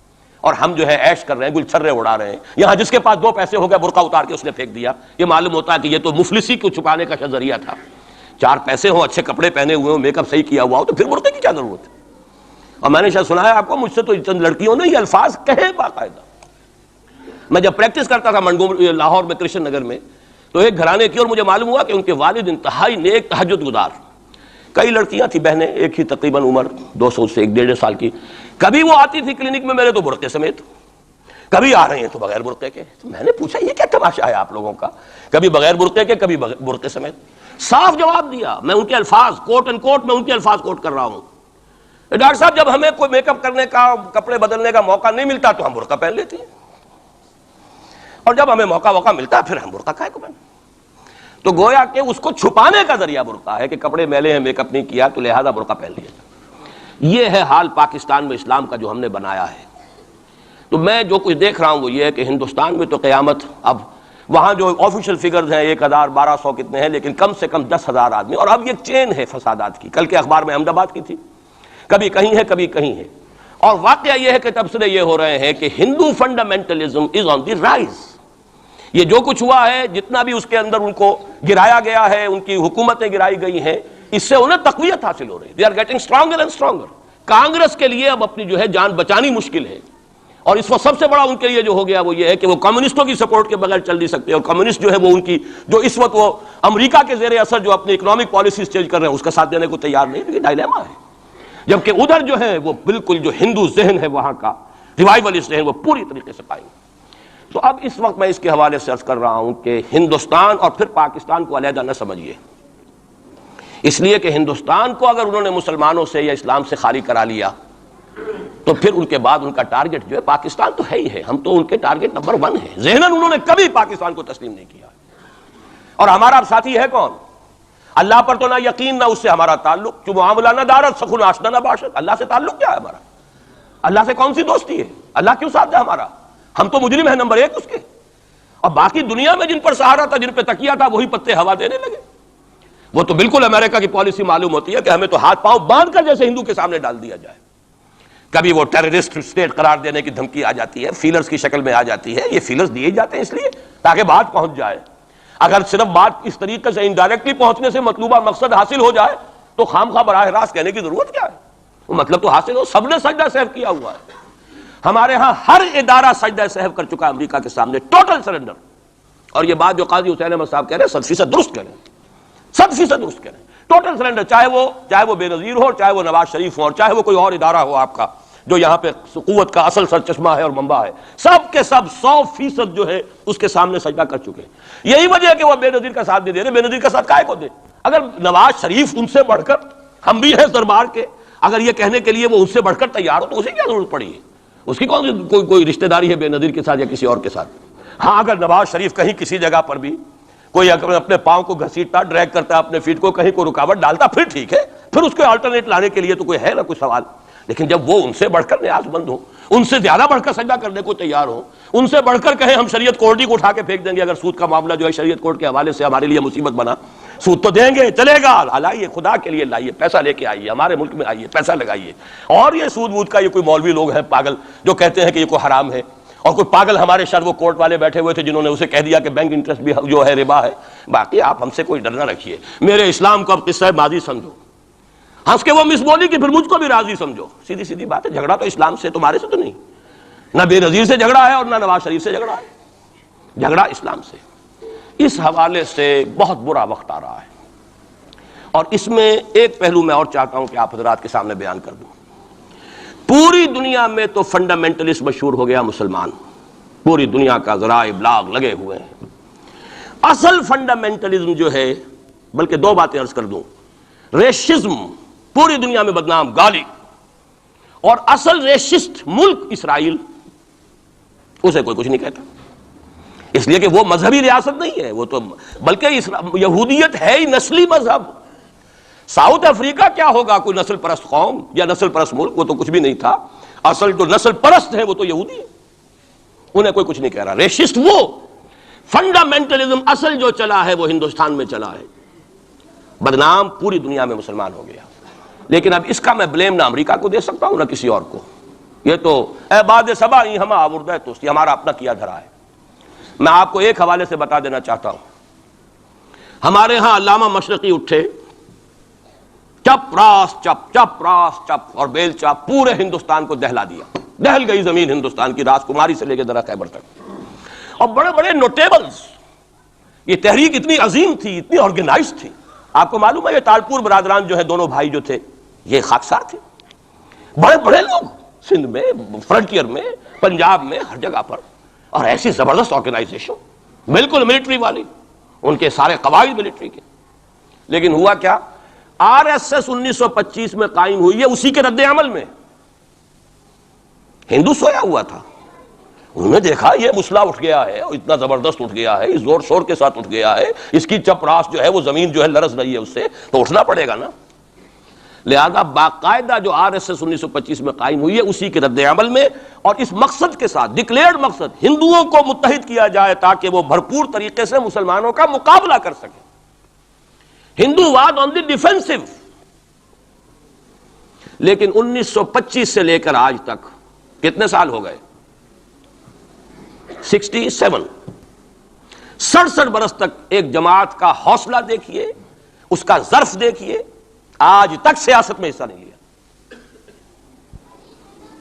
اور ہم جو ہے عیش کر رہے ہیں، گل چھرے اڑا رہے ہیں۔ یہاں جس کے پاس 2 پیسے ہو گئے برقع اتار کے اس نے پھینک دیا، یہ معلوم ہوتا ہے کہ یہ تو مفلسی کو چھپانے کا ذریعہ تھا۔ 4 پیسے ہوں، اچھے کپڑے پہنے ہوئے ہوں، میک اپ صحیح کیا ہوا ہو، تو پھر برقعے کی کیا ضرورت ہے؟ اور میں نے شاید سنا ہے آپ کو، مجھ سے تو چند لڑکیوں نے یہ الفاظ کہے باقاعدہ۔ میں جب پریکٹس کرتا تھا لاہور میں کرشن نگر میں، تو ایک گھرانے کی، اور مجھے معلوم ہوا کہ ان کے والد انتہائی نیک تہجد گزار، کئی لڑکیاں تھیں بہنیں، ایک ہی تقریباً عمر 200 سے 1.5 سال کی، کبھی وہ آتی تھی کلینک میں میرے تو برقعے سمیت، کبھی آ رہے ہیں تو بغیر برقعے کے۔ تو میں نے پوچھا یہ کیا تماشا ہے آپ لوگوں کا، کبھی بغیر برقعے کے کبھی برقعے سمیت۔ صاف جواب دیا، میں ان کے الفاظ کوٹ اینڈ کوٹ میں ان کے الفاظ کوٹ کر رہا ہوں، ڈاکٹر صاحب جب ہمیں کوئی میک اپ کرنے کا، کپڑے بدلنے کا موقع نہیں ملتا تو ہم برقع پہن لیتے ہیں، اور جب ہمیں موقع ملتا پھر ہم برقع کائے کو پہن۔ تو گویا کہ اس کو چھپانے کا ذریعہ برقع ہے کہ کپڑے میلے ہیں، میک اپ نہیں کیا تو لہذا برقع پہن لیا۔ یہ ہے حال پاکستان میں اسلام کا جو ہم نے بنایا ہے۔ تو میں جو کچھ دیکھ رہا ہوں وہ یہ ہے کہ ہندوستان میں تو قیامت، اب وہاں جو آفیشیل فگرز ہیں 1000 1200 کتنے ہیں، لیکن کم سے کم 10,000 آدمی، اور اب یہ چین ہے فسادات کی۔ کل کے اخبار میں احمد آباد کی تھی، کبھی کہیں ہے کبھی کہیں ہے، اور واقعہ یہ ہے کہ تبصرے یہ ہو رہے ہیں کہ ہندو فنڈامنٹلزم از آن دی رائز۔ یہ جو کچھ ہوا ہے، جتنا بھی اس کے اندر ان کو گرایا گیا ہے، ان کی حکومتیں گرائی گئی ہیں، اس سے انہیں تقویت حاصل ہو رہی ہے۔ They are getting stronger and stronger. Congress کے لیے اب اپنی جو ہے جان بچانی مشکل ہے، اور اس وقت سب سے بڑا ان کے لیے جو ہو گیا وہ یہ ہے کہ وہ کمیونسٹوں کی سپورٹ کے بغیر چل نہیں سکتے، اور کمیونسٹ جو ہے وہ ان کی جو اس وقت وہ امریکہ کے زیر اثر جو اپنی اکنامک پالیسیز چینج کر رہے ہیں اس کا ساتھ دینے کو تیار نہیں۔ یہ ڈائلیما ہے، جبکہ ادھر جو ہے وہ بالکل جو ہندو ذہن ہے وہاں کا ریوائولسٹ ذہن وہ پوری طریقے سے پائیں گے۔ تو اب اس وقت میں اس کے حوالے سے عرض کر رہا ہوں کہ ہندوستان اور پھر پاکستان کو علیحدہ نہ سمجھیے، اس لیے کہ ہندوستان کو اگر انہوں نے مسلمانوں سے یا اسلام سے خالی کرا لیا تو پھر ان کے بعد ان کا ٹارگٹ جو ہے پاکستان تو ہے ہی ہے، ہم تو ان کے ٹارگٹ نمبر 1 ہیں۔ ذہناً انہوں نے کبھی پاکستان کو تسلیم نہیں کیا، اور ہمارا اب ساتھی ہے کون؟ اللہ پر تو نہ یقین نہ اس سے ہمارا تعلق، جو معاملہ نہ دارت سخن آشنا نہ باشد۔ اللہ سے تعلق کیا ہے ہمارا؟ اللہ سے کون سی دوستی ہے؟ اللہ کیوں ساتھ دے ہمارا؟ ہم تو مجرم ہیں نمبر 1 اس کے، اور باقی دنیا میں جن پر سہارا تھا، جن پہ تکیہ تھا، وہی پتے ہوا دینے لگے۔ وہ تو بالکل امریکہ کی پالیسی معلوم ہوتی ہے کہ ہمیں تو ہاتھ پاؤں باندھ کر جیسے ہندو کے سامنے ڈال دیا جائے۔ کبھی وہ ٹیررسٹ اسٹیٹ قرار دینے کی دھمکی آ جاتی ہے، فیلرز کی شکل میں آ جاتی ہے۔ یہ فیلرز دیے جاتے ہیں اس لیے تاکہ بات پہنچ جائے۔ اگر صرف بات اس طریقے سے انڈائریکٹلی پہنچنے سے مطلوبہ مقصد حاصل ہو جائے تو خام خواہ براہ راست کہنے کی ضرورت کیا ہے؟ وہ مطلب تو حاصل ہو. سب نے سجدہ سہو کیا ہوا ہے. ہمارے ہاں ہر ادارہ سجدہ سہو کر چکا ہے امریکہ کے سامنے, ٹوٹل سرنڈر. اور یہ بات جو قاضی حسین احمد صاحب کہہ رہے ہیں 100% درست کہہ رہے ہیں, 100% درست کہہ رہے ہیں. ٹوٹل سرنڈر, چاہے وہ بے نظیر ہو, چاہے وہ نواز شریف ہو, اور چاہے وہ کوئی اور ادارہ ہو آپ کا جو یہاں پہ قوت کا اصل سرچشمہ ہے اور منبع ہے, سب کے سب 100% جو ہے اس کے سامنے سجدہ کر چکے ہیں. یہی وجہ ہے کہ وہ بے نظیر کا ساتھ نہیں دے رہے. بے نظیر کا ساتھ کائے کو دے؟ اگر نواز شریف ان سے بڑھ کر, ہم بھی ہیں دربار کے, اگر یہ کہنے کے لیے وہ ان سے بڑھ کر تیار ہو تو اسے کیا ضرورت پڑی ہے؟ اس کی کوئی رشتہ داری ہے بے نظیر کے ساتھ یا کسی اور کے ساتھ؟ ہاں اگر نواز شریف کہیں کسی جگہ پر بھی کوئی اپنے پاؤں کو گھسیٹتا, ڈریگ کرتا اپنے فیٹ کو, کہیں کوئی رکاوٹ ڈالتا, پھر ٹھیک ہے, پھر اس کو الٹرنیٹ لانے کے لیے تو کوئی ہے نا کوئی سوال. لیکن جب وہ ان سے بڑھ کر نیاز مند ہو, ان سے زیادہ بڑھ کر سجدہ کرنے کو تیار ہو, ان سے بڑھ کر کہیں ہم شریعت کورٹ ہی کو اٹھا کے پھینک دیں گے اگر سود کا معاملہ جو ہے شریعت کورٹ کے حوالے سے ہمارے لیے مصیبت بنا, سود تو دیں گے, چلے گا, لائیے خدا کے لیے لائیے, پیسہ لے کے آئیے, ہمارے ملک میں آئیے, پیسہ لگائیے. اور یہ سود وود کا یہ کوئی مولوی لوگ ہیں پاگل جو کہتے ہیں کہ یہ کوئی حرام ہے, اور کوئی پاگل ہمارے شاید وہ کورٹ والے بیٹھے ہوئے تھے جنہوں نے اسے کہہ دیا کہ بینک انٹرسٹ بھی جو ہے ربا ہے. باقی آپ ہم سے کوئی ڈر نہ رکھیے. میرے اسلام کو اب قصہ ماضی سمجھو, ہنس کے وہ مس بولی کہ پھر مجھ کو بھی راضی سمجھو. سیدھی سیدھی بات ہے. جھگڑا تو اسلام سے, تمہارے سے تو نہیں. نہ بے نظیر سے جھگڑا ہے اور نہ نواز شریف سے جھگڑا ہے, جھگڑا اسلام سے. اس حوالے سے بہت برا وقت آ رہا ہے, اور اس میں ایک پہلو میں اور چاہتا ہوں کہ آپ حضرات کے سامنے بیان کر دوں. پوری دنیا میں تو فنڈامنٹلسٹ مشہور ہو گیا مسلمان, پوری دنیا کا ذرائع ابلاغ لگے ہوئے ہیں. اصل فنڈامنٹلزم جو ہے, بلکہ دو باتیں عرض کر دوں, ریشزم پوری دنیا میں بدنام, گالی, اور اصل ریشسٹ ملک اسرائیل, اسے کوئی کچھ نہیں کہتا, اس لیے کہ وہ مذہبی ریاست نہیں ہے, وہ تو بلکہ یہودیت ہے ہی نسلی مذہب. ساؤتھ افریقہ کیا ہوگا, کوئی نسل پرست قوم یا نسل پرست ملک, وہ تو کچھ بھی نہیں تھا. اصل جو نسل پرست ہے وہ تو یہودی ہے, انہیں کوئی کچھ نہیں کہہ رہا. ریشسٹ وہ فنڈامنٹلزم اصل جو چلا ہے وہ ہندوستان میں چلا ہے, بدنام پوری دنیا میں مسلمان ہو گیا. لیکن اب اس کا میں بلیم نہ امریکہ کو دے سکتا ہوں نہ کسی اور کو. یہ تو اے باد سبا ہی ہم آوردہ تو یہ ہمارا اپنا کیا دھرا ہے. میں آپ کو ایک حوالے سے بتا دینا چاہتا ہوں. ہمارے ہاں علامہ مشرقی اٹھے, چپ راس چپ, چپ راس چپ, اور بیل چاپ پورے ہندوستان کو دہلا دیا. دہل گئی زمین ہندوستان کی, راج کماری سے لے کے ذرا خیبر تک. اور بڑے بڑے نوٹیبلز, یہ تحریک اتنی عظیم تھی, اتنی آرگنائز تھی. آپ کو معلوم ہے یہ تالپور برادران جو ہے, دونوں بھائی جو تھے, یہ خاکسار تھے. بڑے بڑے لوگ سندھ میں, فرنٹیئر میں, پنجاب میں, ہر جگہ پر, اور ایسی زبردست آرگنائزیشن, بالکل ملٹری والی, ان کے سارے قواعد ملٹری کے. لیکن ہوا کیا, آر ایس ایس 1925 میں قائم ہوئی ہے, اسی کے رد عمل میں. ہندو سویا ہوا تھا, انہوں نے دیکھا یہ مسئلہ اٹھ گیا ہے, اور اتنا زبردست اٹھ گیا ہے, اس زور شور کے ساتھ اٹھ گیا ہے, اس کی چپ راس جو ہے وہ زمین جو ہے لرز رہی ہے, اس سے تو اٹھنا پڑے گا نا. لہذا باقاعدہ جو آر ایس ایس 1925 میں قائم ہوئی ہے اسی کے رد عمل میں, اور اس مقصد کے ساتھ, ڈکلیئرڈ مقصد, ہندوؤں کو متحد کیا جائے تاکہ وہ بھرپور طریقے سے مسلمانوں کا مقابلہ کر سکیں. ہندو واد آن دی ڈیفینسو. لیکن 1925 سے لے کر آج تک کتنے سال ہو گئے, 67, 67 برس تک ایک جماعت کا حوصلہ دیکھیے, اس کا ظرف دیکھیے, آج تک سیاست میں حصہ نہیں لیا.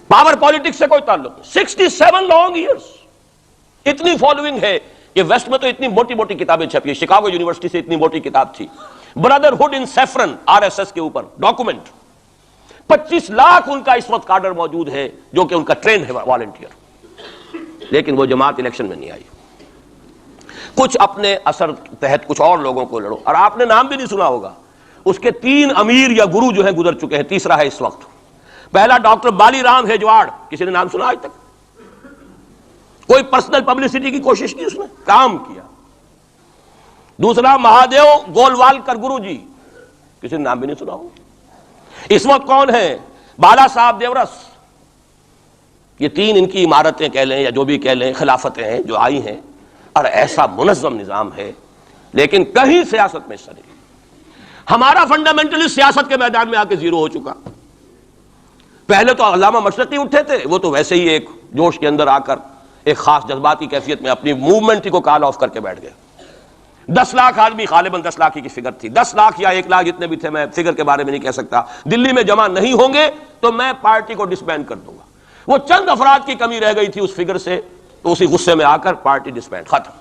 پاور پالیٹکس سے کوئی تعلق نہیں. 67 لانگ ایئرس. اتنی فالوئنگ ہے کہ ویسٹ میں تو اتنی موٹی موٹی کتابیں چھپی, شکاگو یونیورسٹی سے اتنی موٹی کتاب تھی, بردرہڈ ان سیفرن, آر ایس ایس کے اوپر ڈاکومنٹ. 25 لاکھ ان کا اس وقت کارڈر موجود ہے جو کہ ان کا ٹرین ہے والنٹیئر. لیکن وہ جماعت الیکشن میں نہیں آئی. کچھ اپنے اثر تحت کچھ اور لوگوں کو لڑو, اور آپ نے نام بھی نہیں سنا ہوگا, اس کے 3 امیر یا گرو جو ہیں گزر چکے ہیں, تیسرا ہے اس وقت. پہلا ڈاکٹر بالی رام ہیجواڑ, کسی نے نام سنا آج تک؟ کوئی پرسنل پبلسٹی کی کوشش کی, اس نے کام کیا. دوسرا مہادیو گولوالکر گرو جی, کسی نے نام بھی نہیں سنا ہوگا. اس وقت کون ہے, بالا صاحب دیورس. یہ 3 ان کی عمارتیں کہہ لیں یا جو بھی کہہ لیں, خلافتیں ہیں جو آئی ہیں, اور ایسا منظم نظام ہے, لیکن کہیں سیاست میں حصہ نہیں. ہمارا فنڈامنٹلسٹ سیاست کے میدان میں آ کے زیرو ہو چکا. پہلے تو علامہ مشرقی اٹھے تھے, وہ تو ویسے ہی ایک جوش کے اندر آ کر ایک خاص جذباتی کیفیت میں اپنی موومنٹ کو کال آف کر کے بیٹھ گئے. 10 لاکھ آدمی، غالباً 10 لاکھ کی فگر تھی، 10 لاکھ یا 1 لاکھ جتنے بھی تھے، میں فگر کے بارے میں نہیں کہہ سکتا، دلی میں جمع نہیں ہوں گے تو میں پارٹی کو ڈسبینڈ کر دوں گا۔ وہ چند افراد کی کمی رہ گئی تھی اس فگر سے، تو اسی غصے میں آ کر پارٹی ڈسبینڈ، ختم۔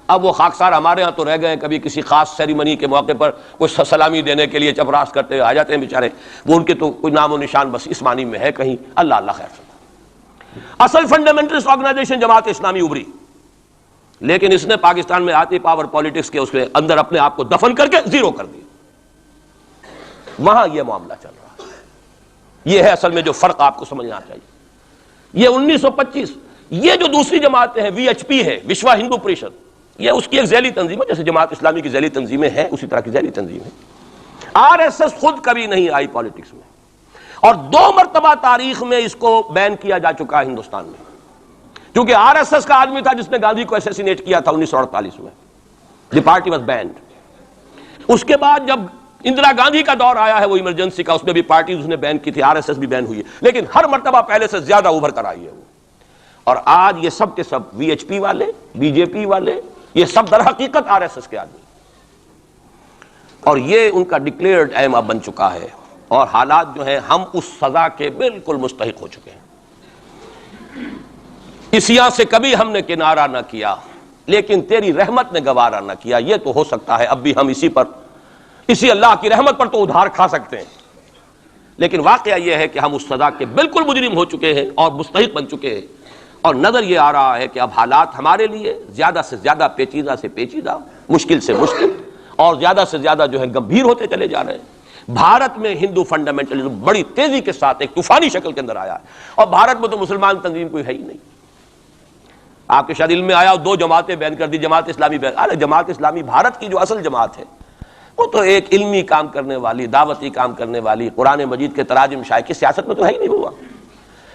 اب وہ خاکسار ہمارے ہاں تو رہ گئے، کبھی کسی خاص سیریمنی کے موقع پر کوئی سلامی دینے کے لیے چپراس کرتے آ جاتے ہیں بیچارے، وہ ان کے تو کوئی نام و نشان بس اس معنی میں ہے کہیں، اللہ اللہ خیر فرمائے۔ اصل فنڈامنٹلسٹ آرگنائزیشن جماعت اسلامی ابھری، لیکن اس نے پاکستان میں آتی پاور پالیٹکس کے اس کے اندر اپنے آپ کو دفن کر کے زیرو کر دیا۔ وہاں یہ معاملہ چل رہا ہے، یہ ہے اصل میں جو فرق آپ کو سمجھنا چاہیے۔ یہ 1925 یہ جو دوسری جماعتیں ہیں، وی ایچ پی ہے، وشوا ہندو پریشد، یہ اس کی ایک ذیلی تنظیم ہے، جیسے جماعت اسلامی کی ذیلی تنظیمیں ہیں اسی طرح کی ذیلی تنظیم ہے۔ آر ایس ایس خود کبھی نہیں آئی پالیٹکس میں، اور 2 مرتبہ تاریخ میں اس کو بین کیا جا چکا ہے ہندوستان میں، کیونکہ آر ایس ایس کا آدمی تھا جس نے گاندھی کو اسیسینیٹ کیا تھا 1948 میں، دی پارٹی واز بینڈ۔ اس کے بعد جب اندرا گاندھی کا دور آیا ہے وہ ایمرجنسی کا، اس میں بھی پارٹیز اس نے بین کی تھی، آر ایس ایس بھی بین ہوئی ہے، لیکن ہر مرتبہ پہلے سے زیادہ ابھر کر آئی ہے وہ۔ اور آج یہ سب کے سب وی ایچ پی والے، بی جے پی والے، یہ سب در حقیقت آر ایس ایس کے آدمی، اور یہ ان کا ڈکلیئرڈ ایم اب بن چکا ہے، اور حالات جو ہیں ہم اس سزا کے بالکل مستحق ہو چکے ہیں۔ اس یہاں سے کبھی ہم نے کنارہ نہ کیا، لیکن تیری رحمت نے گوارا نہ کیا۔ یہ تو ہو سکتا ہے اب بھی ہم اسی اللہ کی رحمت پر تو ادھار کھا سکتے ہیں، لیکن واقعہ یہ ہے کہ ہم اس سزا کے بالکل مجرم ہو چکے ہیں اور مستحق بن چکے ہیں، اور نظر یہ آ رہا ہے کہ اب حالات ہمارے لیے زیادہ سے زیادہ پیچیدہ سے پیچیدہ، مشکل سے مشکل، اور زیادہ سے زیادہ جو ہے گمبھیر ہوتے چلے جا رہے ہیں۔ بھارت میں ہندو فنڈامنٹلزم بڑی تیزی کے ساتھ ایک طوفانی شکل کے اندر آیا ہے، اور بھارت میں تو مسلمان تنظیم کوئی ہے ہی نہیں۔ آپ کے شاید علم میں آیا 2 جماعتیں بین کر دی، جماعت اسلامی بین۔ ارے جماعت اسلامی بھارت کی جو اصل جماعت ہے وہ تو ایک علمی کام کرنے والی، دعوتی کام کرنے والی، قرآن مجید کے تراجم شائع کی سیاست میں تو ہے ہی نہیں ہوا،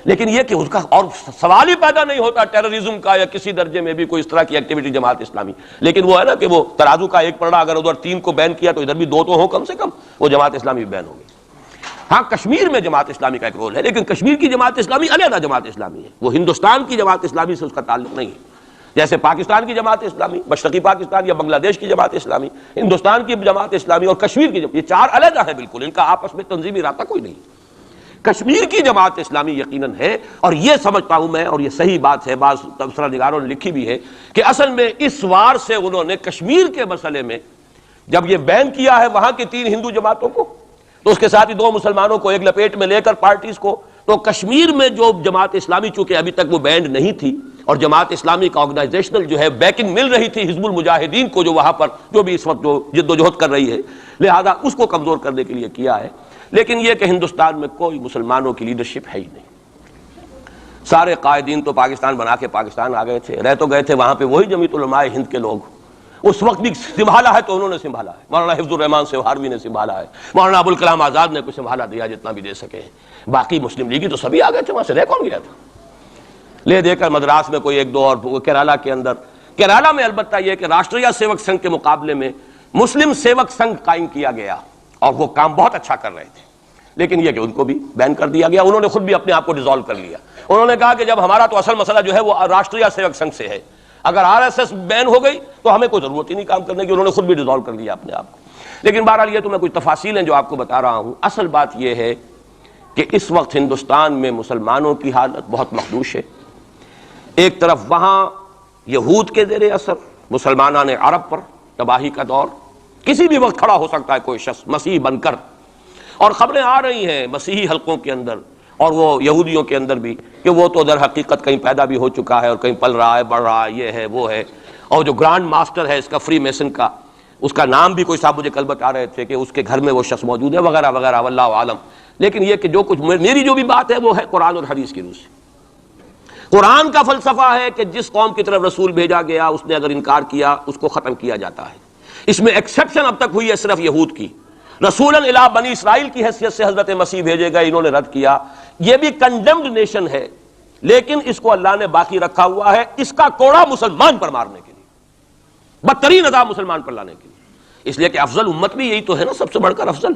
لیکن یہ کہ اس کا اور سوال ہی پیدا نہیں ہوتا ٹیررزم کا یا کسی درجے میں بھی کوئی اس طرح کی ایکٹیویٹی جماعت اسلامی، لیکن وہ ہے نا کہ وہ ترازو کا ایک پلڑا اگر ادھر 3 کو بین کیا تو ادھر بھی 2 تو ہوں کم سے کم، وہ جماعت اسلامی بھی بین ہوگی۔ ہاں کشمیر میں جماعت اسلامی کا ایک رول ہے، لیکن کشمیر کی جماعت اسلامی علیحدہ جماعت اسلامی ہے، وہ ہندوستان کی جماعت اسلامی سے اس کا تعلق نہیں ہے، جیسے پاکستان کی جماعت اسلامی، مشرقی پاکستان یا بنگلہ دیش کی جماعت اسلامی، ہندوستان کی جماعت اسلامی اور کشمیر کی جماعت، یہ 4 علیحدہ ہیں بالکل، ان کا آپس میں تنظیمی رابطہ کوئی نہیں۔ کشمیر کی جماعت اسلامی یقیناً ہے، اور یہ سمجھتا ہوں میں، اور یہ صحیح بات ہے، بعض تبصرہ نگاروں نے لکھی بھی ہے کہ اصل میں اس وار سے انہوں نے کشمیر کے مسئلے میں جب یہ بین کیا ہے وہاں کی 3 ہندو جماعتوں کو، تو اس کے ساتھ ہی 2 مسلمانوں کو ایک لپیٹ میں لے کر پارٹیز کو، تو کشمیر میں جو جماعت اسلامی چونکہ ابھی تک وہ بینڈ نہیں تھی، اور جماعت اسلامی کا آرگنائزیشنل جو ہے بیکنگ مل رہی تھی حزب المجاہدین کو، جو وہاں پر جو بھی اس وقت جو جد و جہد کر رہی ہے، لہذا اس کو کمزور کرنے کے لیے کیا ہے۔ لیکن یہ کہ ہندوستان میں کوئی مسلمانوں کی لیڈرشپ ہے ہی نہیں، سارے قائدین تو پاکستان بنا کے پاکستان آ گئے تھے، رہ تو گئے تھے وہاں پہ وہی جمیعت علماء ہند کے لوگ، اس وقت بھی سنبھالا ہے تو انہوں نے سنبھالا ہے، مولانا حفظ الرحمان سہاروی نے سنبھالا ہے، مولانا ابوالکلام آزاد نے کچھ سنبھالا دیا جتنا بھی دے سکے، باقی مسلم لیگی تو سبھی آ گئے تھے، وہاں سے رہ کون گیا تھا؟ لے دے کر مدراس میں کوئی 1-2 اور کیرالہ کے اندر، کیرالہ میں البتہ یہ کہ راشٹریہ سیوک سنگھ کے مقابلے میں مسلم سیوک سنگھ قائم کیا گیا، اور وہ کام بہت اچھا کر رہے تھے، لیکن یہ کہ ان کو بھی بین کر دیا گیا، انہوں نے خود بھی اپنے آپ کو ڈیزالو کر لیا، انہوں نے کہا کہ جب ہمارا تو اصل مسئلہ جو ہے وہ راشٹریہ سیوک سنگھ سے ہے، اگر آر ایس ایس بین ہو گئی تو ہمیں کوئی ضرورت ہی نہیں کام کرنے کی، انہوں نے خود بھی ڈیزالو کر لیا اپنے آپ کو۔ لیکن بہرحال یہ تو میں کچھ تفاصیل ہیں جو آپ کو بتا رہا ہوں، اصل بات یہ ہے کہ اس وقت ہندوستان میں مسلمانوں کی حالت بہت مخدوش ہے۔ ایک طرف وہاں یہود کے زیر اثر مسلمانان عرب پر تباہی کا دور، کسی بھی وقت کھڑا ہو سکتا ہے کوئی شخص مسیح بن کر، اور خبریں آ رہی ہیں مسیحی حلقوں کے اندر اور وہ یہودیوں کے اندر بھی کہ وہ تو در حقیقت کہیں پیدا بھی ہو چکا ہے اور کہیں پل رہا ہے، بڑھ رہا ہے، یہ ہے وہ ہے، اور جو گرانڈ ماسٹر ہے اس کا فری میسن کا، اس کا نام بھی کوئی صاحب مجھے کل بتا رہے تھے کہ اس کے گھر میں وہ شخص موجود ہے وغیرہ وغیرہ، واللہ عالم۔ لیکن یہ کہ جو کچھ میری جو بھی بات ہے وہ ہے قرآن اور حدیث کی روح سے۔ قرآن کا فلسفہ ہے کہ جس قوم کی طرف رسول بھیجا گیا اس نے اگر انکار کیا اس کو ختم کیا جاتا ہے۔ اس میں ایکسیپشن اب تک ہوئی ہے صرف یہود کی، رسولاً الی بنی اسرائیل کی حیثیت سے حضرت مسیح بھیجے گئے، انہوں نے رد کیا، یہ بھی کنڈیمڈ نیشن ہے، لیکن اس کو اللہ نے باقی رکھا ہوا ہے اس کا کوڑا مسلمان پر مارنے کے لیے، بدترین عذاب مسلمان پر لانے کے لیے، اس لیے کہ افضل امت بھی یہی تو ہے نا، سب سے بڑھ کر افضل،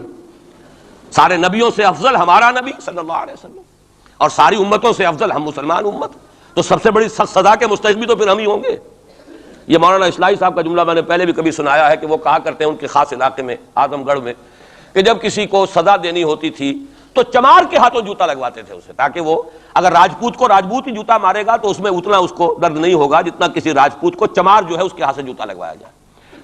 سارے نبیوں سے افضل ہمارا نبی صلی اللہ علیہ وسلم، اور ساری امتوں سے افضل ہم مسلمان امت، تو سب سے بڑی سزا کے مستحق بھی تو پھر ہم ہی ہوں گے۔ یہ مولانا اصلاحی صاحب کا جملہ میں نے پہلے بھی کبھی سنایا ہے کہ وہ کہا کرتے ہیں ان کے خاص علاقے میں اعظم گڑھ میں کہ جب کسی کو سزا دینی ہوتی تھی تو چمار کے ہاتھوں جوتا لگواتے تھے اسے، تاکہ وہ اگر راجپوت کو راجپوت ہی جوتا مارے گا تو اس میں اتنا اس کو درد نہیں ہوگا جتنا کسی راجپوت کو چمار جو ہے اس کے ہاتھ سے جوتا لگوایا جائے۔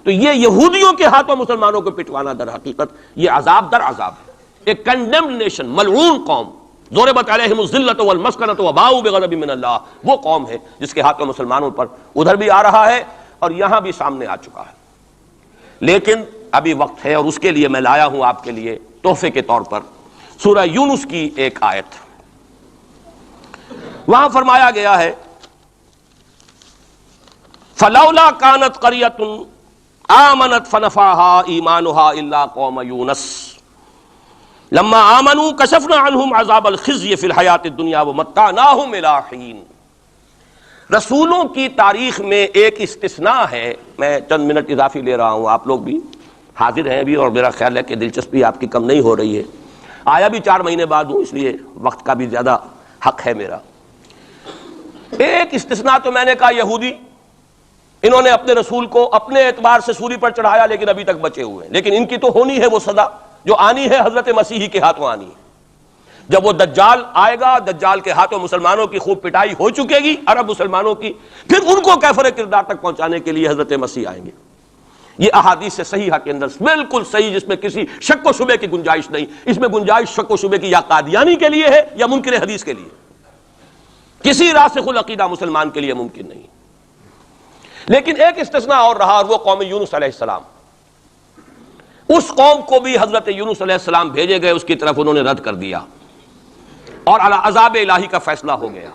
تو یہ یہودیوں کے ہاتھوں مسلمانوں کو پٹوانا در حقیقت یہ عذاب در عذاب ہے۔ ایک کنڈیمڈ نیشن، ملعون قوم، ضربت علیہم الذلۃ والمسکنۃ وباؤوا بغضب من اللہ، وہ قوم ہے جس کے ہاتھوں مسلمانوں پر ادھر بھی آ رہا ہے اور یہاں بھی سامنے آ چکا ہے۔ لیکن ابھی وقت ہے اور اس کے لیے میں لایا ہوں آپ کے لیے تحفے کے طور پر سورہ یونس کی ایک آیت۔ وہاں فرمایا گیا ہے فلولا كانت قرية آمنت فنفعها ایمانها الا قوم یونس لما آمنوا كشفنا عنهم عذاب الخزي في الحیات الدنیا ومتعناهم الى حین۔ رسولوں کی تاریخ میں ایک استثناء ہے، میں چند منٹ اضافی لے رہا ہوں، آپ لوگ بھی حاضر ہیں ابھی اور میرا خیال ہے کہ دلچسپی آپ کی کم نہیں ہو رہی ہے، آیا بھی 4 مہینے بعد ہوں اس لیے وقت کا بھی زیادہ حق ہے میرا۔ ایک استثناء تو میں نے کہا یہودی، انہوں نے اپنے رسول کو اپنے اعتبار سے سولی پر چڑھایا لیکن ابھی تک بچے ہوئے ہیں، لیکن ان کی تو ہونی ہے وہ سزا جو آنی ہے حضرت مسیح کے ہاتھوں آنی ہے۔ جب وہ دجال آئے گا، دجال کے ہاتھوں مسلمانوں کی خوب پٹائی ہو چکے گی، عرب مسلمانوں کی، پھر ان کو کیفر کردار تک پہنچانے کے لیے حضرت مسیح آئیں گے۔ یہ احادیث صحیحہ کے اندر بالکل صحیح، جس میں کسی شک و شبے کی گنجائش نہیں۔ اس میں گنجائش شک و شبے کی یا قادیانی کے لیے ہے یا منکر حدیث کے لیے، کسی راسخ العقیدہ مسلمان کے لیے ممکن نہیں۔ لیکن ایک استثناء اور رہا، اور وہ قوم یونس علیہ السلام۔ اس قوم کو بھی حضرت یونس علیہ السلام بھیجے گئے، اس کی طرف انہوں نے رد کر دیا اور عذاب الہی کا فیصلہ ہو گیا۔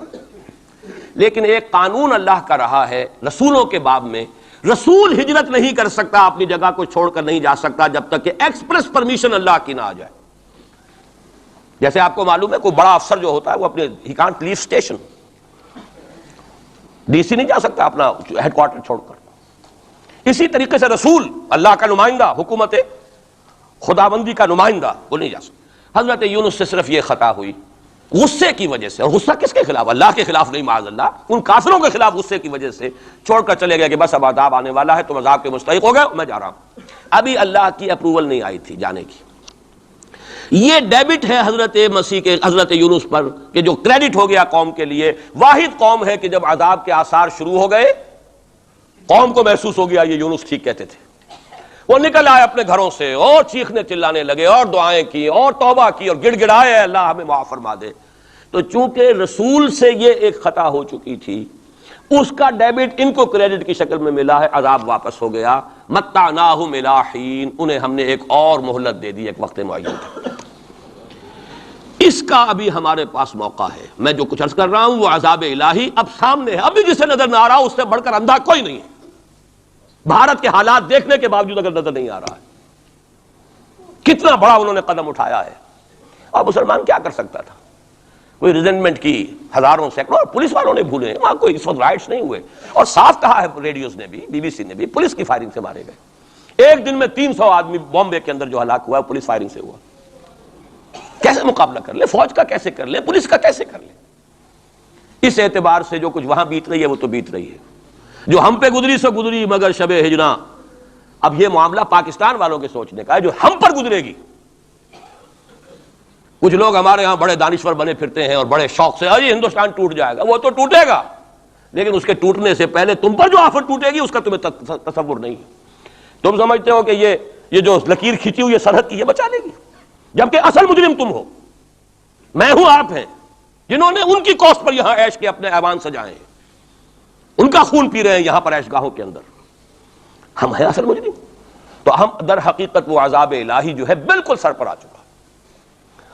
لیکن ایک قانون اللہ کا رہا ہے رسولوں کے باب میں، رسول ہجرت نہیں کر سکتا، اپنی جگہ کو چھوڑ کر نہیں جا سکتا جب تک کہ ایکسپریس پرمیشن اللہ کی نہ آ جائے۔ جیسے آپ کو معلوم ہے کوئی بڑا افسر جو ہوتا ہے وہ اپنے ہی کانٹ لیو اسٹیشن، ڈی سی نہیں جا سکتا اپنا ہیڈ کوارٹر چھوڑ کر۔ اسی طریقے سے رسول، اللہ کا نمائندہ، حکومت خداوندی کا نمائندہ، وہ نہیں جا سکتا۔ حضرت یونس سے صرف یہ خطا ہوئی غصے کی وجہ سے، اور غصہ کس کے خلاف؟ اللہ کے خلاف نہیں، معاذ اللہ، ان کافروں کے خلاف غصے کی وجہ سے چھوڑ کر چلے گئے کہ بس اب عذاب آنے والا ہے، تم عذاب کے مستحق ہو گئے، میں جا رہا ہوں۔ ابھی اللہ کی اپروول نہیں آئی تھی جانے کی۔ یہ ڈیبٹ ہے حضرت مسیح کے، حضرت یونس پر، کہ جو کریڈٹ ہو گیا قوم کے لیے۔ واحد قوم ہے کہ جب عذاب کے آثار شروع ہو گئے، قوم کو محسوس ہو گیا یہ یونس ٹھیک کہتے تھے، وہ نکل آئے اپنے گھروں سے اور چیخنے چلانے لگے اور دعائیں کی اور توبہ کی اور گڑ گڑائے اللہ ہمیں معاف فرما دے۔ تو چونکہ رسول سے یہ ایک خطا ہو چکی تھی، اس کا ڈیبٹ ان کو کریڈٹ کی شکل میں ملا ہے، عذاب واپس ہو گیا۔ متعناہم الی حین، انہیں ہم نے ایک اور مہلت دے دی، ایک وقت معین۔ اس کا ابھی ہمارے پاس موقع ہے۔ میں جو کچھ عرض کر رہا ہوں وہ عذاب الہی اب سامنے ہے، ابھی جسے نظر نہ آ رہا اس سے بڑھ کر اندھا کوئی نہیں ہے۔ بھارت کے حالات دیکھنے کے باوجود اگر نظر نہیں آ رہا ہے، کتنا بڑا انہوں نے قدم اٹھایا ہے، اور مسلمان کیا کر سکتا تھا؟ کوئی ریزنٹمنٹ کی ہزاروں سینکڑوں، اور پولیس والوں نے بھولے، وہاں کوئی اس وقت رائٹس نہیں ہوئے، اور صاف کہا ہے ریڈیوز نے بھی، بی بی سی نے بھی، پولیس کی فائرنگ سے مارے گئے۔ ایک دن میں 300 آدمی بامبے کے اندر جو ہلاک ہوا ہے پولیس فائرنگ سے ہوا۔ کیسے مقابلہ کر لے؟ فوج کا کیسے کر لے؟ پولیس کا کیسے کر لے؟ اس اعتبار سے جو کچھ وہاں بیت رہی ہے وہ تو بیت رہی ہے، جو ہم پہ گزری سو گزری مگر شب ہجراں۔ اب یہ معاملہ پاکستان والوں کے سوچنے کا ہے جو ہم پر گزرے گی۔ کچھ لوگ ہمارے ہاں بڑے دانشور بنے پھرتے ہیں اور بڑے شوق سے یہ ہندوستان ٹوٹ جائے گا، وہ تو ٹوٹے گا، لیکن اس کے ٹوٹنے سے پہلے تم پر جو آفت ٹوٹے گی اس کا تمہیں تصور نہیں ہے۔ تم سمجھتے ہو کہ یہ جو لکیر کھینچی ہوئی سرحد کی یہ بچا لے گی، جبکہ اصل مجرم تم ہو، میں ہوں، آپ ہیں، جنہوں نے ان کی کوسٹ پر یہاں عیش کے اپنے ایوان سجائے ہیں، ان کا خون پی رہے ہیں یہاں پر عیش گاہوں کے اندر۔ ہم ہیں اصل مجرم، تو ہم در حقیقت وہ عذاب الہی جو ہے بالکل سر پر آ چکا،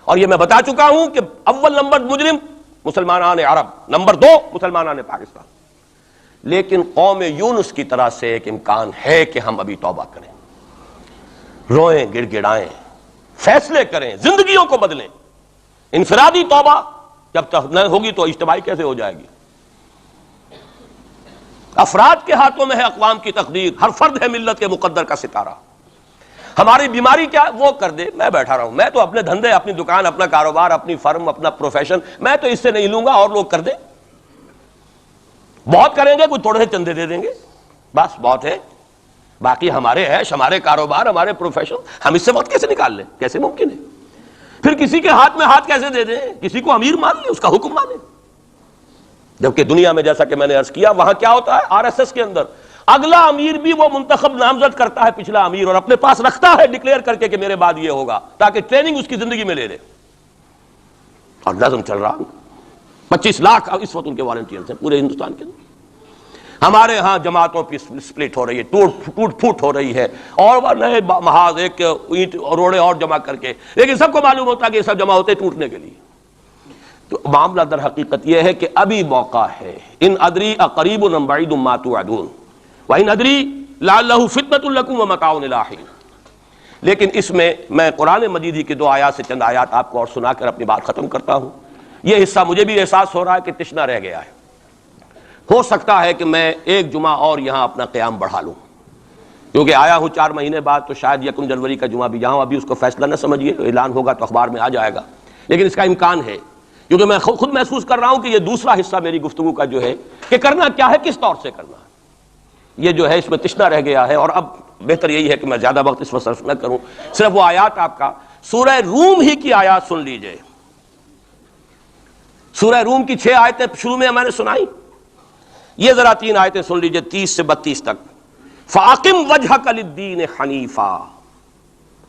اور یہ میں بتا چکا ہوں کہ اول نمبر مجرم مسلمانان عرب، نمبر 2 مسلمانان پاکستان۔ لیکن قوم یونس کی طرح سے ایک امکان ہے کہ ہم ابھی توبہ کریں، روئیں، گڑ گڑائیں، فیصلے کریں، زندگیوں کو بدلیں۔ انفرادی توبہ جب تک نہ ہوگی تو اجتماعی کیسے ہو جائے گی؟ افراد کے ہاتھوں میں ہے اقوام کی تقدیر، ہر فرد ہے ملت کے مقدر کا ستارہ۔ ہماری بیماری کیا وہ کر دے، میں بیٹھا رہا ہوں، میں تو اپنے دھندے، اپنی دکان، اپنا کاروبار، اپنی فرم، اپنا پروفیشن، میں تو اس سے نہیں لوں گا، اور لوگ کر دیں، بہت کریں گے، کوئی تھوڑے سے چندے دے دیں گے، بس بہت ہے، باقی ہمارے عیش، ہمارے کاروبار، ہمارے پروفیشن، ہم اس سے وقت کیسے نکال لیں؟ کیسے ممکن ہے؟ پھر کسی کے ہاتھ میں ہاتھ کیسے دے دیں؟ کسی کو امیر مان لیں، اس کا حکم مانیں؟ جبکہ دنیا میں جیسا کہ میں نے عرض کیا وہاں کیا ہوتا ہے، آر ایس ایس کے اندر اگلا امیر بھی وہ منتخب نامزد کرتا ہے پچھلا امیر، اور اپنے پاس رکھتا ہے ڈکلیئر کر کے کہ میرے بعد یہ ہوگا، تاکہ ٹریننگ اس کی زندگی میں لے لے. اور نظم چل رہا 25 لاکھ اس وقت ان کے والنٹیئرز ہیں پورے ہندوستان کے اندر. ہمارے ہاں جماعتوں کی سپلٹ ہو رہی ہے، ٹوٹ پھوٹ ہو رہی ہے، اور نئے محاذ ایک اینٹ روڑے اور جمع کر کے، لیکن سب کو معلوم ہوتا ہے کہ یہ سب جمع ہوتے ٹوٹنے کے لیے. تو معاملہ در حقیقت یہ ہے کہ ابھی موقع ہے. ان ادری اقریب ام بعید ما توعدون وان ادری لعلہ فتنۃ لکم ومتاع الی حین. لیکن اس میں قرآن مجید ہی کی 2 آیات سے چند آیات آپ کو اور سنا کر اپنی بات ختم کرتا ہوں. یہ حصہ مجھے بھی احساس ہو رہا ہے کہ تشنا رہ گیا ہے. ہو سکتا ہے کہ میں ایک جمعہ اور یہاں اپنا قیام بڑھا لوں، کیونکہ آیا ہوں 4 مہینے بعد، تو شاید 1 جنوری کا جمعہ بھی یہاں، ابھی اس کو فیصلہ نہ سمجھیے، اعلان ہوگا تو اخبار میں آ جائے گا، لیکن اس کا امکان ہے، کیونکہ میں خود محسوس کر رہا ہوں کہ یہ دوسرا حصہ میری گفتگو کا جو ہے کہ کرنا کیا ہے، کس طور سے کرنا ہے، یہ جو ہے اس میں تشنا رہ گیا ہے. اور اب بہتر یہی ہے کہ میں زیادہ وقت اس وقت صرف نہ کروں، صرف وہ آیات آپ کا سورہ روم ہی کی آیات سن لیجئے. سورہ روم کی 6 آیتیں شروع میں میں نے سنائی، یہ ذرا 3 آیتیں سن لیجئے 30 سے 32 تک. فَأَقِمْ وَجْهَكَ لِلدِّينِ حَنِيفًا،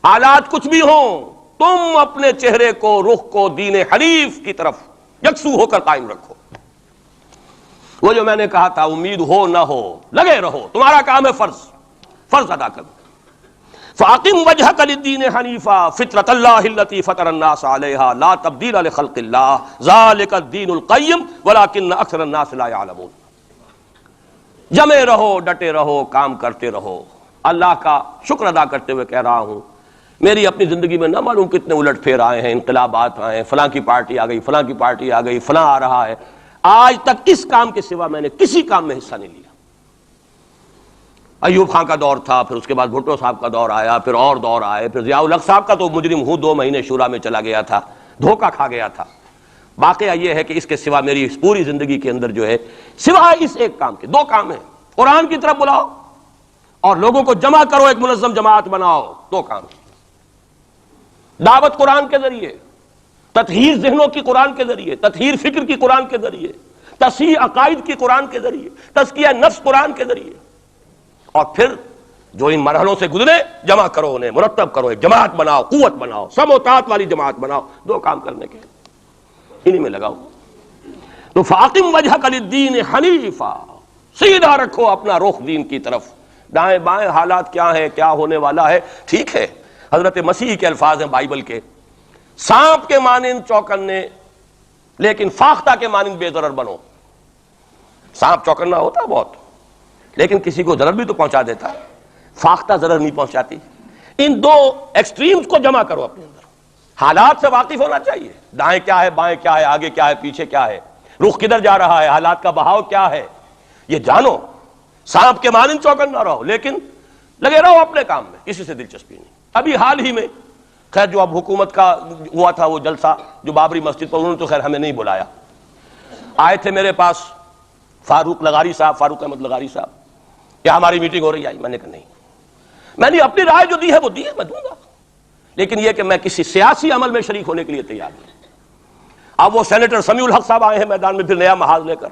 حالات کچھ بھی ہوں تم اپنے چہرے کو، رخ کو دین حنیف کی طرف یکسو ہو کر قائم رکھو. وہ جو میں نے کہا تھا امید ہو نہ ہو لگے رہو، تمہارا کام ہے فرض ادا کرو. فَأَقِمْ وَجْهَكَ لِلدِّينِ حَنِيفًا فِطْرَةَ اللَّهِ الَّتِي فَطَرَ النَّاسَ عَلَيْهَا لَا تَبْدِيلَ لِخَلْقِ اللَّهِ ذَلِكَ الدِّينُ الْقَيِّمُ وَلَكِنَّ أَكْثَرَ النَّاسِ لَا يَعْلَمُونَ. جمے رہو، ڈٹے رہو، کام کرتے رہو. اللہ کا شکر ادا کرتے ہوئے کہہ رہا ہوں، میری اپنی زندگی میں نہ معلوم کتنے الٹ پھیر آئے ہیں، انقلابات آئے ہیں، فلاں کی پارٹی آ گئی، فلاں کی پارٹی آ گئی، فلاں آ رہا ہے. آج تک اس کام کے سوا میں نے کسی کام میں حصہ نہیں لیا. ایوب خان کا دور تھا، پھر اس کے بعد بھٹو صاحب کا دور آیا، پھر اور دور آئے، پھر ضیاء الحق صاحب کا تو مجرم ہوں 2 مہینے شورا میں چلا گیا تھا، دھوکہ کھا گیا تھا. واقعہ یہ ہے کہ اس کے سوا میری اس پوری زندگی کے اندر جو ہے سوائے اس ایک کام کے 2 کام ہیں. قرآن کی طرف بلاؤ اور لوگوں کو جمع کرو، ایک منظم جماعت بناؤ، 2 کام. دعوت قرآن کے ذریعے، تطہیر ذہنوں کی قرآن کے ذریعے، تطہیر فکر کی قرآن کے ذریعے، تصحیح عقائد کی قرآن کے ذریعے، تزکیہ نفس قرآن کے ذریعے. اور پھر جو ان مرحلوں سے گزرے جمع کرو، انہیں مرتب کرو، ایک جماعت بناؤ، قوت بناؤ، سم و طاعت والی جماعت بناؤ. 2 کام کرنے کے انہی میں لگاؤ. تو فاقم وجہک للدین حنیفا، سیدھا رکھو اپنا رخ دین کی طرف. دائیں بائیں حالات کیا ہے، کیا ہونے والا ہے، ٹھیک ہے. حضرت مسیح کے الفاظ ہیں بائبل کے، سانپ کے مانند چوکنے لیکن فاختہ کے مانند بے ضرر بنو. سانپ چوکنا ہوتا ہے بہت، لیکن کسی کو ضرر بھی تو پہنچا دیتا ہے، فاختہ ضرر نہیں پہنچاتی. ان 2 ایکسٹریمز کو جمع کرو اپنے اندر. حالات سے واقف ہونا چاہیے، دائیں کیا ہے، بائیں کیا ہے، آگے کیا ہے، پیچھے کیا ہے، رخ کدھر جا رہا ہے، حالات کا بہاؤ کیا ہے، یہ جانو. سانپ کے مانند چوکن نہ رہو، لیکن لگے رہو اپنے کام میں، کسی سے دلچسپی نہیں. ابھی حال ہی میں خیر جو اب حکومت کا ہوا تھا وہ جلسہ جو بابری مسجد پر، انہوں نے تو خیر ہمیں نہیں بلایا. آئے تھے میرے پاس فاروق احمد لغاری صاحب، کیا ہماری میٹنگ ہو رہی ہے؟ میں نے کہا نہیں. میں نے اپنی رائے جو دی ہے وہ دی ہے، میں دوں گا، لیکن یہ کہ میں کسی سیاسی عمل میں شریک ہونے کے لیے تیار نہیں. اب وہ سینیٹر سمیع الحق صاحب آئے ہیں میدان میں پھر نیا محاذ لے کر.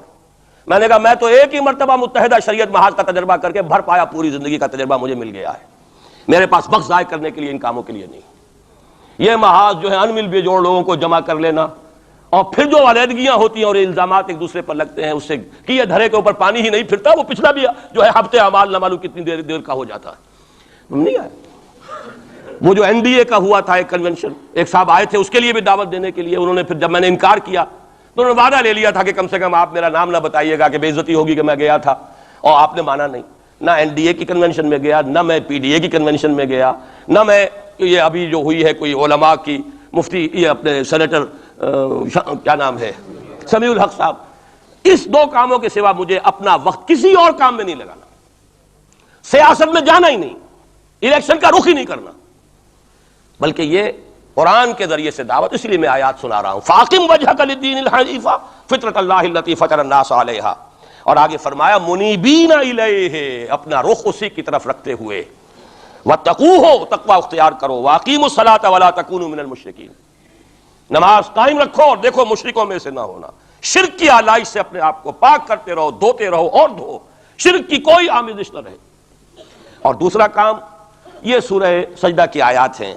میں نے کہا میں تو ایک ہی مرتبہ متحدہ شریعت محاذ کا تجربہ کر کے بھر پایا، پوری زندگی کا تجربہ مجھے مل گیا ہے. میرے پاس وقت ضائع کرنے کے لیے ان کاموں کے لیے نہیں. یہ محاذ جو ہے انمل بے جوڑ لوگوں کو جمع کر لینا، اور پھر جو علیحدگیاں ہوتی ہیں اور الزامات ایک دوسرے پر لگتے ہیں، اس سے کیے دھرے کے اوپر پانی ہی نہیں پھرتا. وہ پچھلا بھی جو ہے ہفتے اعمال نہ معلوم کتنی دیر کا ہو جاتا ہے. نہیں آئے. وہ جو این ڈی اے کا ہوا تھا ایک کنونشن، ایک صاحب آئے تھے اس کے لیے بھی دعوت دینے کے لیے. انہوں نے پھر جب میں نے انکار کیا تو انہوں نے وعدہ لے لیا تھا کہ کم سے کم آپ میرا نام نہ بتائیے گا کہ بے عزتی ہوگی کہ میں گیا تھا. اور آپ نے مانا نہیں. نہ این ڈی اے کی کنونشن میں گیا، نہ میں پی ڈی اے کی کنونشن میں گیا، نہ میں یہ ابھی جو ہوئی ہے کوئی علماء کی مفتی یہ اپنے سینیٹر کیا نام ہے سمیع الحق صاحب. اس 2 کاموں کے سوا مجھے اپنا وقت کسی اور کام میں نہیں لگانا. سیاست میں جانا ہی نہیں، الیکشن کا رخ ہی نہیں کرنا، بلکہ یہ قرآن کے ذریعے سے دعوت. اس لیے میں آیات سنا رہا ہوں. فاقم وجہک للدین الحنیف فطرۃ اللہ التی فطر الناس علیہا. اور آگے فرمایا منیبین الیہ، اپنا رخ اسی کی طرف رکھتے ہوئے، واتقوہ، تقوی اختیار کرو، واقیموا الصلاۃ ولا تکونوا من المشرکین، نماز قائم رکھو اور دیکھو مشرکوں میں سے نہ ہونا، شرک کی آلائش سے اپنے آپ کو پاک کرتے رہو، دھوتے رہو اور دھو، شرک کی کوئی آمیزش نہ رہے۔ اور دوسرا کام، یہ سورہ سجدہ کی آیات ہیں،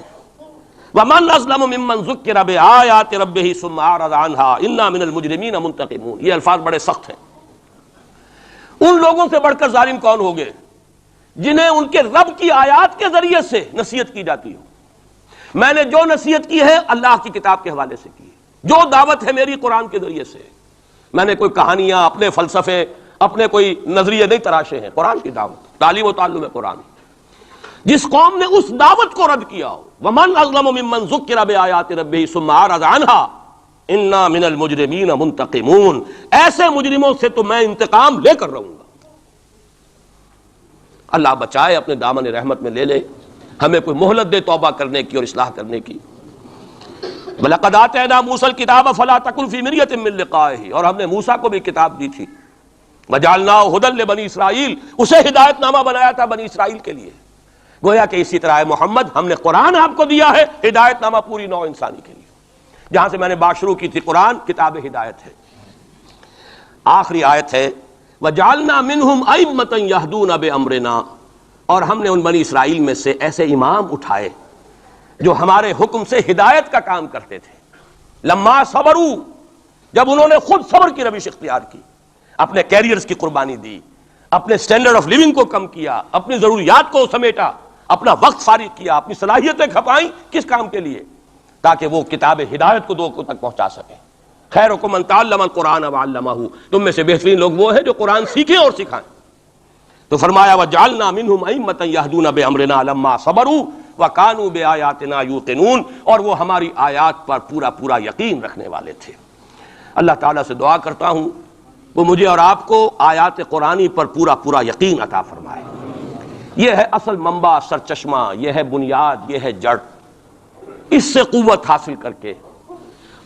وَمَنْ أَظْلَمُ مِمَّنْ ذُكِّرَ بِآيَاتِ رَبِّهِ ثُمَّ أَعْرَضَ عَنْهَا إِنَّا مِنَ الْمُجْرِمِينَ مُنْتَقِمُونَ۔ یہ الفاظ بڑے سخت ہیں۔ ان لوگوں سے بڑھ کر ظالم کون ہوگے جنہیں ان کے رب کی آیات کے ذریعے سے نصیحت کی جاتی ہو۔ میں نے جو نصیحت کی ہے اللہ کی کتاب کے حوالے سے کی ہے، جو دعوت ہے میری قرآن کے ذریعے سے، میں نے کوئی کہانیاں، اپنے فلسفے، اپنے کوئی نظریے نہیں تراشے ہیں، قرآن کی دعوت، تعلیم و تعلم قرآن۔ جس قوم نے اس دعوت کو رد کیا ہو، وَمَنْ أَظْلَمُ مِمَّنْ ذُكِّرَ بِآيَاتِ رَبِّهِ ثُمَّ أَعْرَضَ عَنْهَا إِنَّا مِنَ الْمُجْرِمِينَ مُنْتَقِمُونَ۔ ایسے مجرموں سے تو میں انتقام لے کر رہوں گا۔ اللہ بچائے، اپنے دامن رحمت میں لے لے، ہمیں کوئی مہلت دے توبہ کرنے کی اور اصلاح کرنے کی۔ وَلَقَدْ آتَيْنَا مُوسَى الْكِتَابَ فَلَا تَكُنْ فِي مِرْيَةٍ مِّن لِقَائِهِ، اور ہم نے موسیٰ کو بھی کتاب دی تھی، وَجَعَلْنَاهُ هُدًى لِبَنِي إِسرائِيل، اسے ہدایت نامہ بنایا تھا بنی اسرائیل کے لیے۔ گویا کہ اسی طرح محمد، ہم نے قرآن آپ کو دیا ہے، ہدایت نامہ پوری نوع انسانی کے لیے۔ جہاں سے میں نے بات شروع کی تھی، قرآن کتاب ہدایت ہے۔ آخری آیت ہے وَجَعَلْنَا مِنْهُمْ أَئِمَّةً يَهْدُونَ بِأَمْرِنَا، اور ہم نے ان بنی اسرائیل میں سے ایسے امام اٹھائے جو ہمارے حکم سے ہدایت کا کام کرتے تھے۔ لما صبروا، جب انہوں نے خود صبر کی روش اختیار کی، اپنے کیریئرز کی قربانی دی، اپنے سٹینڈرڈ آف لیونگ کو کم کیا، اپنی ضروریات کو سمیٹا، اپنا وقت فارغ کیا، اپنی صلاحیتیں کھپائیں، کس کام کے لیے؟ تاکہ وہ کتاب ہدایت کو لوگوں تک پہنچا سکیں۔ خیرکم من تعلم القرآن وعلمہ، تم میں سے بہترین لوگ وہ ہیں جو قرآن سیکھیں اور سکھائیں۔ تو فرمایا وجعلنا منہم ائمۃ یہدون بامرنا لما صبروا وکانوا بآیاتنا یوقنون، اور وہ ہماری آیات پر پورا پورا یقین رکھنے والے تھے۔ اللہ تعالیٰ سے دعا کرتا ہوں وہ مجھے اور آپ کو آیات قرآنی پر پورا پورا یقین عطا فرمائے۔ یہ ہے اصل منبع، سرچشمہ، یہ ہے بنیاد، یہ ہے جڑ۔ اس سے قوت حاصل کر کے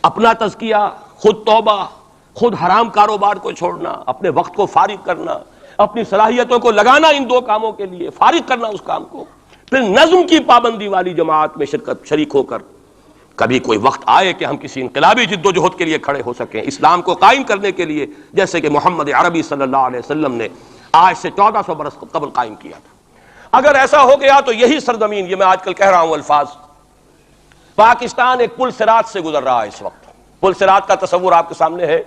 اپنا تزکیہ، خود توبہ، خود حرام کاروبار کو چھوڑنا، اپنے وقت کو فارغ کرنا، اپنی صلاحیتوں کو لگانا ان دو کاموں کے لیے، فارغ کرنا اس کام کو، پھر نظم کی پابندی والی جماعت میں شریک ہو کر کبھی کوئی وقت آئے کہ ہم کسی انقلابی جد و جہد کے لیے کھڑے ہو سکیں، اسلام کو قائم کرنے کے لیے، جیسے کہ محمد عربی صلی اللہ علیہ وسلم نے آج سے 1400 برس قبل قائم کیا تھا۔ اگر ایسا ہو گیا تو یہی سرزمین، یہ میں آج کل کہہ رہا ہوں الفاظ، پاکستان ایک پل صراط سے گزر رہا ہے اس وقت۔ پل صراط کا تصور آپ کے سامنے ہے،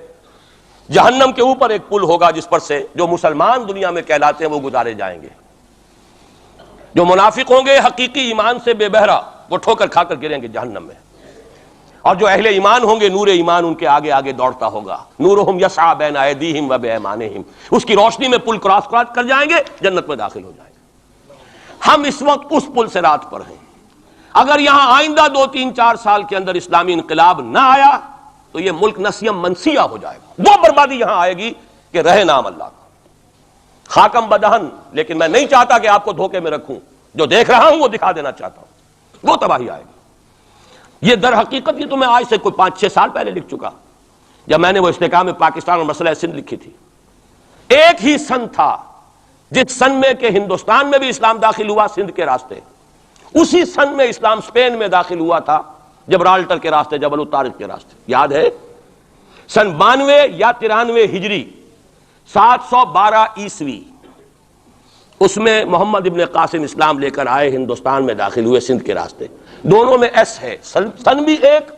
جہنم کے اوپر ایک پل ہوگا جس پر سے جو مسلمان دنیا میں کہلاتے ہیں وہ گزارے جائیں گے، جو منافق ہوں گے حقیقی ایمان سے بے بہرا وہ ٹھوکر کھا کر گریں گے جہنم میں، اور جو اہل ایمان ہوں گے نور ایمان ان کے آگے آگے دوڑتا ہوگا، نورہم یسعی بین ایدیہم و بایمانہم، اس کی روشنی میں پل کراس کر جائیں گے، جنت میں داخل ہو جائیں گے۔ ہم اس وقت اس پل صراط پر ہیں۔ اگر یہاں آئندہ 2-3-4 سال کے اندر اسلامی انقلاب نہ آیا تو یہ ملک نسیم منسیہ ہو جائے گا، وہ بربادی یہاں آئے گی کہ رہے نام اللہ کا، خاکم بدہن۔ لیکن میں نہیں چاہتا کہ آپ کو دھوکے میں رکھوں، جو دیکھ رہا ہوں وہ دکھا دینا چاہتا ہوں، وہ تباہی آئے گی۔ یہ در حقیقت یہ تو میں آج سے کوئی 5-6 سال پہلے لکھ چکا، جب میں نے وہ استحکام پاکستان اور مسئلہ سندھ لکھی تھی۔ ایک ہی سن تھا جس سن میں کہ ہندوستان میں بھی اسلام داخل ہوا سندھ کے راستے، اسی سن میں اسلام اسپین میں داخل ہوا تھا جبرالٹر کے راستے، جبل الطارق کے راستے، یاد ہے؟ سن 92 یا 93 ہجری، 712 عیسوی، اس میں محمد ابن قاسم اسلام لے کر آئے، ہندوستان میں داخل ہوئے سندھ کے راستے۔ دونوں میں ایس ہے، سن بھی ایک،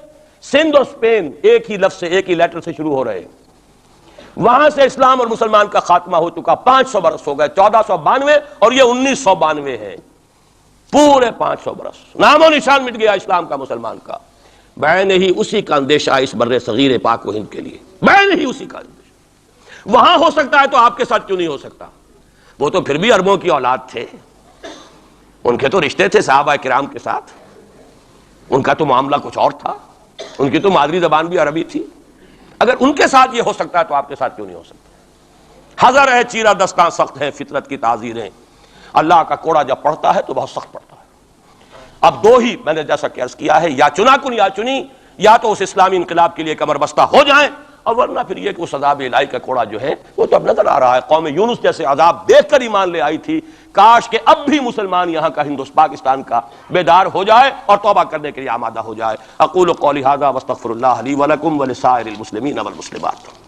سندھ اور اسپین ایک ہی لفظ سے، ایک ہی لیٹر سے شروع ہو رہے ہیں۔ وہاں سے اسلام اور مسلمان کا خاتمہ ہو چکا، 500 برس ہو گئے، 1492 اور یہ 1992 ہے، پورے 500 برس، نام و نشان مٹ گیا اسلام کا، مسلمان کا۔ بعین ہی اسی کا اندیشہ اس بر صغیر پاک و ہند کے لیے، بعین ہی اسی کا اندیشہ۔ وہاں ہو سکتا ہے تو آپ کے ساتھ کیوں نہیں ہو سکتا؟ وہ تو پھر بھی عربوں کی اولاد تھے، ان کے تو رشتے تھے صحابہ کرام کے ساتھ، ان کا تو معاملہ کچھ اور تھا، ان کی تو مادری زبان بھی عربی تھی۔ اگر ان کے ساتھ یہ ہو سکتا ہے تو آپ کے ساتھ کیوں نہیں ہو سکتا؟ حذر ہے چیرہ دستاں سخت ہیں فطرت کی تعزیریں، اللہ کا کوڑا جب پڑتا ہے تو بہت سخت پڑتا ہے۔ اب دو ہی میں نے جیسا کہ عرض کیا ہے، یا چنا کن یا چنی، یا تو اس اسلامی انقلاب کے لیے کمر بستہ ہو جائیں اور ورنہ پھر یہ کہ اس عذاب الہی کا کوڑا جو ہے وہ تو اب نظر آ رہا ہے. قوم یونس جیسے عذاب دیکھ کر ایمان لے آئی تھی. کاش کہ اب بھی مسلمان یہاں کا پاکستان کا بیدار ہو جائے اور توبہ کرنے کے لیے آمادہ ہو جائے. اقول قولی ھذا واستغفر اللہ لی ولکم ولسائر المسلمین والمسلمات.